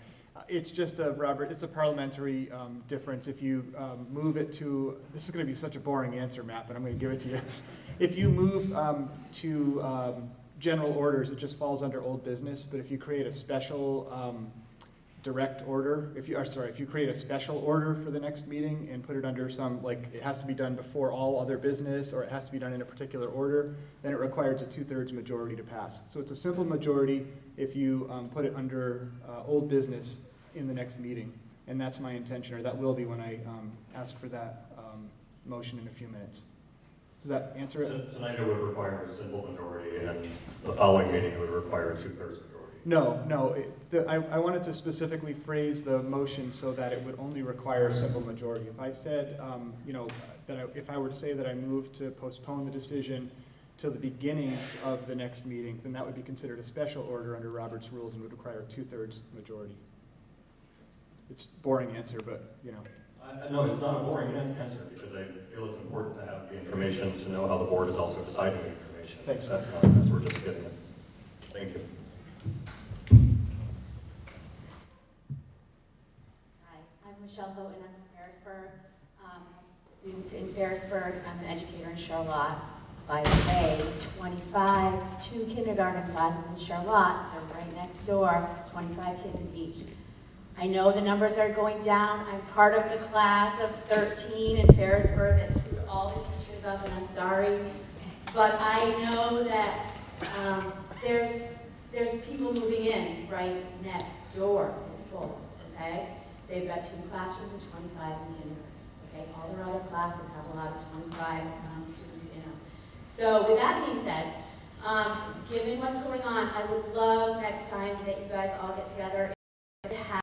It's just Robert, it's a parliamentary difference. If you move it to, this is going to be such a boring answer, Matt, but I'm going to give it to you. If you move to general orders, it just falls under old business, but if you create a special direct order, if you create a special order for the next meeting and put it under some, like it has to be done before all other business or it has to be done in a particular order, then it requires a 2/3 majority to pass. So it's a simple majority if you put it under old business in the next meeting. And that's my intention, or that will be when I ask for that motion in a few minutes. Does that answer it? Tonight it would require a simple majority, and the following meeting it would require a 2/3 majority. No. I wanted to specifically phrase the motion so that it would only require a simple majority. If I said, if I were to say that I moved to postpone the decision till the beginning of the next meeting, then that would be considered a special order under Robert's rules and would require a 2/3 majority. It's a boring answer, but No, it's not a boring answer because I feel it's important to have the information to know how the board is also deciding the information. Thanks. As we're just getting it. Thank you. Hi, I'm Michelle Houghton. I'm from Ferrisburg. Students in Ferrisburg. I'm an educator in Charlotte. By the way, 2 kindergarten classes in Charlotte. They're right next door. 25 kids in each. I know the numbers are going down. I'm part of the class of 13 in Ferrisburg that screwed all the teachers up, and I'm sorry. But I know that there's people moving in right next door. It's full, okay? They've got 2 classrooms and 25 in kindergarten, okay? All their other classes have a lot of 25 students in them. So with that being said, given what's going on, I would love next time that you guys all get together and have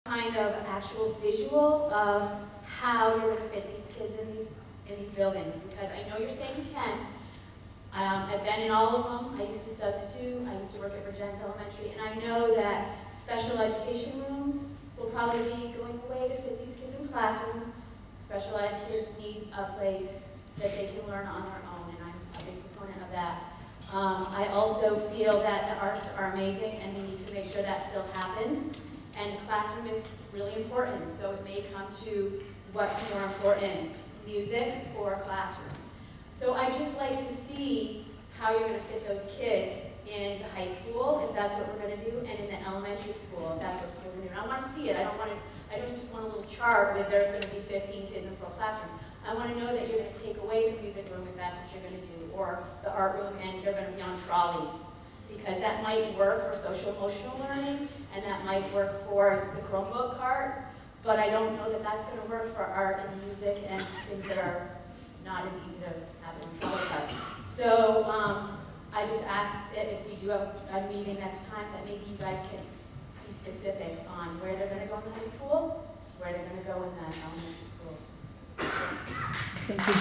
kind of actual visual of how you're going to fit these kids in these buildings, because I know you're saying you can. I've been in all of them. I used to substitute. I used to work at Virgins Elementary, and I know that special education rooms will probably be going away to fit these kids in classrooms. Special ed kids need a place that they can learn on their own, and I'm a big proponent of that. I also feel that the arts are amazing, and we need to make sure that still happens. And the classroom is really important, so it may come to what's more important, music or classroom. So I'd just like to see how you're going to fit those kids in the high school, if that's what we're going to do, and in the elementary school, if that's what we're going to do. And I want to see it. I don't just want a little chart where there's going to be 15 kids in 4 classrooms. I want to know that you're going to take away the music room if that's what you're going to do, or the art room, and they're going to be on trolleys. Because that might work for social emotional learning, and that might work for the Chromebook cards, but I don't know that that's going to work for art and music and things that are not as easy to have on trolley cards. So I just ask that if we do have a meeting next time, that maybe you guys can be specific on where they're going to go in the high school, where they're going to go in the elementary school. Thank you.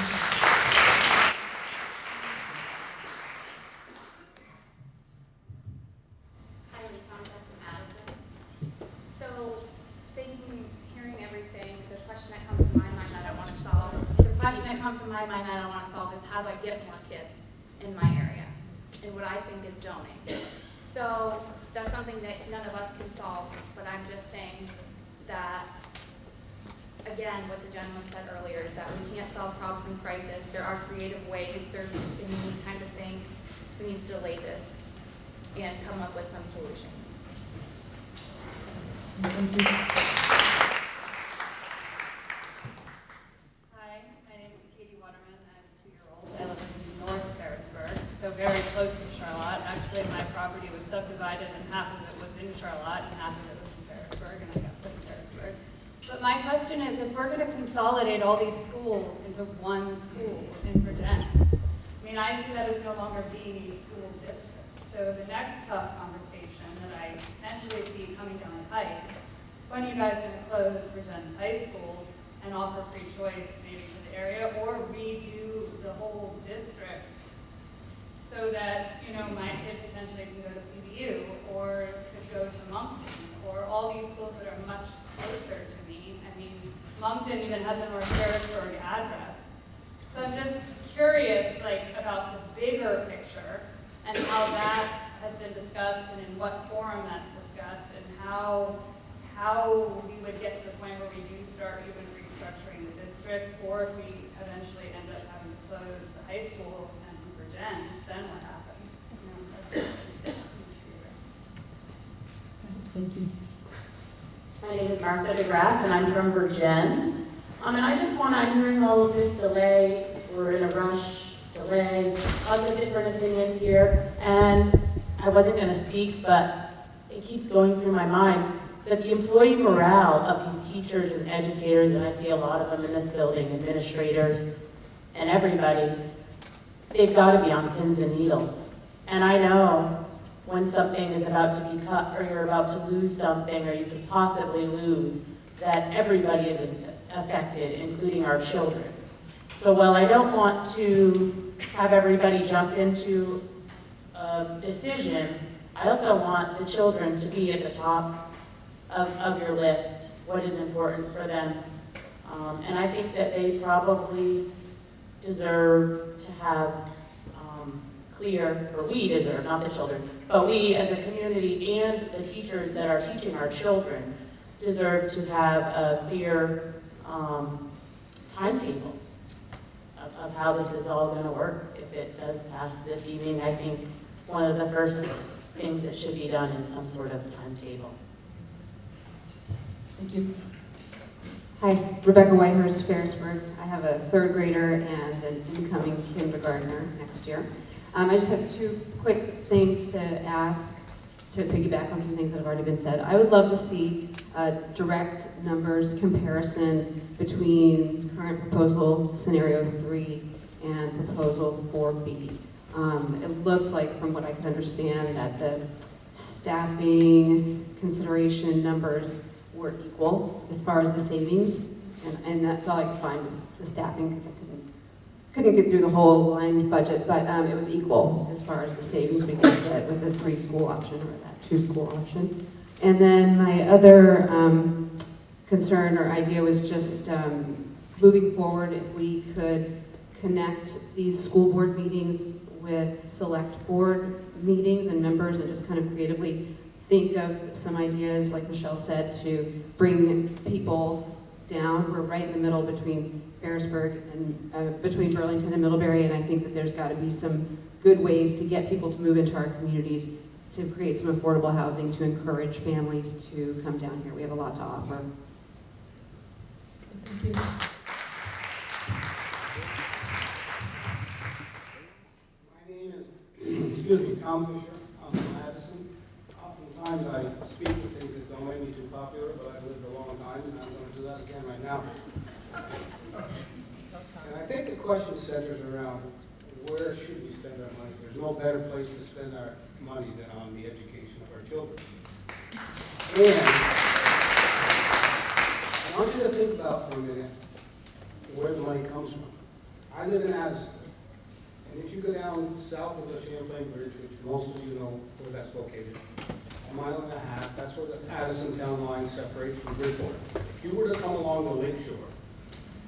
Hearing everything, the question that comes to my mind that I want to solve. The question that comes to my mind that I want to solve is how do I get more kids in my area, and what I think is zoning. So that's something that none of us can solve, but I'm just saying that, again, what the gentleman said earlier is that we can't solve problems in crisis. There are creative ways. There's, we need time to think. We need to delay this and come up with some solutions. Thank you. Hi, my name is Katie Waterman. I'm 2-year-old. I live in North Ferrisburg, so very close to Charlotte. Actually, my property was subdivided and half of it was in Charlotte and half of it was in Ferrisburg, and I got put in Ferrisburg. But my question is, if we're going to consolidate all these schools into one school in Virginia, I mean, I see that as no longer being a school district. So the next tough conversation that I potentially see coming down the pike is when you guys are going to close Virginia's high school and offer free choice maybe to the area, or redo the whole district so that, you know, my kid potentially can go to CBU or could go to Moncton, or all these schools that are much closer to me. I mean, Moncton even has a North Ferrisburg address. So I'm just curious, like, about the bigger picture and how that has been discussed and in what forum that's discussed, and how we would get to the point where we do start even restructuring the districts, or if we eventually end up having to close the high school and Virgins, then what happens? You know, Thank you. My name is Martha DeGraff, and I'm from Virgins. And I'm hearing all of this delay, we're in a rush, delay, lots of different opinions here, and I wasn't going to speak, but it keeps going through my mind that the employee morale of these teachers and educators, and I see a lot of them in this building, administrators, and everybody, they've got to be on pins and needles. And I know when something is about to be cut, or you're about to lose something, or you could possibly lose, that everybody is affected, including our children. So while I don't want to have everybody jump into a decision, I also want the children to be at the top of your list, what is important for them. And I think that they probably deserve to have or we deserve, not the children, but we as a community and the teachers that are teaching our children deserve to have a clear timetable of how this is all going to work. If it does pass this evening, I think one of the first things that should be done is some sort of timetable. Thank you. Hi, Rebecca Whitehurst, Ferrisburg. I have a third grader and an incoming kindergartner next year. I just have two quick things to ask to piggyback on some things that have already been said. I would love to see a direct numbers comparison between current proposal scenario 3 and proposal 4B. It looked like, from what I could understand, that the staffing consideration numbers were equal as far as the savings, and that's all I could find was the staffing, because I couldn't get through the whole aligned budget, but it was equal as far as the savings we could get with the 3-school option or that 2-school option. And then my other concern or idea was just moving forward, if we could connect these school board meetings with select board meetings and members, and just kind of creatively think of some ideas, like Michelle said, to bring people down. We're right in the middle between Ferrisburg and between Burlington and Middlebury, and I think that there's got to be some good ways to get people to move into our communities, to create some affordable housing, to encourage families to come down here. We have a lot to offer. Thank you. My name is, excuse me, Tom Fisher. I'm from Madison. Oftentimes I speak to things that don't make me too popular, but I've lived a long time, and I'm going to do that again right now. And I think the question centers around, where should we spend our money? There's no better place to spend our money than on the education of our children. And I want you to think about for a minute where the money comes from. I live in Addison, and if you go down south of the Champlain Bridge, which most of you know where that's located, a mile and a half, that's where the Addison town line separates from Bridgeport. If you were to come along the lake shore,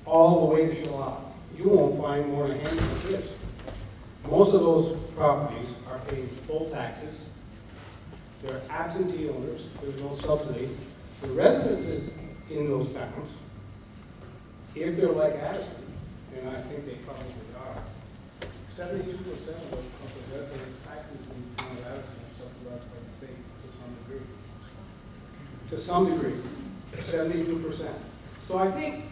all the way to Charlotte, you won't find more than a handful of ships. Most of those properties are paying full taxes. They're absentee owners. There's no subsidy. The residences in those towns, if they're like Addison, and I think they probably are, 72% of the residents' taxes in the town of Addison are subsidized by the state to some degree. To some degree, 72%. So I think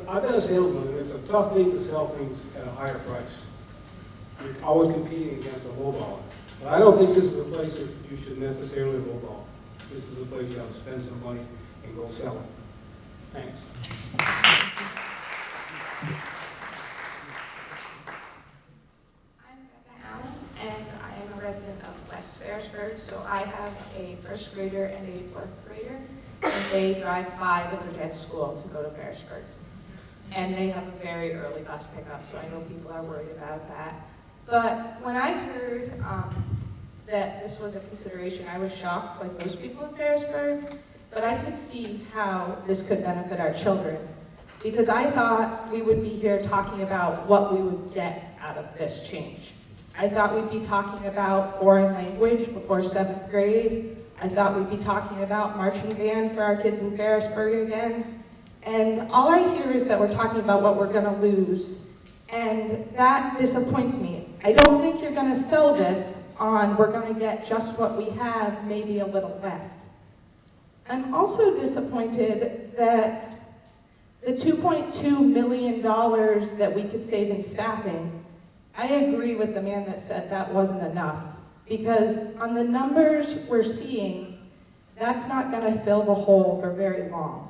I've been a salesman, and it's a tough thing to sell things at a higher price. You're always competing against a lowballer. But I don't think this is a place that you should necessarily lowball. This is a place you have to spend some money and go sell it. Thanks. I'm Becca Allen, and I am a resident of West Ferrisburg, so I have a first grader and a fourth grader, and they drive by with their dad's school to go to Ferrisburg. And they have a very early bus pickup, so I know people are worried about that. But when I heard that this was a consideration, I was shocked, like most people in Ferrisburg, but I could see how this could benefit our children. Because I thought we would be here talking about what we would get out of this change. I thought we'd be talking about foreign language before 7th grade. I thought we'd be talking about marching band for our kids in Ferrisburg again. And all I hear is that we're talking about what we're gonna lose. And that disappoints me. I don't think you're gonna sell this on we're gonna get just what we have, maybe a little less. I'm also disappointed that the $2.2 million that we could save in staffing, I agree with the man that said that wasn't enough. Because on the numbers we're seeing, that's not gonna fill the hole for very long.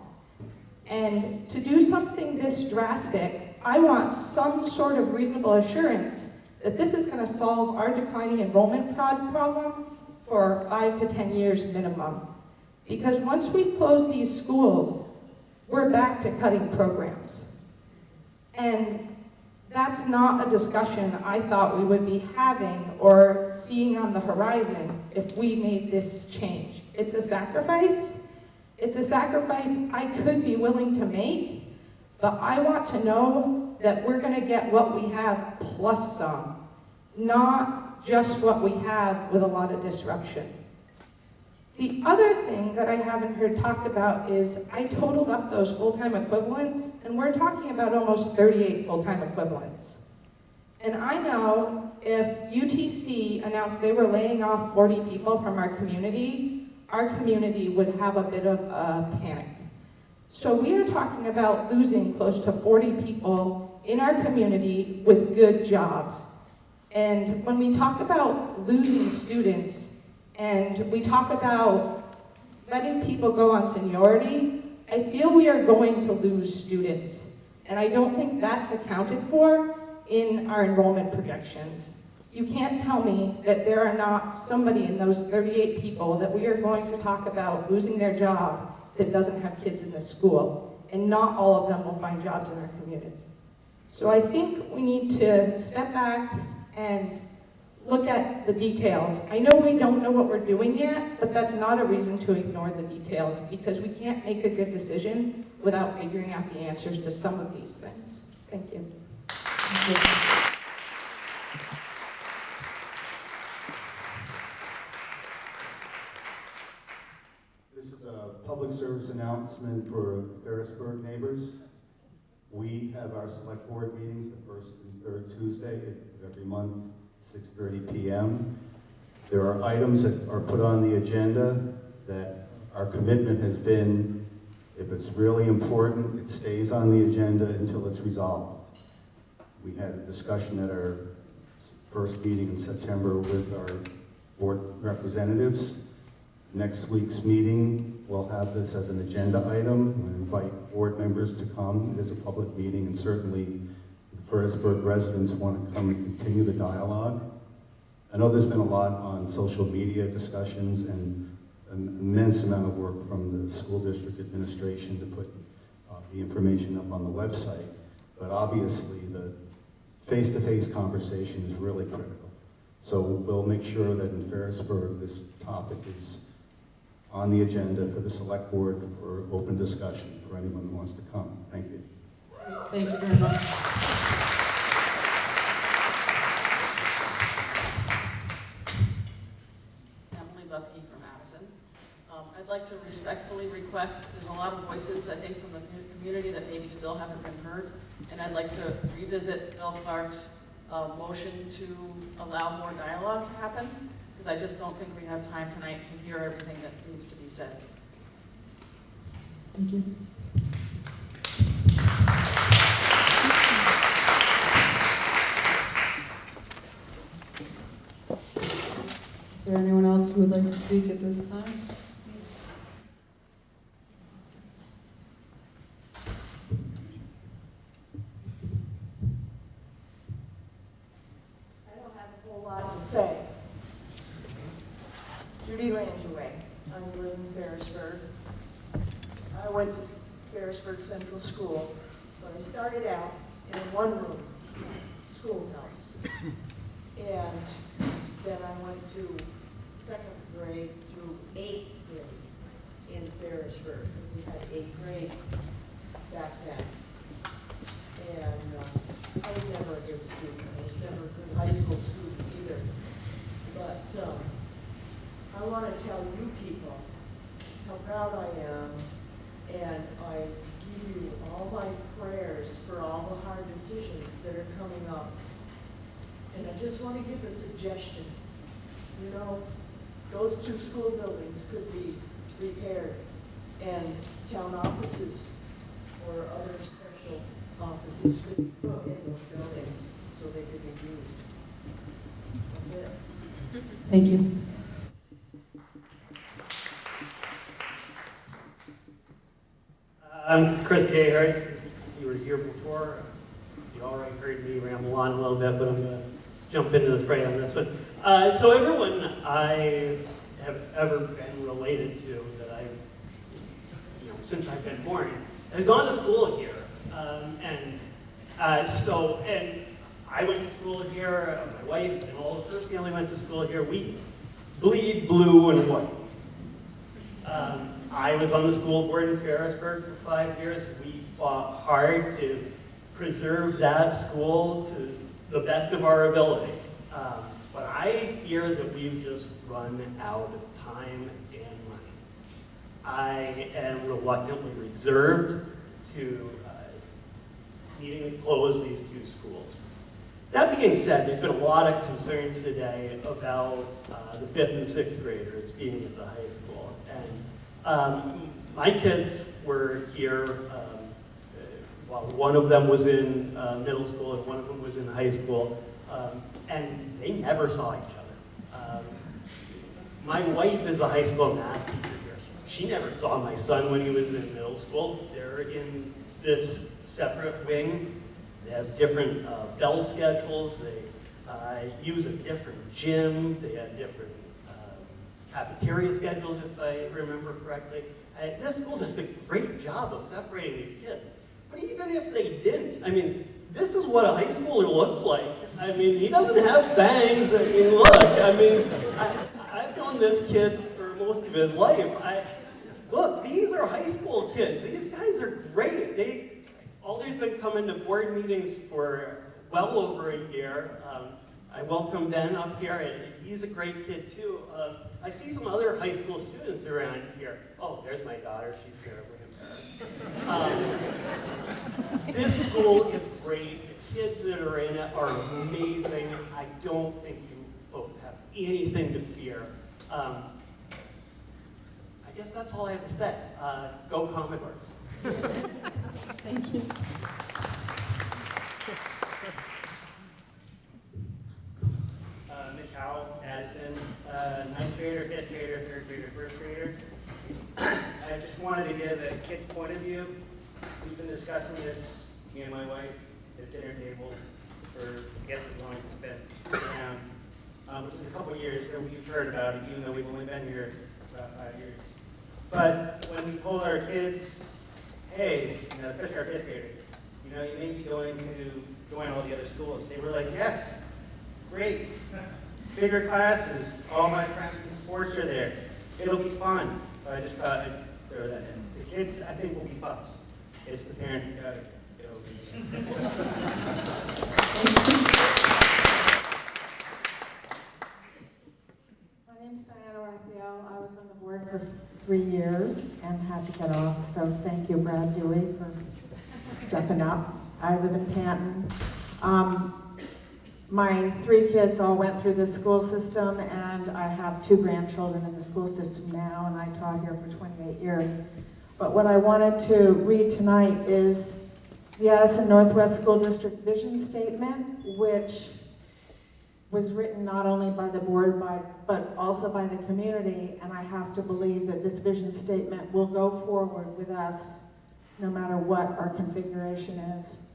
And to do something this drastic, I want some sort of reasonable assurance that this is gonna solve our declining enrollment problem for 5 to 10 years minimum. Because once we close these schools, we're back to cutting programs. And that's not a discussion I thought we would be having or seeing on the horizon if we made this change. It's a sacrifice. It's a sacrifice I could be willing to make, but I want to know that we're gonna get what we have plus some, not just what we have with a lot of disruption. The other thing that I haven't heard talked about is I totaled up those full-time equivalents, and we're talking about almost 38 full-time equivalents. And I know if UTC announced they were laying off 40 people from our community, our community would have a bit of a panic. So we are talking about losing close to 40 people in our community with good jobs. And when we talk about losing students, and we talk about letting people go on seniority, I feel we are going to lose students. And I don't think that's accounted for in our enrollment projections. You can't tell me that there are not somebody in those 38 people that we are going to talk about losing their job that doesn't have kids in this school. And not all of them will find jobs in our community. So I think we need to step back and look at the details. I know we don't know what we're doing yet, but that's not a reason to ignore the details, because we can't make a good decision without figuring out the answers to some of these things. Thank you. Thank you. This is a public service announcement for Ferrisburg neighbors. We have our select board meetings the first and third Tuesday of every month, 6:30 p.m. There are items that are put on the agenda that our commitment has been, if it's really important, it stays on the agenda until it's resolved. We had a discussion at our first meeting in September with our board representatives. Next week's meeting, we'll have this as an agenda item. We invite board members to come. It is a public meeting, and certainly the Ferrisburg residents want to come and continue the dialogue. I know there's been a lot on social media discussions and an immense amount of work from the school district administration to put the information up on the website. But obviously, the face-to-face conversation is really critical. So we'll make sure that in Ferrisburg, this topic is on the agenda for the select board for open discussion for anyone who wants to come. Thank you. Thank you very much. Emily Buskey from Madison. I'd like to respectfully request, there's a lot of voices, I think, from the community that maybe still haven't been heard, and I'd like to revisit Bill Clark's motion to allow more dialogue to happen, because I just don't think we have time tonight to hear everything that needs to be said. Thank you. Is there anyone else who would like to speak at this time? I don't have a whole lot to say. Judy Langeway. I live in Ferrisburg. I went to Ferrisburg Central School, but I started out in a one-room schoolhouse. And then I went to second grade through eighth grade in Ferrisburg, because we had 8 grades back then. And I was never a good student. I was never a good high school student either. But I want to tell you people how proud I am, and I give you all my prayers for all the hard decisions that are coming up. And I just want to give a suggestion. You know, those 2 school buildings could be repaired, and town offices or other special offices could be put in those buildings so they could be used. That's it. Thank you. I'm Chris Gayhart. You were here before. You already heard me ramble on a little bit, but I'm going to jump into the fray on this one. So everyone I have ever been related to that I've, since I've been born, has gone to school here. And I went to school here, my wife and all of her family went to school here. We bleed blue and white. I was on the school board in Ferrisburg for 5 years. We fought hard to preserve that school to the best of our ability. But I fear that we've just run out of time and money. I am reluctantly reserved to needing to close these 2 schools. That being said, there's been a lot of concern today about the 5th and 6th graders being at the high school. And my kids were here, well, one of them was in middle school and one of them was in high school, and they never saw each other. My wife is a high school math teacher here. She never saw my son when he was in middle school. They're in this separate wing. They have different bell schedules. They use a different gym. They have different cafeteria schedules, if I remember correctly. This school does a great job of separating these kids. But even if they didn't, I mean, this is what a high schooler looks like. I mean, he doesn't have fangs. I mean, look, I mean, I've known this kid for most of his life. Look, these are high school kids. These guys are great. Alder's been coming to board meetings for well over a year. I welcome Ben up here, and he's a great kid too. I see some other high school students around here. Oh, there's my daughter. She's terribly embarrassed. This school is great. The kids that are in it are amazing. I don't think you folks have anything to fear. I guess that's all I have to say. Go Commodores. Thank you. Mitchell, Addison, 9th grader, 5th grader, 3rd grader, 1st grader. I just wanted to give a kid's point of view. We've been discussing this, me and my wife, at the dinner table for, I guess, as long as it's been around, which is a couple years, so we've heard about it, even though we've only been here about 5 years. But when we told our kids, hey, especially our 5th graders, you may be going to join all the other schools, they were like, yes, great. Bigger classes, all my friends in sports are there. It'll be fun. So I just thought I'd throw that in. The kids, I think, will be fun. It's the parents who got to get over it. My name's Diana Raphael. I was on the board for 3 years and had to get off, so thank you, Brad Dewey, for stepping up. I live in Canton. My 3 kids all went through the school system, and I have 2 grandchildren in the school system now, and I taught here for 28 years. But what I wanted to read tonight is the Addison Northwest School District Vision Statement, which was written not only by the board, but also by the community, and I have to believe that this vision statement will go forward with us no matter what our configuration is.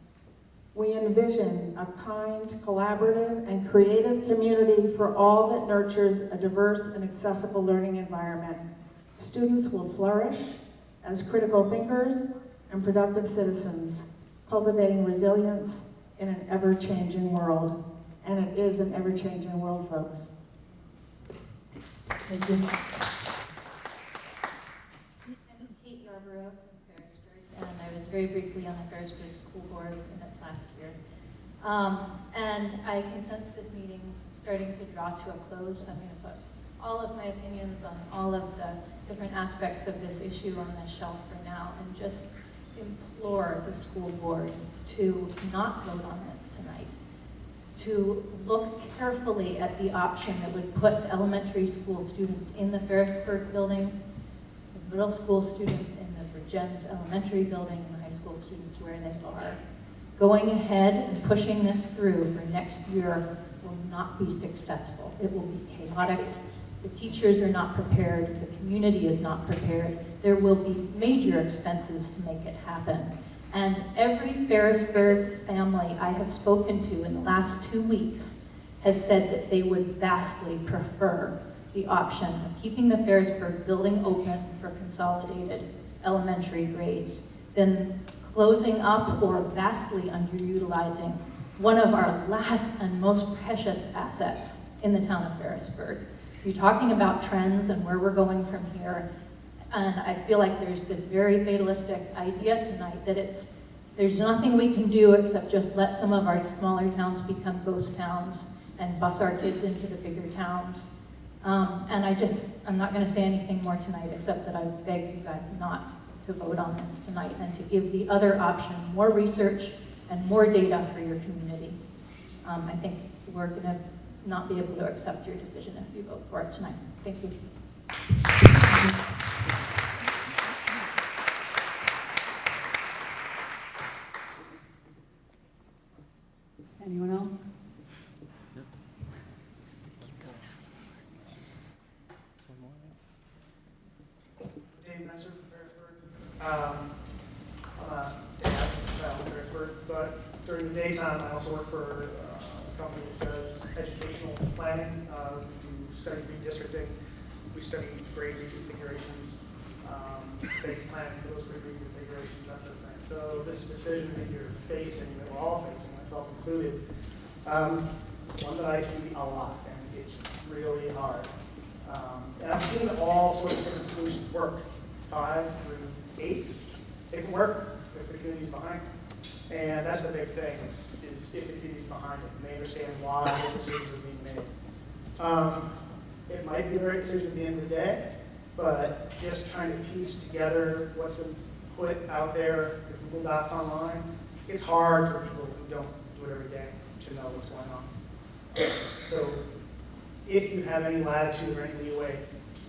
We envision a kind, collaborative, and creative community for all that nurtures a diverse and accessible learning environment. Students will flourish as critical thinkers and productive citizens, cultivating resilience in an ever-changing world. And it is an ever-changing world, folks. Thank you. I'm Kate Yarborough from Ferrisburg, and I was very briefly on the Ferrisburg School Board in its last year. And I can sense this meeting's starting to draw to a close, so I'm going to put all of my opinions on all of the different aspects of this issue on the shelf for now, and just implore the school board to not vote on this tonight, to look carefully at the option that would put elementary school students in the Ferrisburg building, the middle school students in the Virgins Elementary building, and the high school students where they are. Going ahead and pushing this through for next year will not be successful. It will be chaotic. The teachers are not prepared. The community is not prepared. There will be major expenses to make it happen. And every Ferrisburg family I have spoken to in the last 2 weeks has said that they would vastly prefer the option of keeping the Ferrisburg building open for consolidated elementary grades than closing up or vastly underutilizing one of our last and most precious assets in the town of Ferrisburg. You're talking about trends and where we're going from here. And I feel like there's this very fatalistic idea tonight that there's nothing we can do except just let some of our smaller towns become ghost towns and bus our kids into the bigger towns. And I'm not gonna say anything more tonight except that I beg you guys not to vote on this tonight and to give the other option more research and more data for your community. I think we're going to not be able to accept your decision if you vote for it tonight. Thank you. Anyone else? Dave Messer from Ferrisburg. I'm a dad, child in Ferrisburg, but during the daytime, I also work for a company that does educational planning. We do study redistricting, we study grade reconfigurations, space planning for those grade reconfigurations, that sort of thing. So this decision that you're facing, that we're all facing, myself included, one that I see a lot, and it's really hard. And I've seen all sorts of different solutions work. 5 through 8, it can work if the community's behind it. And that's the big thing, is if the community's behind it, and they understand why the decisions are being made. It might be the right decision at the end of the day, but just trying to piece together what's been put out there, the Google Docs online, it's hard for people who don't do it every day to know what's going on. So if you have any latitude or any leeway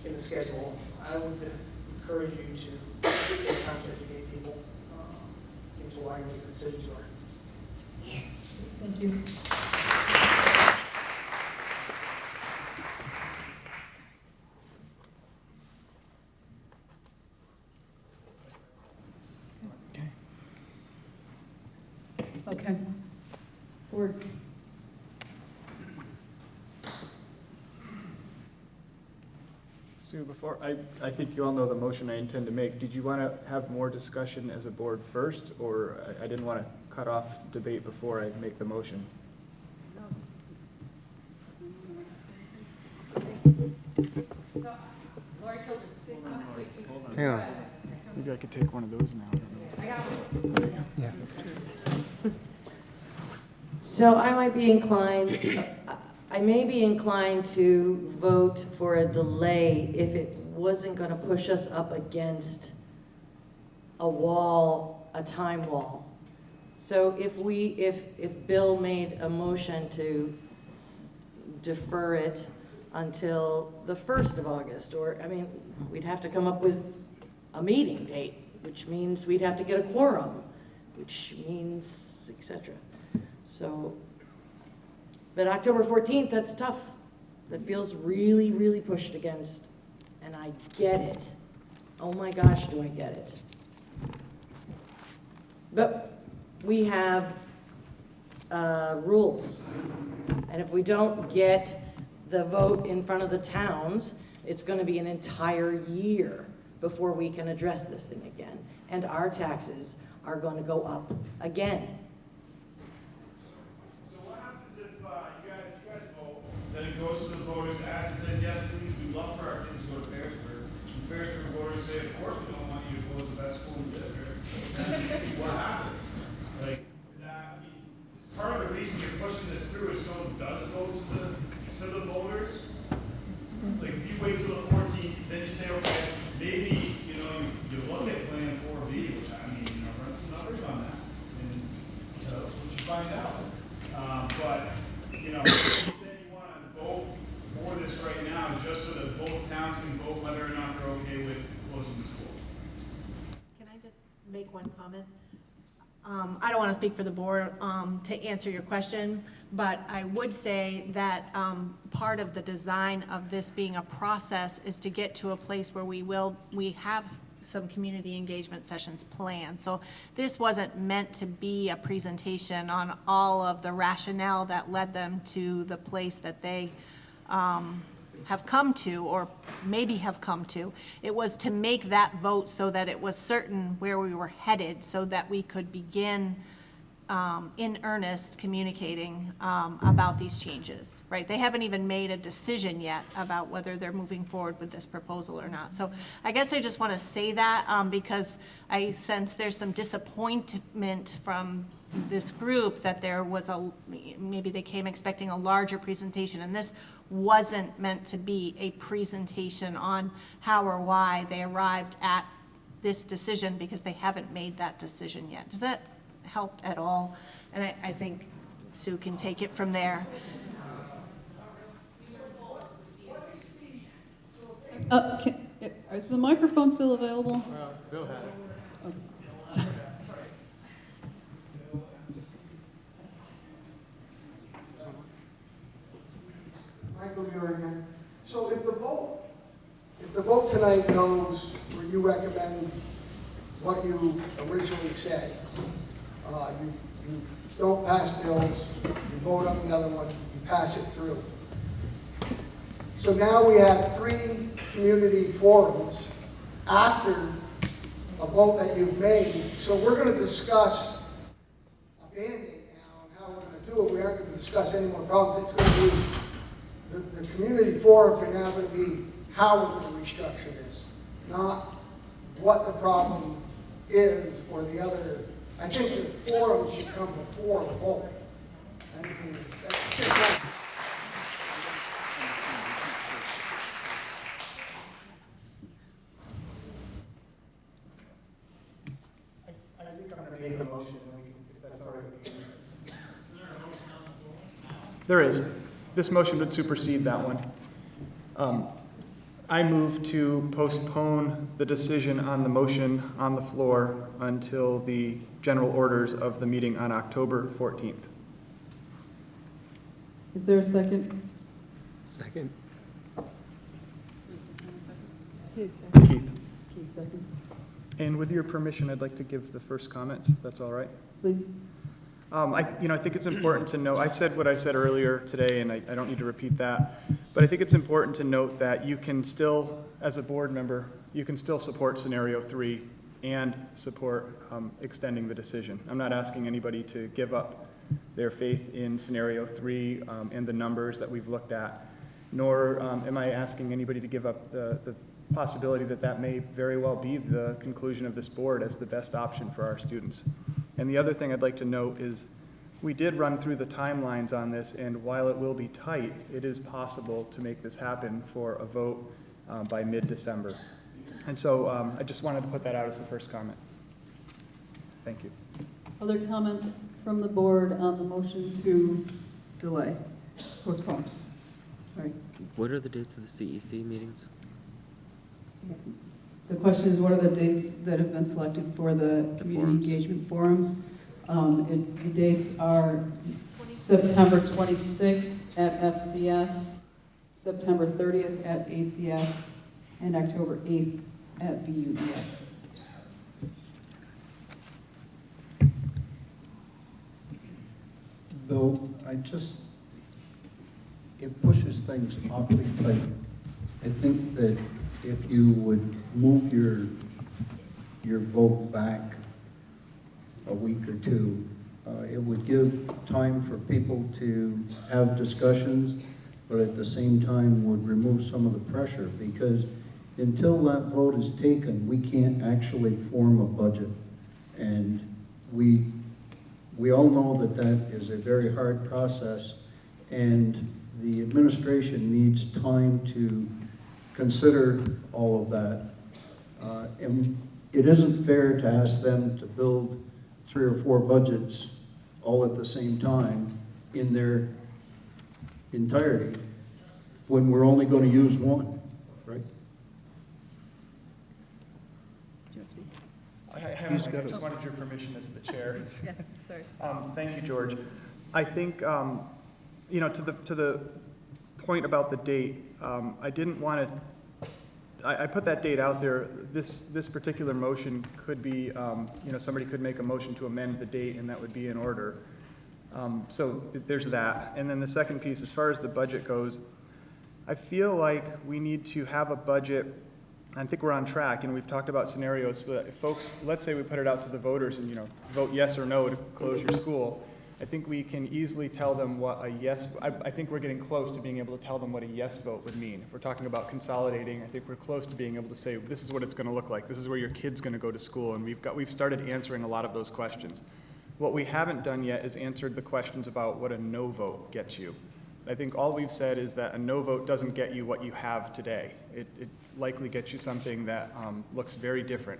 in the schedule, I would encourage you to take time to educate people into why you make the decisions you are. Thank you. Okay. Board. Sue, before, I think you all know the motion I intend to make. Did you want to have more discussion as a board first, or I didn't want to cut off debate before I make the motion? Hang on. Maybe I could take one of those now. Yeah, that's true. So I might be inclined, I may be inclined to vote for a delay if it wasn't going to push us up against a wall, a time wall. So if Bill made a motion to defer it until the 1st of August, or, I mean, we'd have to come up with a meeting date, which means we'd have to get a quorum, which means, et cetera. So, but October 14th, that's tough. That feels really, really pushed against, and I get it. Oh my gosh, do I get it. But we have rules, and if we don't get the vote in front of the towns, it's going to be an entire year before we can address this thing again, and our taxes are going to go up again. Then it goes to the voters, asks, and says, yes, please, we'd love for our kids to go to Ferrisburg. And Ferrisburg voters say, of course we don't want you to close the best school in the district. What happens? Like, that, I mean, part of the reason you're pushing this through is so it does go to the voters. Like, if you wait till the 14th, then you say, okay, maybe, you look at Plan 4B, which, I mean, run some numbers on that. And, that's what you find out. But, you say you want to vote for this right now, just so that both towns can vote whether or not they're okay with closing the school. Can I just make one comment? I don't want to speak for the board to answer your question, but I would say that part of the design of this being a process is to get to a place where we have some community engagement sessions planned. So this wasn't meant to be a presentation on all of the rationale that led them to the place that they have come to, or maybe have come to. It was to make that vote so that it was certain where we were headed, so that we could begin in earnest communicating about these changes, right? They haven't even made a decision yet about whether they're moving forward with this proposal or not. So I guess I just want to say that because I sense there's some disappointment from this group that there was maybe they came expecting a larger presentation, and this wasn't meant to be a presentation on how or why they arrived at this decision, because they haven't made that decision yet. Does that help at all? And I think Sue can take it from there. Is the microphone still available? Bill had it. Okay, sorry. Michael Muir again. So if the vote tonight goes where you recommend what you originally said, you don't pass bills, you vote on the other one, you pass it through. So now we have 3 community forums after a vote that you've made. So we're going to discuss a Band-Aid now and how we're going to do it. We aren't going to discuss any more problems. It's going to be, the community forums are now going to be how we're going to restructure this, not what the problem is or the other. I think the forum should come before the vote. I mean, that's just I think I'm going to make the motion, if that's all right. There is. This motion would supersede that one. I move to postpone the decision on the motion on the floor until the general orders of the meeting on October 14th. Is there a second? Second. Keith. Keith seconds. And with your permission, I'd like to give the first comment, if that's all right. Please. I think it's important to know, I said what I said earlier today, and I don't need to repeat that, but I think it's important to note that you can still, as a board member, you can still support scenario 3 and support extending the decision. I'm not asking anybody to give up their faith in scenario 3 and the numbers that we've looked at, nor am I asking anybody to give up the possibility that that may very well be the conclusion of this board as the best option for our students. And the other thing I'd like to note is we did run through the timelines on this, and while it will be tight, it is possible to make this happen for a vote by mid-December. And so I just wanted to put that out as the first comment. Thank you. Other comments from the board on the motion to delay, postpone? Sorry. What are the dates of the CEC meetings? The question is, what are the dates that have been selected for the community engagement forums? The dates are September 26th at FCS, September 30th at ACS, and October 8th at VUES. Bill, it pushes things awfully tight. I think that if you would move your vote back a week or two, it would give time for people to have discussions, but at the same time would remove some of the pressure, because until that vote is taken, we can't actually form a budget. And we all know that that is a very hard process, and the administration needs time to consider all of that. And it isn't fair to ask them to build 3 or 4 budgets all at the same time in their entirety when we're only going to use one, right? I just wanted your permission as the chair. Yes, sorry. Thank you, George. I think, to the point about the date, I didn't want to, I put that date out there. This particular motion could be, somebody could make a motion to amend the date, and that would be in order. So there's that. And then the second piece, as far as the budget goes, I feel like we need to have a budget. I think we're on track, and we've talked about scenarios so that if folks, let's say we put it out to the voters and, vote yes or no to close your school, I think we can easily tell them what a yes, I think we're getting close to being able to tell them what a yes vote would mean. If we're talking about consolidating, I think we're close to being able to say, this is what it's going to look like. This is where your kid's going to go to school, and we've started answering a lot of those questions. What we haven't done yet is answered the questions about what a no vote gets you. I think all we've said is that a no vote doesn't get you what you have today. It likely gets you something that looks very different.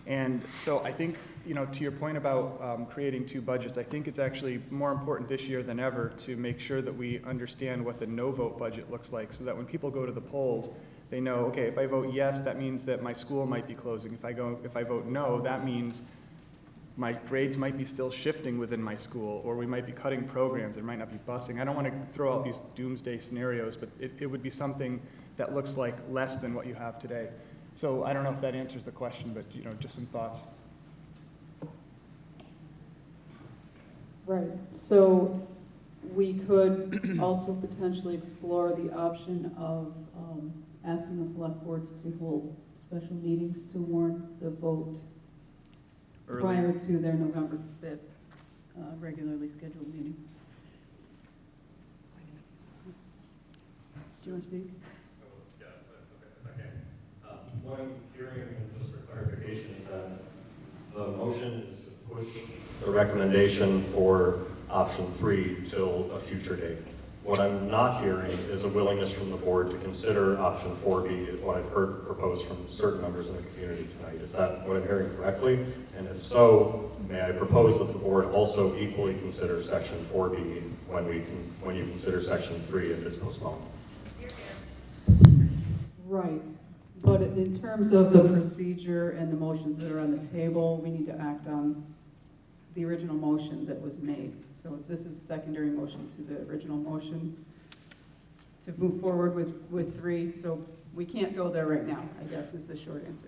And so I think to your point about creating two budgets, I think it's actually more important this year than ever to make sure that we understand what the no vote budget looks like, so that when people go to the polls, they know, okay, if I vote yes, that means that my school might be closing. If I vote no, that means my grades might be still shifting within my school, or we might be cutting programs, there might not be busing. I don't want to throw out these doomsday scenarios, but it would be something that looks like less than what you have today. So I don't know if that answers the question, but just some thoughts. Right, so we could also potentially explore the option of asking the select boards to hold special meetings to warn the vote prior to their November 5th regularly scheduled meeting. Do you want to speak? Yeah, okay. What I'm hearing, and just for clarification, is that the motion is to push the recommendation for option 3 till a future date. What I'm not hearing is a willingness from the board to consider option 4B, is what I've heard proposed from certain members in the community tonight. Is that what I'm hearing correctly? And if so, may I propose that the board also equally consider section 4B when you consider section 3 if it's postponed? Right, but in terms of the procedure and the motions that are on the table, we need to act on the original motion that was made. So this is a secondary motion to the original motion to move forward with 3. So we can't go there right now, I guess is the short answer.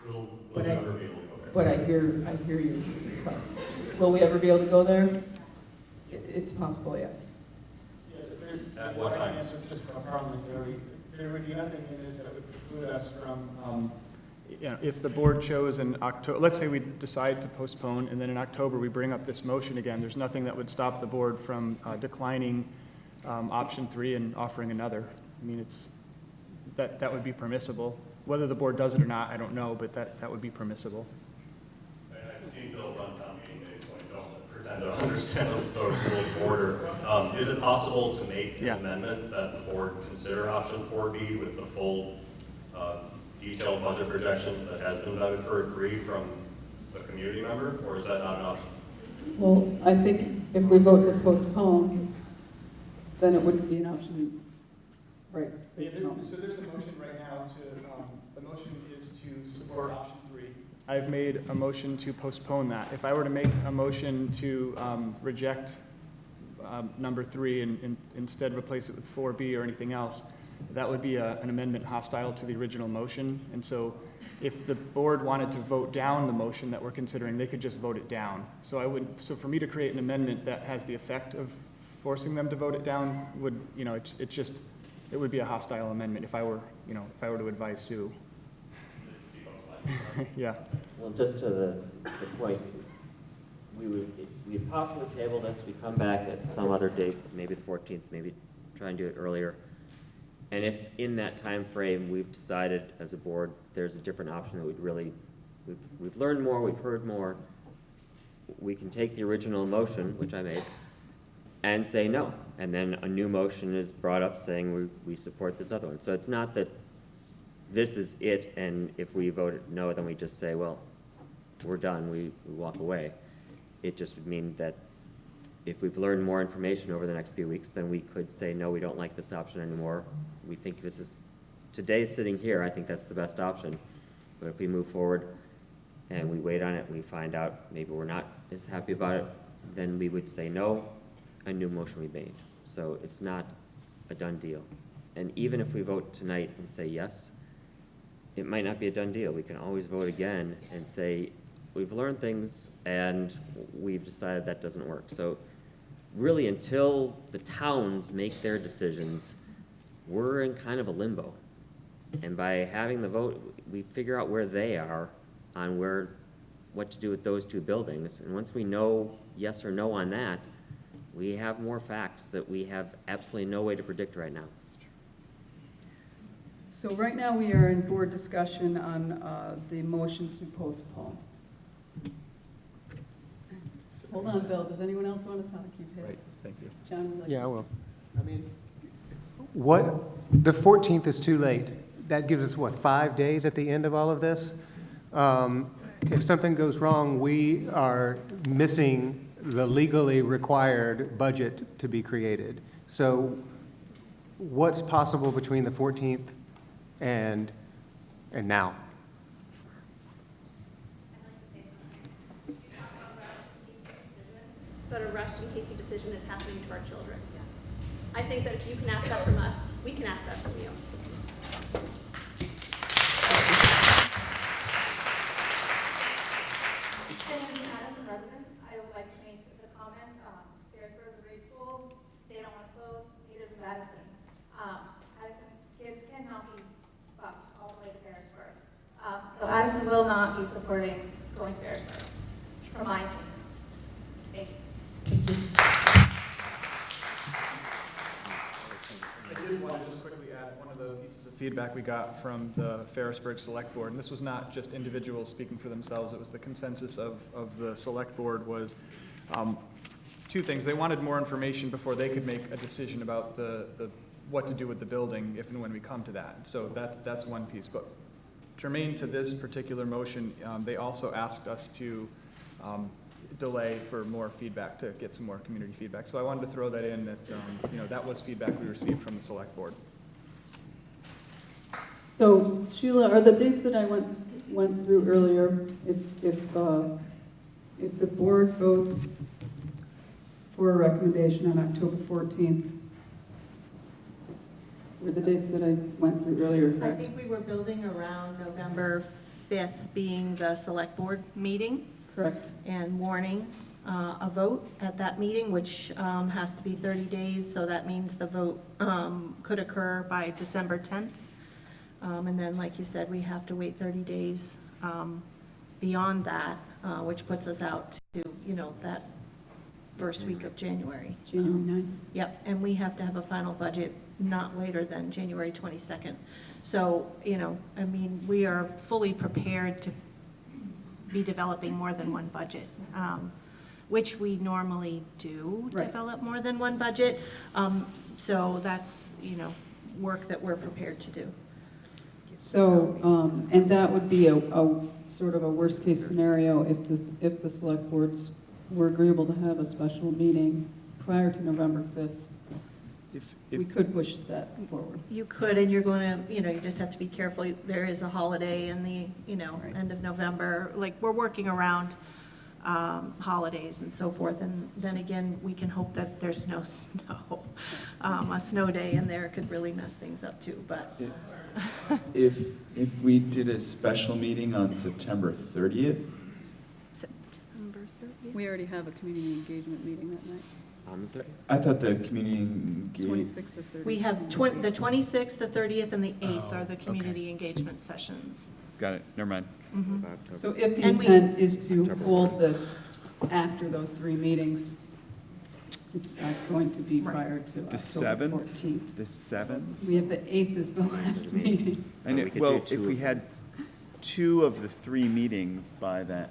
We'll never be able to go there. But I hear your request. Will we ever be able to go there? It's possible, yes. At what time? Answer just parliamentary. There would be nothing in this that would preclude us from, if the board chose in October, let's say we decide to postpone, and then in October we bring up this motion again, there's nothing that would stop the board from declining option 3 and offering another. I mean, that would be permissible. Whether the board does it or not, I don't know, but that would be permissible. I've seen Bill run town meeting days, so I don't pretend to understand the rules of order. Is it possible to make an amendment that the board consider option 4B with the full detailed budget projections that has been vetted for 3 from a community member, or is that not an option? Well, I think if we vote to postpone, then it wouldn't be an option, right? So there's a motion right now the motion is to support option 3. I've made a motion to postpone that. If I were to make a motion to reject number 3 and instead replace it with 4B or anything else, that would be an amendment hostile to the original motion. And so if the board wanted to vote down the motion that we're considering, they could just vote it down. So for me to create an amendment that has the effect of forcing them to vote it down would, it would be a hostile amendment if I were to advise Sue. Yeah. Well, just to the point, we'd possibly table this, we come back at some other date, maybe the 14th, maybe try and do it earlier. And if in that time frame we've decided as a board there's a different option that we've learned more, we've heard more, we can take the original motion, which I made, and say no. And then a new motion is brought up saying we support this other one. So it's not that this is it, and if we vote no, then we just say, well, we're done, we walk away. It just would mean that if we've learned more information over the next few weeks, then we could say, no, we don't like this option anymore. We think this is, today sitting here, I think that's the best option. But if we move forward and we wait on it and we find out maybe we're not as happy about it, then we would say no, a new motion we made. So it's not a done deal. And even if we vote tonight and say yes, it might not be a done deal. We can always vote again and say, we've learned things and we've decided that doesn't work. So really, until the towns make their decisions, we're in kind of a limbo. And by having the vote, we figure out where they are on what to do with those 2 buildings. And once we know yes or no on that, we have more facts that we have absolutely no way to predict right now. So right now we are in board discussion on the motion to postpone. Hold on, Bill. Does anyone else want to talk? Right, thank you. John would like Yeah, to I will. I mean, the 14th is too late. That gives us, 5 days at the end of all of this? if something goes wrong, we are missing the legally required budget to be created. So what's possible between the 14th and now? But a rushed and hasty decision is happening to our children. Yes. I think that if you can ask that from us, we can ask that from you. As a resident, I would like to make the comment, Harrisburg is a great school, they don't want to close, neither does Madison. Addison kids cannot be bused all the way to Harrisburg. So Addison will not be supporting going to Harrisburg, from my opinion. Thank you. I did want to just quickly add one of the pieces of feedback we got from the Ferrisburg Select Board, and this was not just individuals speaking for themselves, it was the consensus of the Select Board was two things. They wanted more information before they could make a decision about what to do with the building if and when we come to that. So that's one piece. But germane to this particular motion, they also asked us to delay for more feedback, to get some more community feedback. So I wanted to throw that in, that that was feedback we received from the Select Board. So Sheila, are the dates that I went through earlier, if the board votes for a recommendation on October 14th, were the dates that I went through earlier I correct? think we were building around November 5th being the select board meeting. Correct. And warning a vote at that meeting, which has to be 30 days, so that means the vote could occur by December 10th. And then, like you said, we have to wait 30 days beyond that, which puts us out to, that first week of January. January 9th. Yep, and we have to have a final budget not later than January 22nd. So, we are fully prepared to be developing more than one budget, which we normally do develop more than one budget. So that's, work that we're prepared to do. So, and that would be a sort of a worst-case scenario if the select boards were agreeable to have a special meeting prior to November 5th. We could push that forward. You could, and you're going to, you just have to be careful. There is a holiday in the, end of November. Like, we're working around holidays and so forth. And then again, we can hope that there's no snow. A snow day in there could really mess things up too, but. If we did a special meeting on September 30th? September 30th? We already have a community engagement meeting that night. On the 30th? I thought the community engagement. 26th or 30th. We have the 26th, the 30th, and the 8th are the community engagement sessions. Got it, never mind. Mm-hmm. So if the intent is to hold this after those 3 meetings, it's not going to be prior to The October 7th? 14th. The 7th? We have the 8th is the last meeting. I know, We could well, do if 2 we of had 2 of the 3 meetings by that,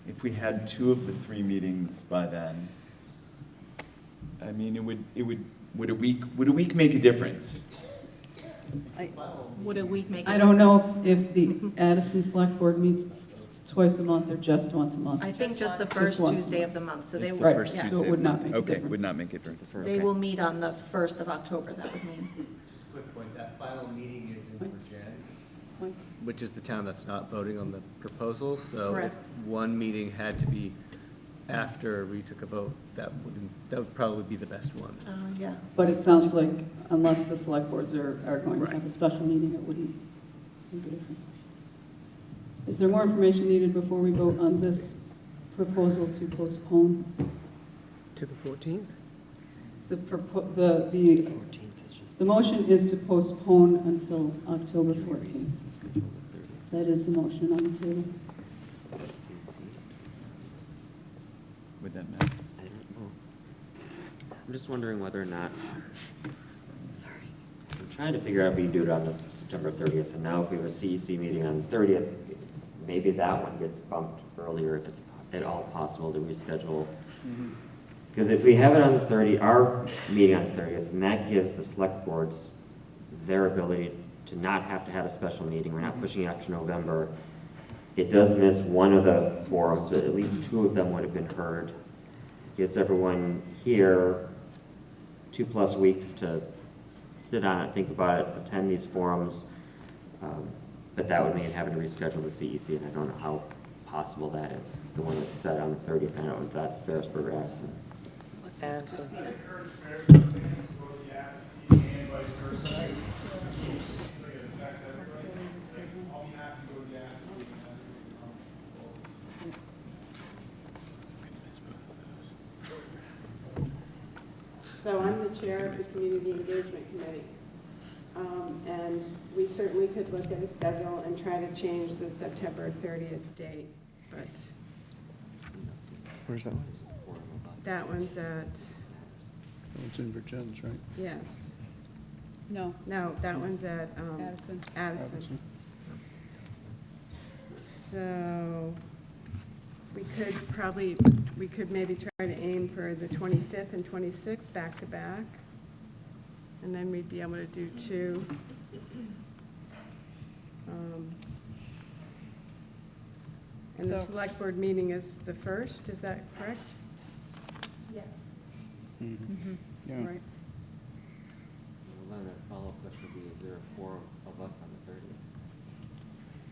if we had 2 of the 3 meetings by then, I mean, would a week make a difference? Would a week make a I don't know difference? if the Addison Select Board meets twice a month or just once a month. I think just the first once a Tuesday month. of the month, so they It's will. the first yeah. Tuesday. So it would not make a Okay, difference. would not make a difference. They will meet on the 1st of October, that would mean. Quick point, that final meeting is in Virgins, Mike? which is the town that's not voting on the proposal. So if Correct. one meeting had to be after we took a vote, that would probably be the best one. Yeah. But it sounds like unless the select boards are going to have a special meeting, it wouldn't make a difference. Is there more information needed before we vote on this proposal to postpone? To the 14th? The motion is to postpone until October 14th. That is the motion on the table. Would that matter? I don't know. I'm just wondering whether or not, I'm trying to figure out if we do it on the September 30th, and now if we have a CEC meeting on the 30th, maybe that one gets bumped earlier if it's at all possible to reschedule. Because if we have it on the 30th, our meeting on the 30th, and that gives the select boards their ability to not have to have a special meeting. We're not pushing it up to November. It does miss one of the forums, but at least two of them would have been heard. Gives everyone here 2+ weeks to sit on it, think about it, attend these forums. But that would mean having to reschedule the CEC, and I don't know how possible that is. The one that's set on the 30th, I don't know if that's Ferrisburg or Addison. Let's ask Christina. I encourage Ferrisburg fans to go to the ASP and vice versa. I'll be happy to go to the ASP and ask So I'm the chair of the Community Engagement Committee. And we certainly could look at a schedule and try to change the September 30th date, but Where's that one? that one's at, Oh, it's in Virgins, right? yes. No, that one's at Addison. So we could maybe try to aim for the 25th and 26th back to back. And then we'd be able to do two. And the select board meeting is the 1st, is that correct? Yes. Mm-hmm. Yeah. Right. Well, then a follow-up question would be, is there a quorum of us on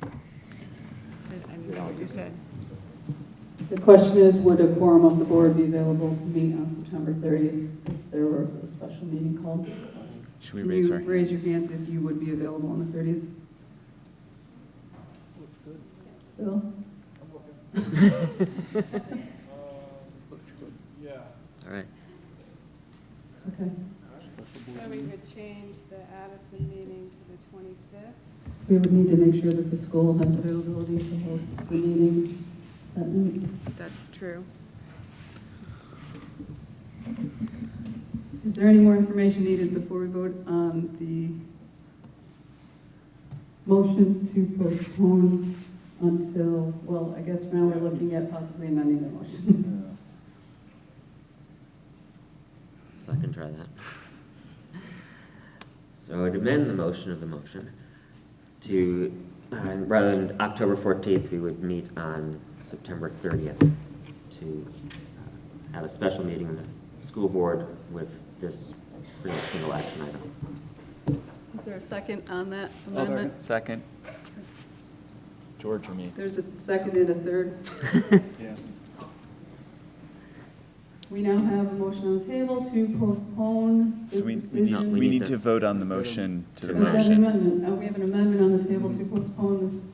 the 30th? I didn't know what you said. The question is, would a quorum of the board be available to meet on September 30th if there was a special meeting called? Should we raise our Can you raise your hands if you would be available on the 30th? Bill? Yeah. All right. Okay. So we would change the Addison meeting to the 25th? We would need to make sure that the school has availability to host the meeting that night. That's true. Is there any more information needed before we vote on the motion to postpone until, well, I guess now we're looking at possibly amending the motion. So I can try that. So I'd amend the motion of the motion to, rather than October 14th, we would meet on September 30th to have a special meeting in the school board with this pretty much single action item. Is there a second on that amendment? Second. George or me? There's a second and a third. Yeah. We now have a motion on the table to postpone So this we decision. need to vote on the motion to the We have an motion. amendment. We have an amendment on the table to postpone this.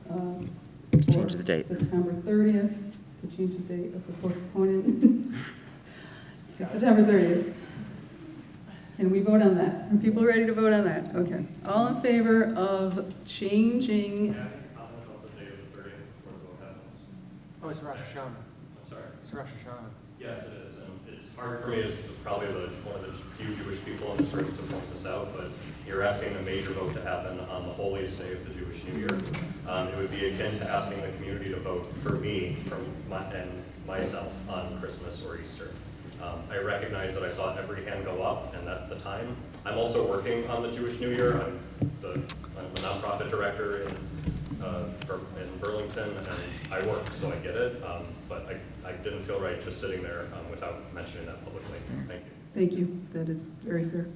To change the date. September 30th, to change the date of the postponement to September 30th. Can we vote on that? Are people ready to vote on that? Okay. All in favor of changing? Yeah, I can comment on the date of the 30th before the vote happens. Oh, it's Rosh Hashanah. I'm sorry. It's Rosh Hashanah. Yes, it is, and it's hard for me as probably one of the few Jewish people in this room to point this out, but you're asking a major vote to happen on the holiest day of the Jewish New Year. It would be akin to asking the community to vote for me and myself on Christmas or Easter. I recognize that I saw every hand go up, and that's the time. I'm also working on the Jewish New Year. I'm the nonprofit director in Burlington, and I work, so I get it. But I didn't feel right just sitting there without mentioning that publicly. Thank you. Thank you. That is very fair.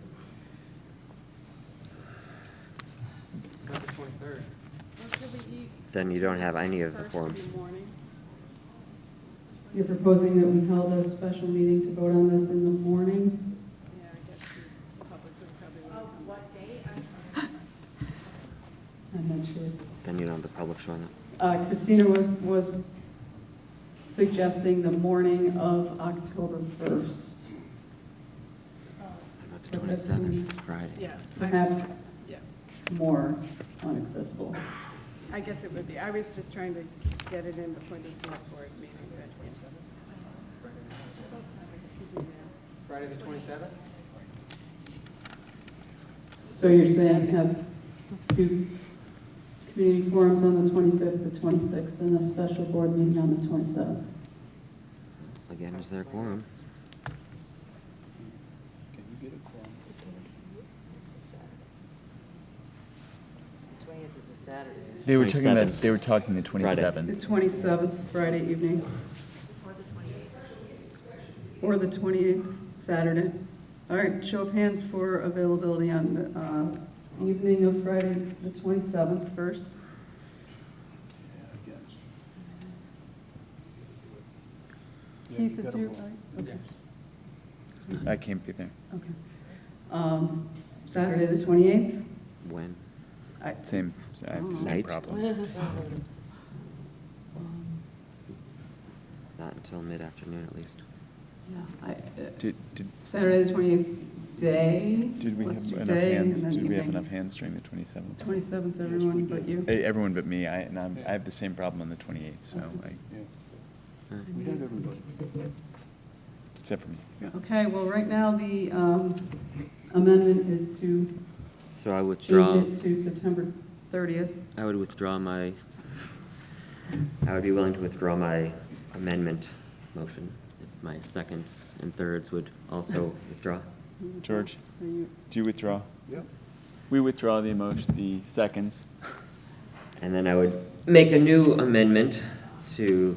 Not the 23rd. Then you don't have any of the forums. You're proposing that we held a special meeting to vote on this in the morning? Yeah, I guess the public would probably. Of what date? I'm not sure. Then you don't have the public showing up. Christina was suggesting the morning of October 1st. About the That 27th, seems Friday. Yeah. Perhaps Yeah. more inaccessible. I guess it would be. I was just trying to get it in before the select board meeting. Friday the 27th? So you're saying have two community forums on the 25th, the 26th, and a special board meeting on the 27th? Again, is there a quorum? Can you get a quorum? It's a Saturday. 20th is a Saturday. They were talking 27th. they were talking the Friday. 27th. The 27th, Friday evening, or the 28th, Saturday. All right, show of hands for availability on the evening of Friday, the 27th first. Keith, is you, okay. I can't be there. Okay. Saturday, the 28th? When? I have the same Night? problem. Not until mid-afternoon at least. Yeah, Did Saturday, the 28th day? Did we Let's have do enough day and hands? then Did we have evening. enough hands during the 27th? 27th, everyone but you. Everyone but me. I have the same problem on the 28th, so We have everybody. except for me. Okay, well, right now, the amendment is to So I withdraw. change it to September 30th. I would be willing to withdraw my amendment motion if my seconds and thirds would also withdraw. George, Are you- do you withdraw? Yep. We withdraw the emotion, the seconds. And then I would make a new amendment to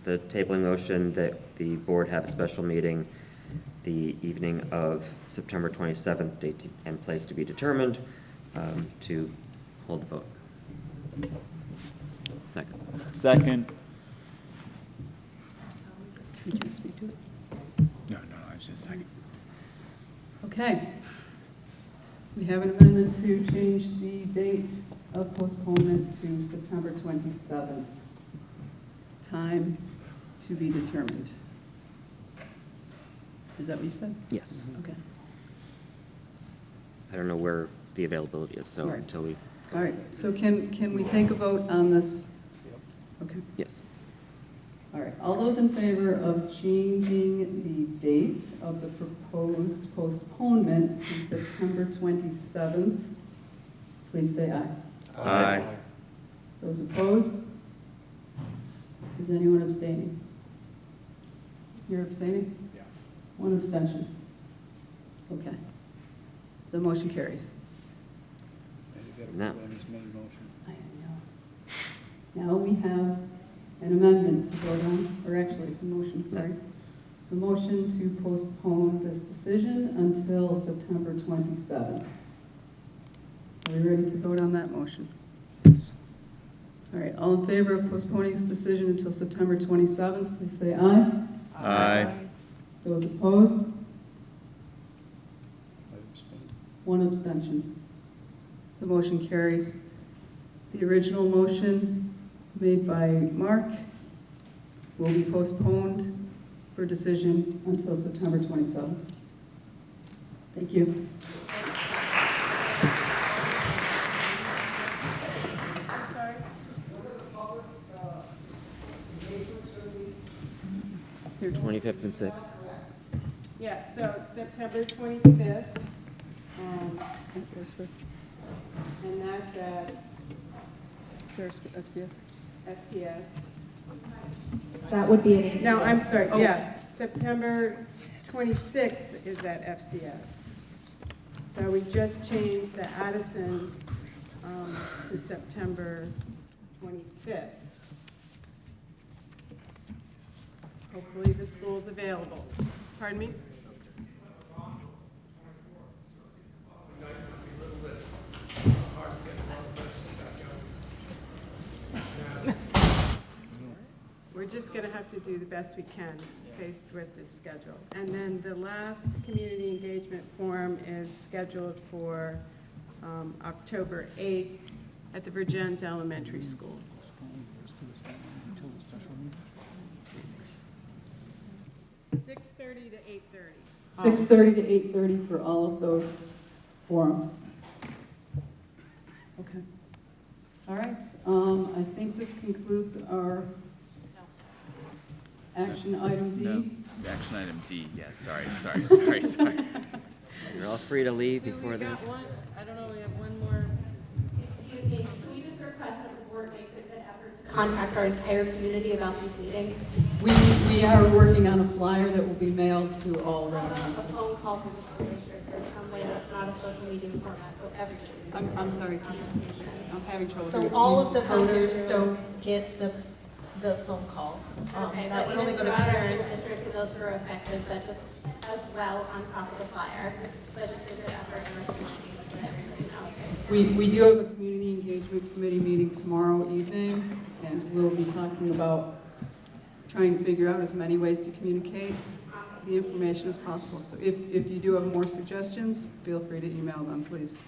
the tabling motion that the board have a special meeting the evening of September 27th, date and place to be determined, to hold the vote. Second. Second. Did you speak to it? No, I was just second. Okay. We have an amendment to change the date of postponement to September 27th. Time to be determined. Is that what you said? Yes. Okay. I don't know where the availability is, so Right. until we, All right, so can we take a vote on this? Okay. yes. All right, all those in favor of changing the date of the proposed postponement to September 27th, please say aye. Aye. Those opposed? Is anyone abstaining? You're abstaining? Yeah. One abstention. Okay. The motion carries. And you got to No. put on his main motion. I know. Now we have an amendment to vote on, or actually, it's a motion, sorry. The motion to postpone this decision until September 27th. Are we ready to vote on that motion? Yes. All right, all in favor of postponing this decision until September 27th, please say aye. Aye. Those opposed? I abstained. One abstention. The motion carries. The original motion made by Mark will be postponed for decision until September 27th. Thank you. Here, 25th and 6th. Yes, so it's September 25th, and that's at FCS. That would be an ACS. No, I'm sorry, Oh. yeah, September 26th is at FCS. So we just changed the Addison to September 25th. Hopefully the school's available. Pardon me? We're just going to have to do the best we can faced with this schedule. And then the last community engagement forum is scheduled for October 8th at the Virgins Elementary School. Until the special meeting. 6:30 to 8:30. 6:30 to 8:30 for all of those forums. Okay. All right, I think this concludes our action item D. No, action item D, yes, sorry. You're all free to leave before this. I don't know, we have one more. Excuse me, can we just request that the board makes a good effort to contact our entire community about these meetings? We are working on a flyer that will be mailed to all residents. A phone call from the school district or some way that's not a social media format, so everybody. I'm sorry, I'm having trouble. So hearing. all of the Come through. voters don't get the phone calls. Okay, That but would only go to you parents. district to those who are affected, but just as well on top of the flyer, but just a good effort and recognition to let everybody know. We do have a community engagement committee meeting tomorrow evening, and we'll be talking about trying to figure out as many ways to communicate the information as possible. So if you do have more suggestions, feel free to email them, please.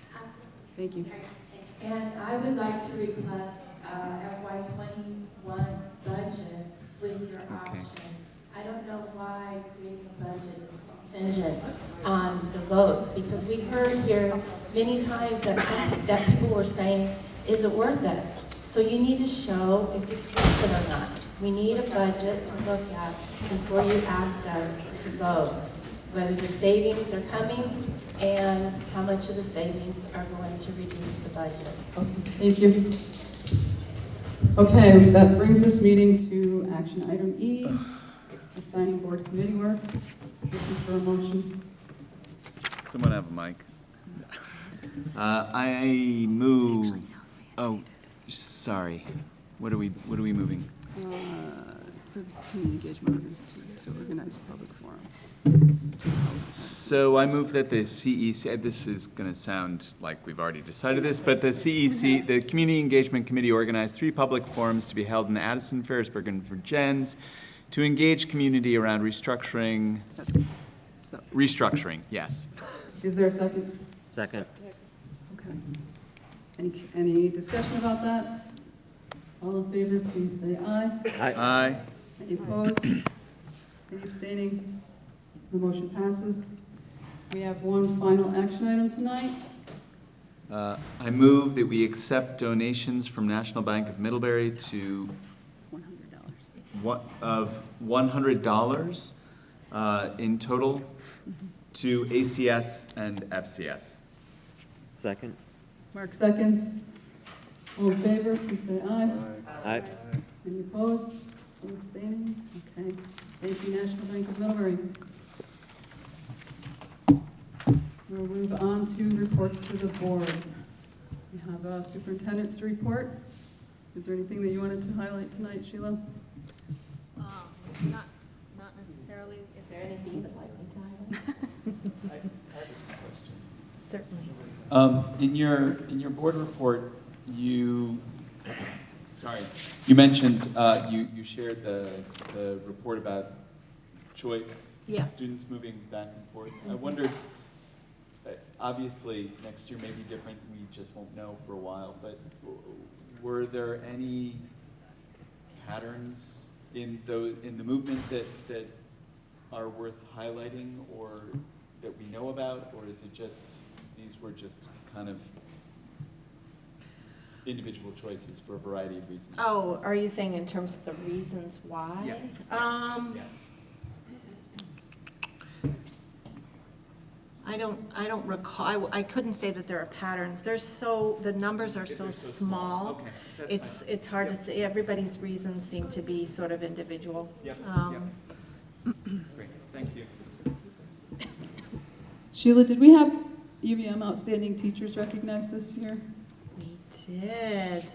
Thank you. And I would like to request FY21 budget with your option. I don't know why creating a budget is contingent on the votes, because we heard here many times that people were saying, is it worth it? So you need to show if it's worth it or not. We need a budget to look at before you ask us to vote, whether the savings are coming and how much of the savings are going to reduce the budget. Okay, thank you. Okay, that brings this meeting to action item E, assigning board committee work. Looking for a motion. Someone have a mic. I move, oh, sorry. What are we moving? For the community engagement to organize public forums. So I move that the CEC, this is going to sound like we've already decided this, but the CEC, the Community Engagement Committee, organized 3 public forums to be held in Addison, Ferrisburg, and Virgins to engage community around restructuring, yes. Is there a second? Second. Okay. Any discussion about that? All in favor, please say aye. Aye. Any opposed? Any abstaining? The motion passes. We have one final action item tonight. I move that we accept donations from National Bank of Middlebury to $100 in total to ACS and FCS. Second. Mark seconds. All in favor, please say aye. Aye. Any opposed? Any abstaining? Okay. Thank you, National Bank of Middlebury. We'll move on to reports to the board. We have a superintendent's report. Is there anything that you wanted to highlight tonight, Sheila? Not necessarily. Is there anything you would like me to highlight? Certainly. In your board report, you mentioned, you shared the report about choice, Yeah. students moving back and forth. I wondered, obviously, next year may be different, we just won't know for a while, but were there any patterns in the movement that are worth highlighting or that we know about, or is it just, these were just kind of individual choices for a variety of reasons? Oh, are you saying in terms of the reasons why? Yeah. I don't recall, I couldn't say that there are patterns. The numbers are so small. Okay, that's fine. It's hard to say, everybody's reasons seem to be sort of individual. Yep. Great, thank you. Sheila, did we have UVM outstanding teachers recognized this year? We did.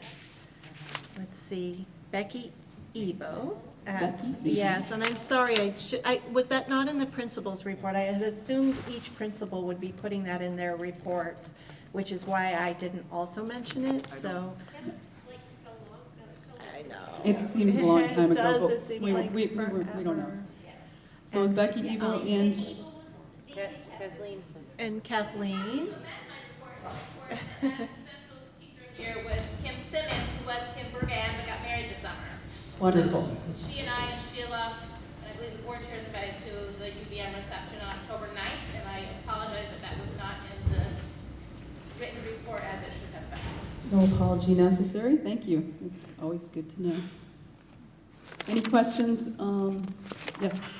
Let's see, Becky Ebo. Yes, and I'm sorry, was that not in the principal's report? I had assumed each principal would be putting that in their report, which is why I didn't also mention it, so. I know. It seems a long time It ago, does, but it seems we like don't know. So it was Becky Ebel and Kathleen. Here was Kim Simmons, who was Kim Burgam, but got married this summer. Wonderful. So she and I and Sheila, and I believe the board chair is invited to the UVM reception on October 9th, and I apologize that was not in the written report as it should have been. no apology necessary. Thank you. It's always good to know. Any questions? Yes.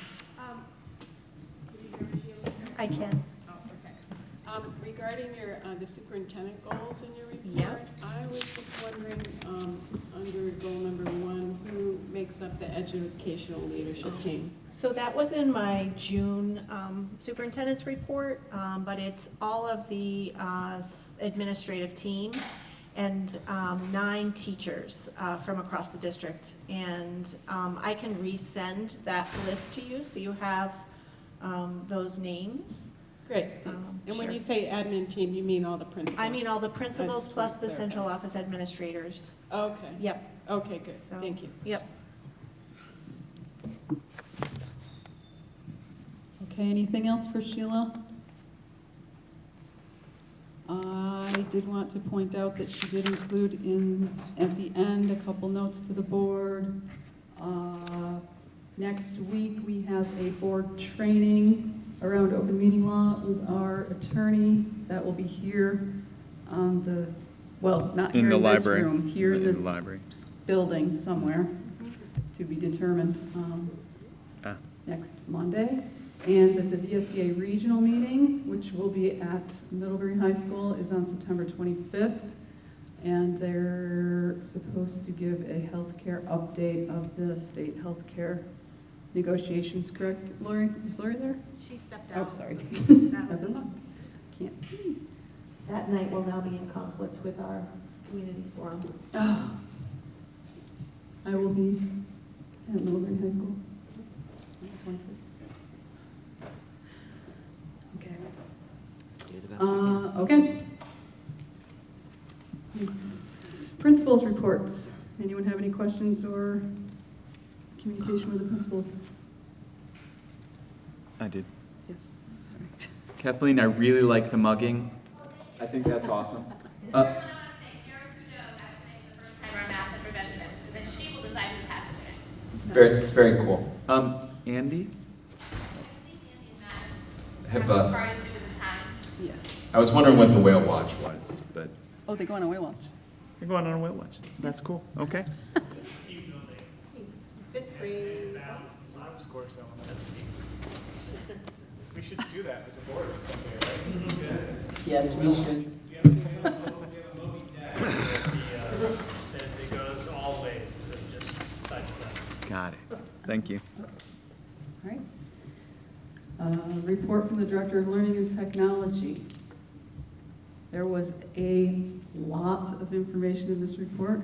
I can. Regarding your, the superintendent goals in your report, Yeah. I was just wondering, under goal number 1, who makes up the educational leadership team? So that was in my June superintendent's report, but it's all of the administrative team and 9 teachers from across the district. And I can resend that list to you, so you have those names. Great, thanks. And when Sure. you say admin team, you mean all the principals? I mean all the I principals just plus want the to central clarify. office administrators. Okay. Yep. Okay, good, So- thank you. Yep. Okay, anything else for Sheila? I did want to point out that she did include at the end, a couple notes to the board. Next week, we have a board training around open meeting law with our attorney. That will be here on the, well, not here In the in this library. room, here in In the this library. building somewhere, to be determined Ah. next Monday. And that the VSBA regional meeting, which will be at Middlebury High School, is on September 25th. And they're supposed to give a healthcare update of the state healthcare negotiations, correct, Lori? Is Lori there? She stepped Oh, out. sorry. That Never was- mind. Can't see. That night will now be in conflict with our community forum. Oh. I will be at Middlebury High School. on the 25th. Okay. Do the best we can. Okay. Principals reports. Anyone have any questions or communication with the principals? I did. Yes, sorry. Kathleen, I really like the mugging. I think that's awesome. Time our math and preventionists, and then she will decide who passes it. It's very cool. Andy? Have, Part of it is the time. Yeah. I was wondering what the whale watch was, but Oh, they go on a whale watch. you're going on a whale watch. That's cool. Okay. Fifth grade. We should do that as a board someday, right? Yes, we should. That goes all ways, so just side to side. Got it. Thank you. All right. Report from the Director of Learning and Technology. There was a lot of information in this report.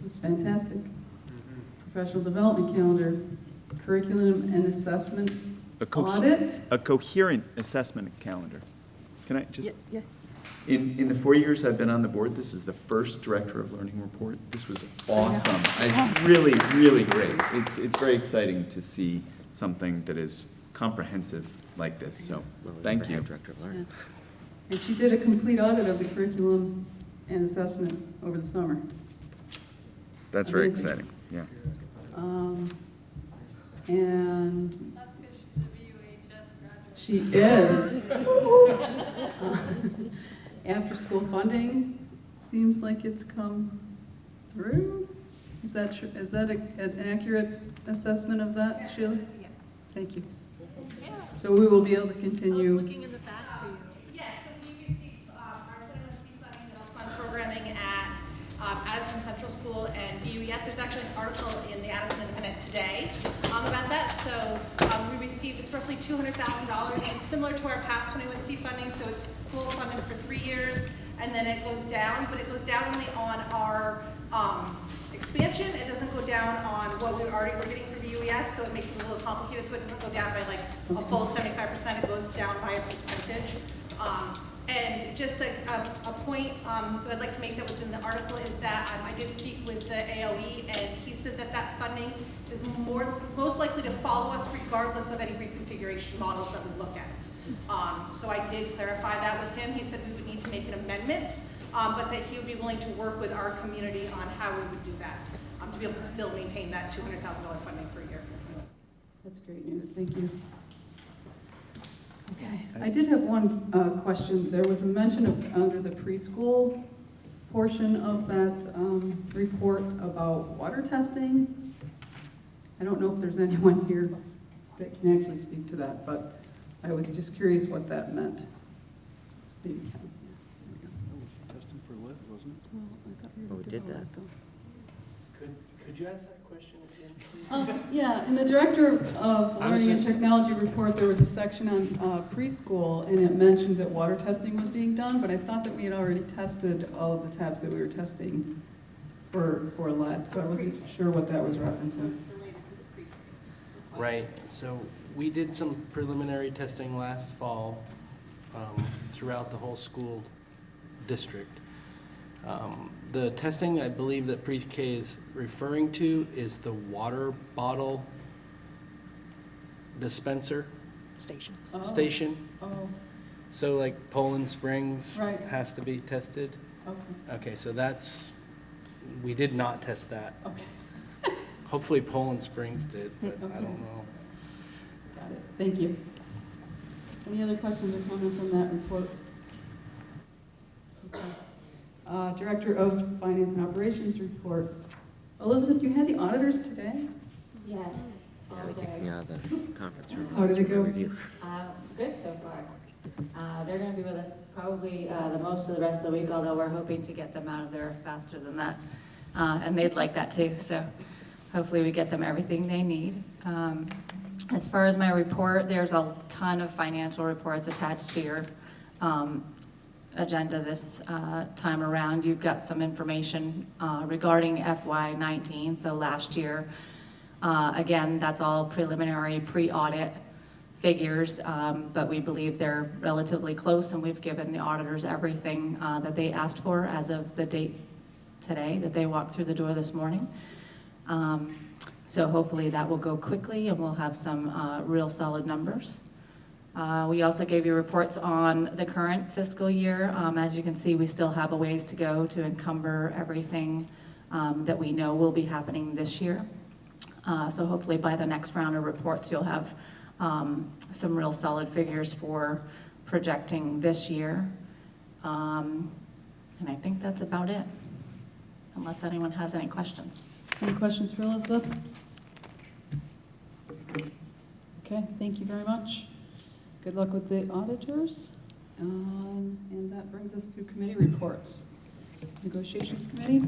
It's fantastic. Professional development calendar, curriculum and assessment audit. A coherent assessment calendar. Can I just? Yeah. In the 4 years I've been on the board, this is the first Director of Learning report. This was awesome. It's really, really great. It's very exciting to see something that is comprehensive like this, so thank you. Director of Learning. Yes. And she did a complete audit of the curriculum and assessment over the summer. That's very Amazing. exciting, yeah. And That's because she's a VUHS graduate. she is. After-school funding seems like it's come through. Is that true? Is that an accurate assessment of that, Sheila? Yes. Thank you. So we will be able to continue. Looking in the back for you. Yes, so we received, our FMSD funding to fund programming at Addison Central School and VUES. There's actually an article in the Addison Independent today about that. So we received, it's roughly $200,000, and it's similar to our past 21C funding, so it's full funded for 3 years, and then it goes down, but it goes down only on our expansion. It doesn't go down on what we already were getting for VUES, so it makes it a little complicated, so it doesn't go down by like a full 75%, it goes down by a percentage. And just a point that I'd like to make that was in the article is that I did speak with the AOE, and he said that that funding is most likely to follow us regardless of any reconfiguration models that we look at. So I did clarify that with him. He said we would need to make an amendment, but that he would be willing to work with our community on how we would do that, to be able to still maintain that $200,000 funding per year. That's great news, thank you. Okay, I did have one question. There was a mention of, under the preschool portion of that report about water testing. I don't know if there's anyone here that can actually speak to that, but I was just curious what that meant. Maybe Ken. That was testing for lead, wasn't it? Well, I thought we Oh, were we did doing that. though. Could you ask that question again, please? Yeah, in the Director of I was Learning and just- Technology report, there was a section on preschool, and it mentioned that water testing was being done, but I thought that we had already tested all of the tabs that we were testing for lead, so I wasn't sure what that was referencing. Right, so we did some preliminary testing last fall throughout the whole school district. The testing I believe that pre-K is referring to is the water bottle dispenser. Station. Station. Oh, So like Poland Springs Right. has to be tested. okay, Okay, so that's, we did not test that. okay, Hopefully Poland Springs did, but I Okay. don't know. got it, thank you. Any other questions or comments on that report? Okay. Director of Finance and Operations report. Elizabeth, you had the auditors today? Yes, Yeah, all they day. kicked me out of the conference room. How did it for go? review. Good so far. They're going to be with us probably the most of the rest of the week, although we're hoping to get them out of there faster than that. And they'd like that too, so hopefully we get them everything they need. As far as my report, there's a ton of financial reports attached to your agenda this time around. You've got some information regarding FY19, so last year. Again, that's all preliminary, pre-audit figures, but we believe they're relatively close, and we've given the auditors everything that they asked for as of the date today that they walked through the door this morning. So hopefully that will go quickly, and we'll have some real solid numbers. We also gave you reports on the current fiscal year. As you can see, we still have a ways to go to encumber everything that we know will be happening this year. So hopefully by the next round of reports, you'll have some real solid figures for projecting this year. And I think that's about it, unless anyone has any questions. Any questions for Elizabeth? Okay, thank you very much. Good luck with the auditors. And that brings us to committee reports. Negotiations Committee?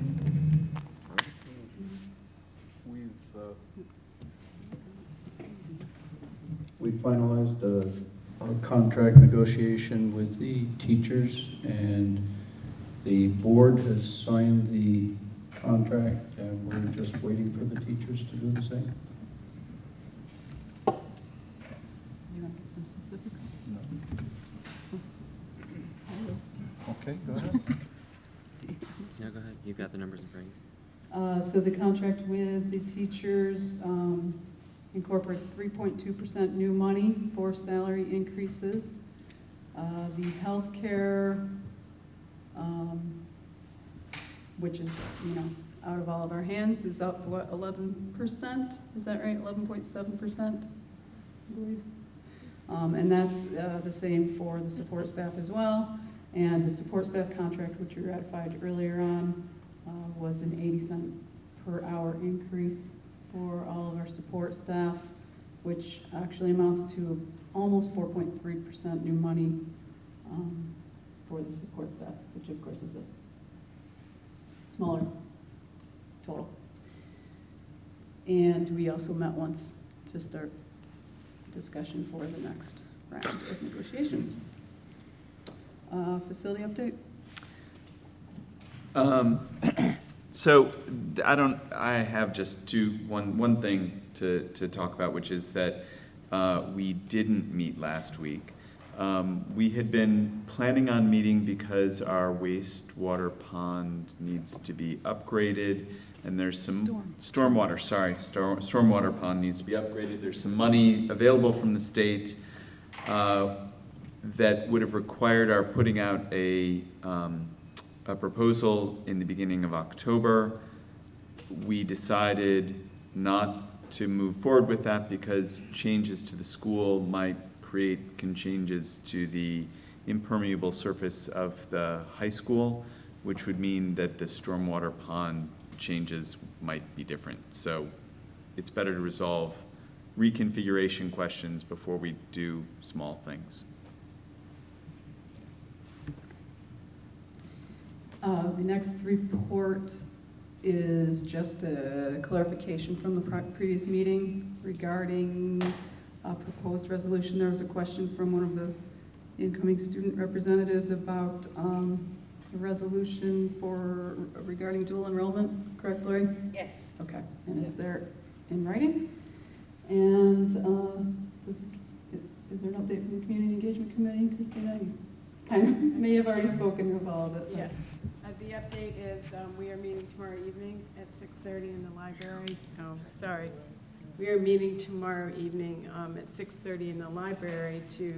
We finalized a contract negotiation with the teachers, and the board has signed the contract, and we're just waiting for the teachers to do the same. Do you want to give some specifics? Okay, go ahead. Yeah, go ahead. You've got the numbers in front of you. So the contract with the teachers incorporates 3.2% new money for salary increases. The healthcare, which is, out of all of our hands, is up, 11%? Is that right? 11.7%, I believe. And that's the same for the support staff as well. And the support staff contract, which we ratified earlier on, was an 80-cent per hour increase for all of our support staff, which actually amounts to almost 4.3% new money for the support staff, which of course is a smaller total. And we also met once to start discussion for the next round of negotiations. Facility update? So I have just one thing to talk about, which is that we didn't meet last week. We had been planning on meeting because our wastewater pond needs to be upgraded, and there's some stormwater pond needs to be upgraded. There's some money available from the state that would have required our putting out a proposal in the beginning of October. We decided not to move forward with that because changes to the school might create changes to the impermeable surface of the high school, which would mean that the stormwater pond changes might be different. So it's better to resolve reconfiguration questions before we do small things. The next report is just a clarification from the previous meeting regarding a proposed resolution. There was a question from one of the incoming student representatives about the resolution regarding dual enrollment, correct, Lori? Yes. Okay, and it's there in writing. And is there an update from the Community Engagement Committee, Christina? You kind of may have already spoken of all of it. Yeah. The update is we are meeting tomorrow evening at 6:30 in the library. Oh, sorry. We are meeting tomorrow evening at 6:30 in the library to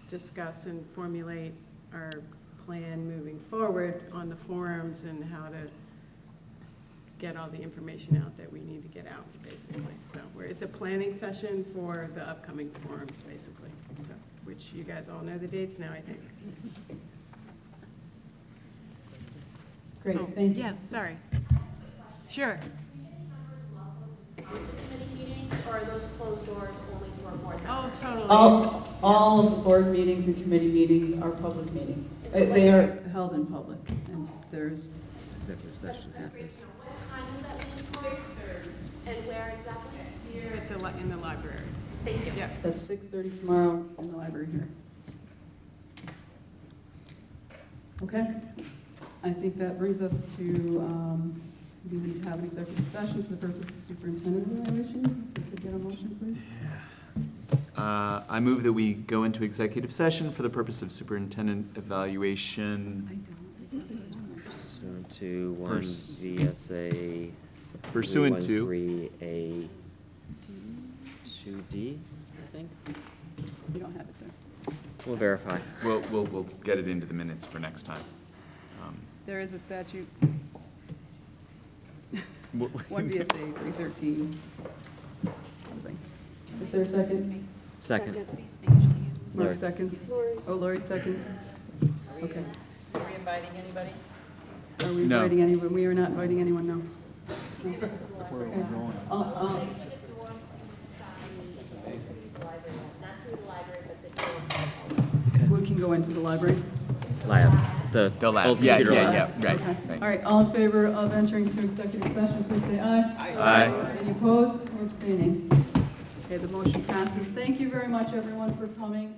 discuss and formulate our plan moving forward on the forums and how to get all the information out that we need to get out, basically. So it's a planning session for the upcoming forums, basically, so, which you guys all know the dates now, I think. Great, thank you. Yes, sorry. Sure. To committee meetings, or are those closed doors only for board members? Oh, totally. All of the board meetings and committee meetings are public meetings. They are held in public, and there's executive session happens. What time is that meeting? 6:30. And where exactly? Here in the library. Thank you. Yeah. That's 6:30 tomorrow in the library here. Okay, I think that brings us to, we need to have an executive session for the purpose of superintendent evaluation. If we could get a motion, please. I move that we go into executive session for the purpose of superintendent evaluation. Pursuant to 1 VSA. Pursuant to. 313A 2D, I think. You don't have it there. We'll verify. We'll get it into the minutes for next time. There is a statute, What- 1 VSA 313 something. Is there a second? Second. Mark seconds? Oh, Lori seconds? Okay. Are we inviting anybody? Are we No. inviting anyone? We are not inviting anyone, no. Where are we going? We can go into the library. Lab. The lab. old Yeah, computer yeah, lab. yeah, right, Okay. right. All right, all in favor of entering into executive session, please say aye. Aye. Any opposed or abstaining? Okay, the motion passes. Thank you very much, everyone, for coming.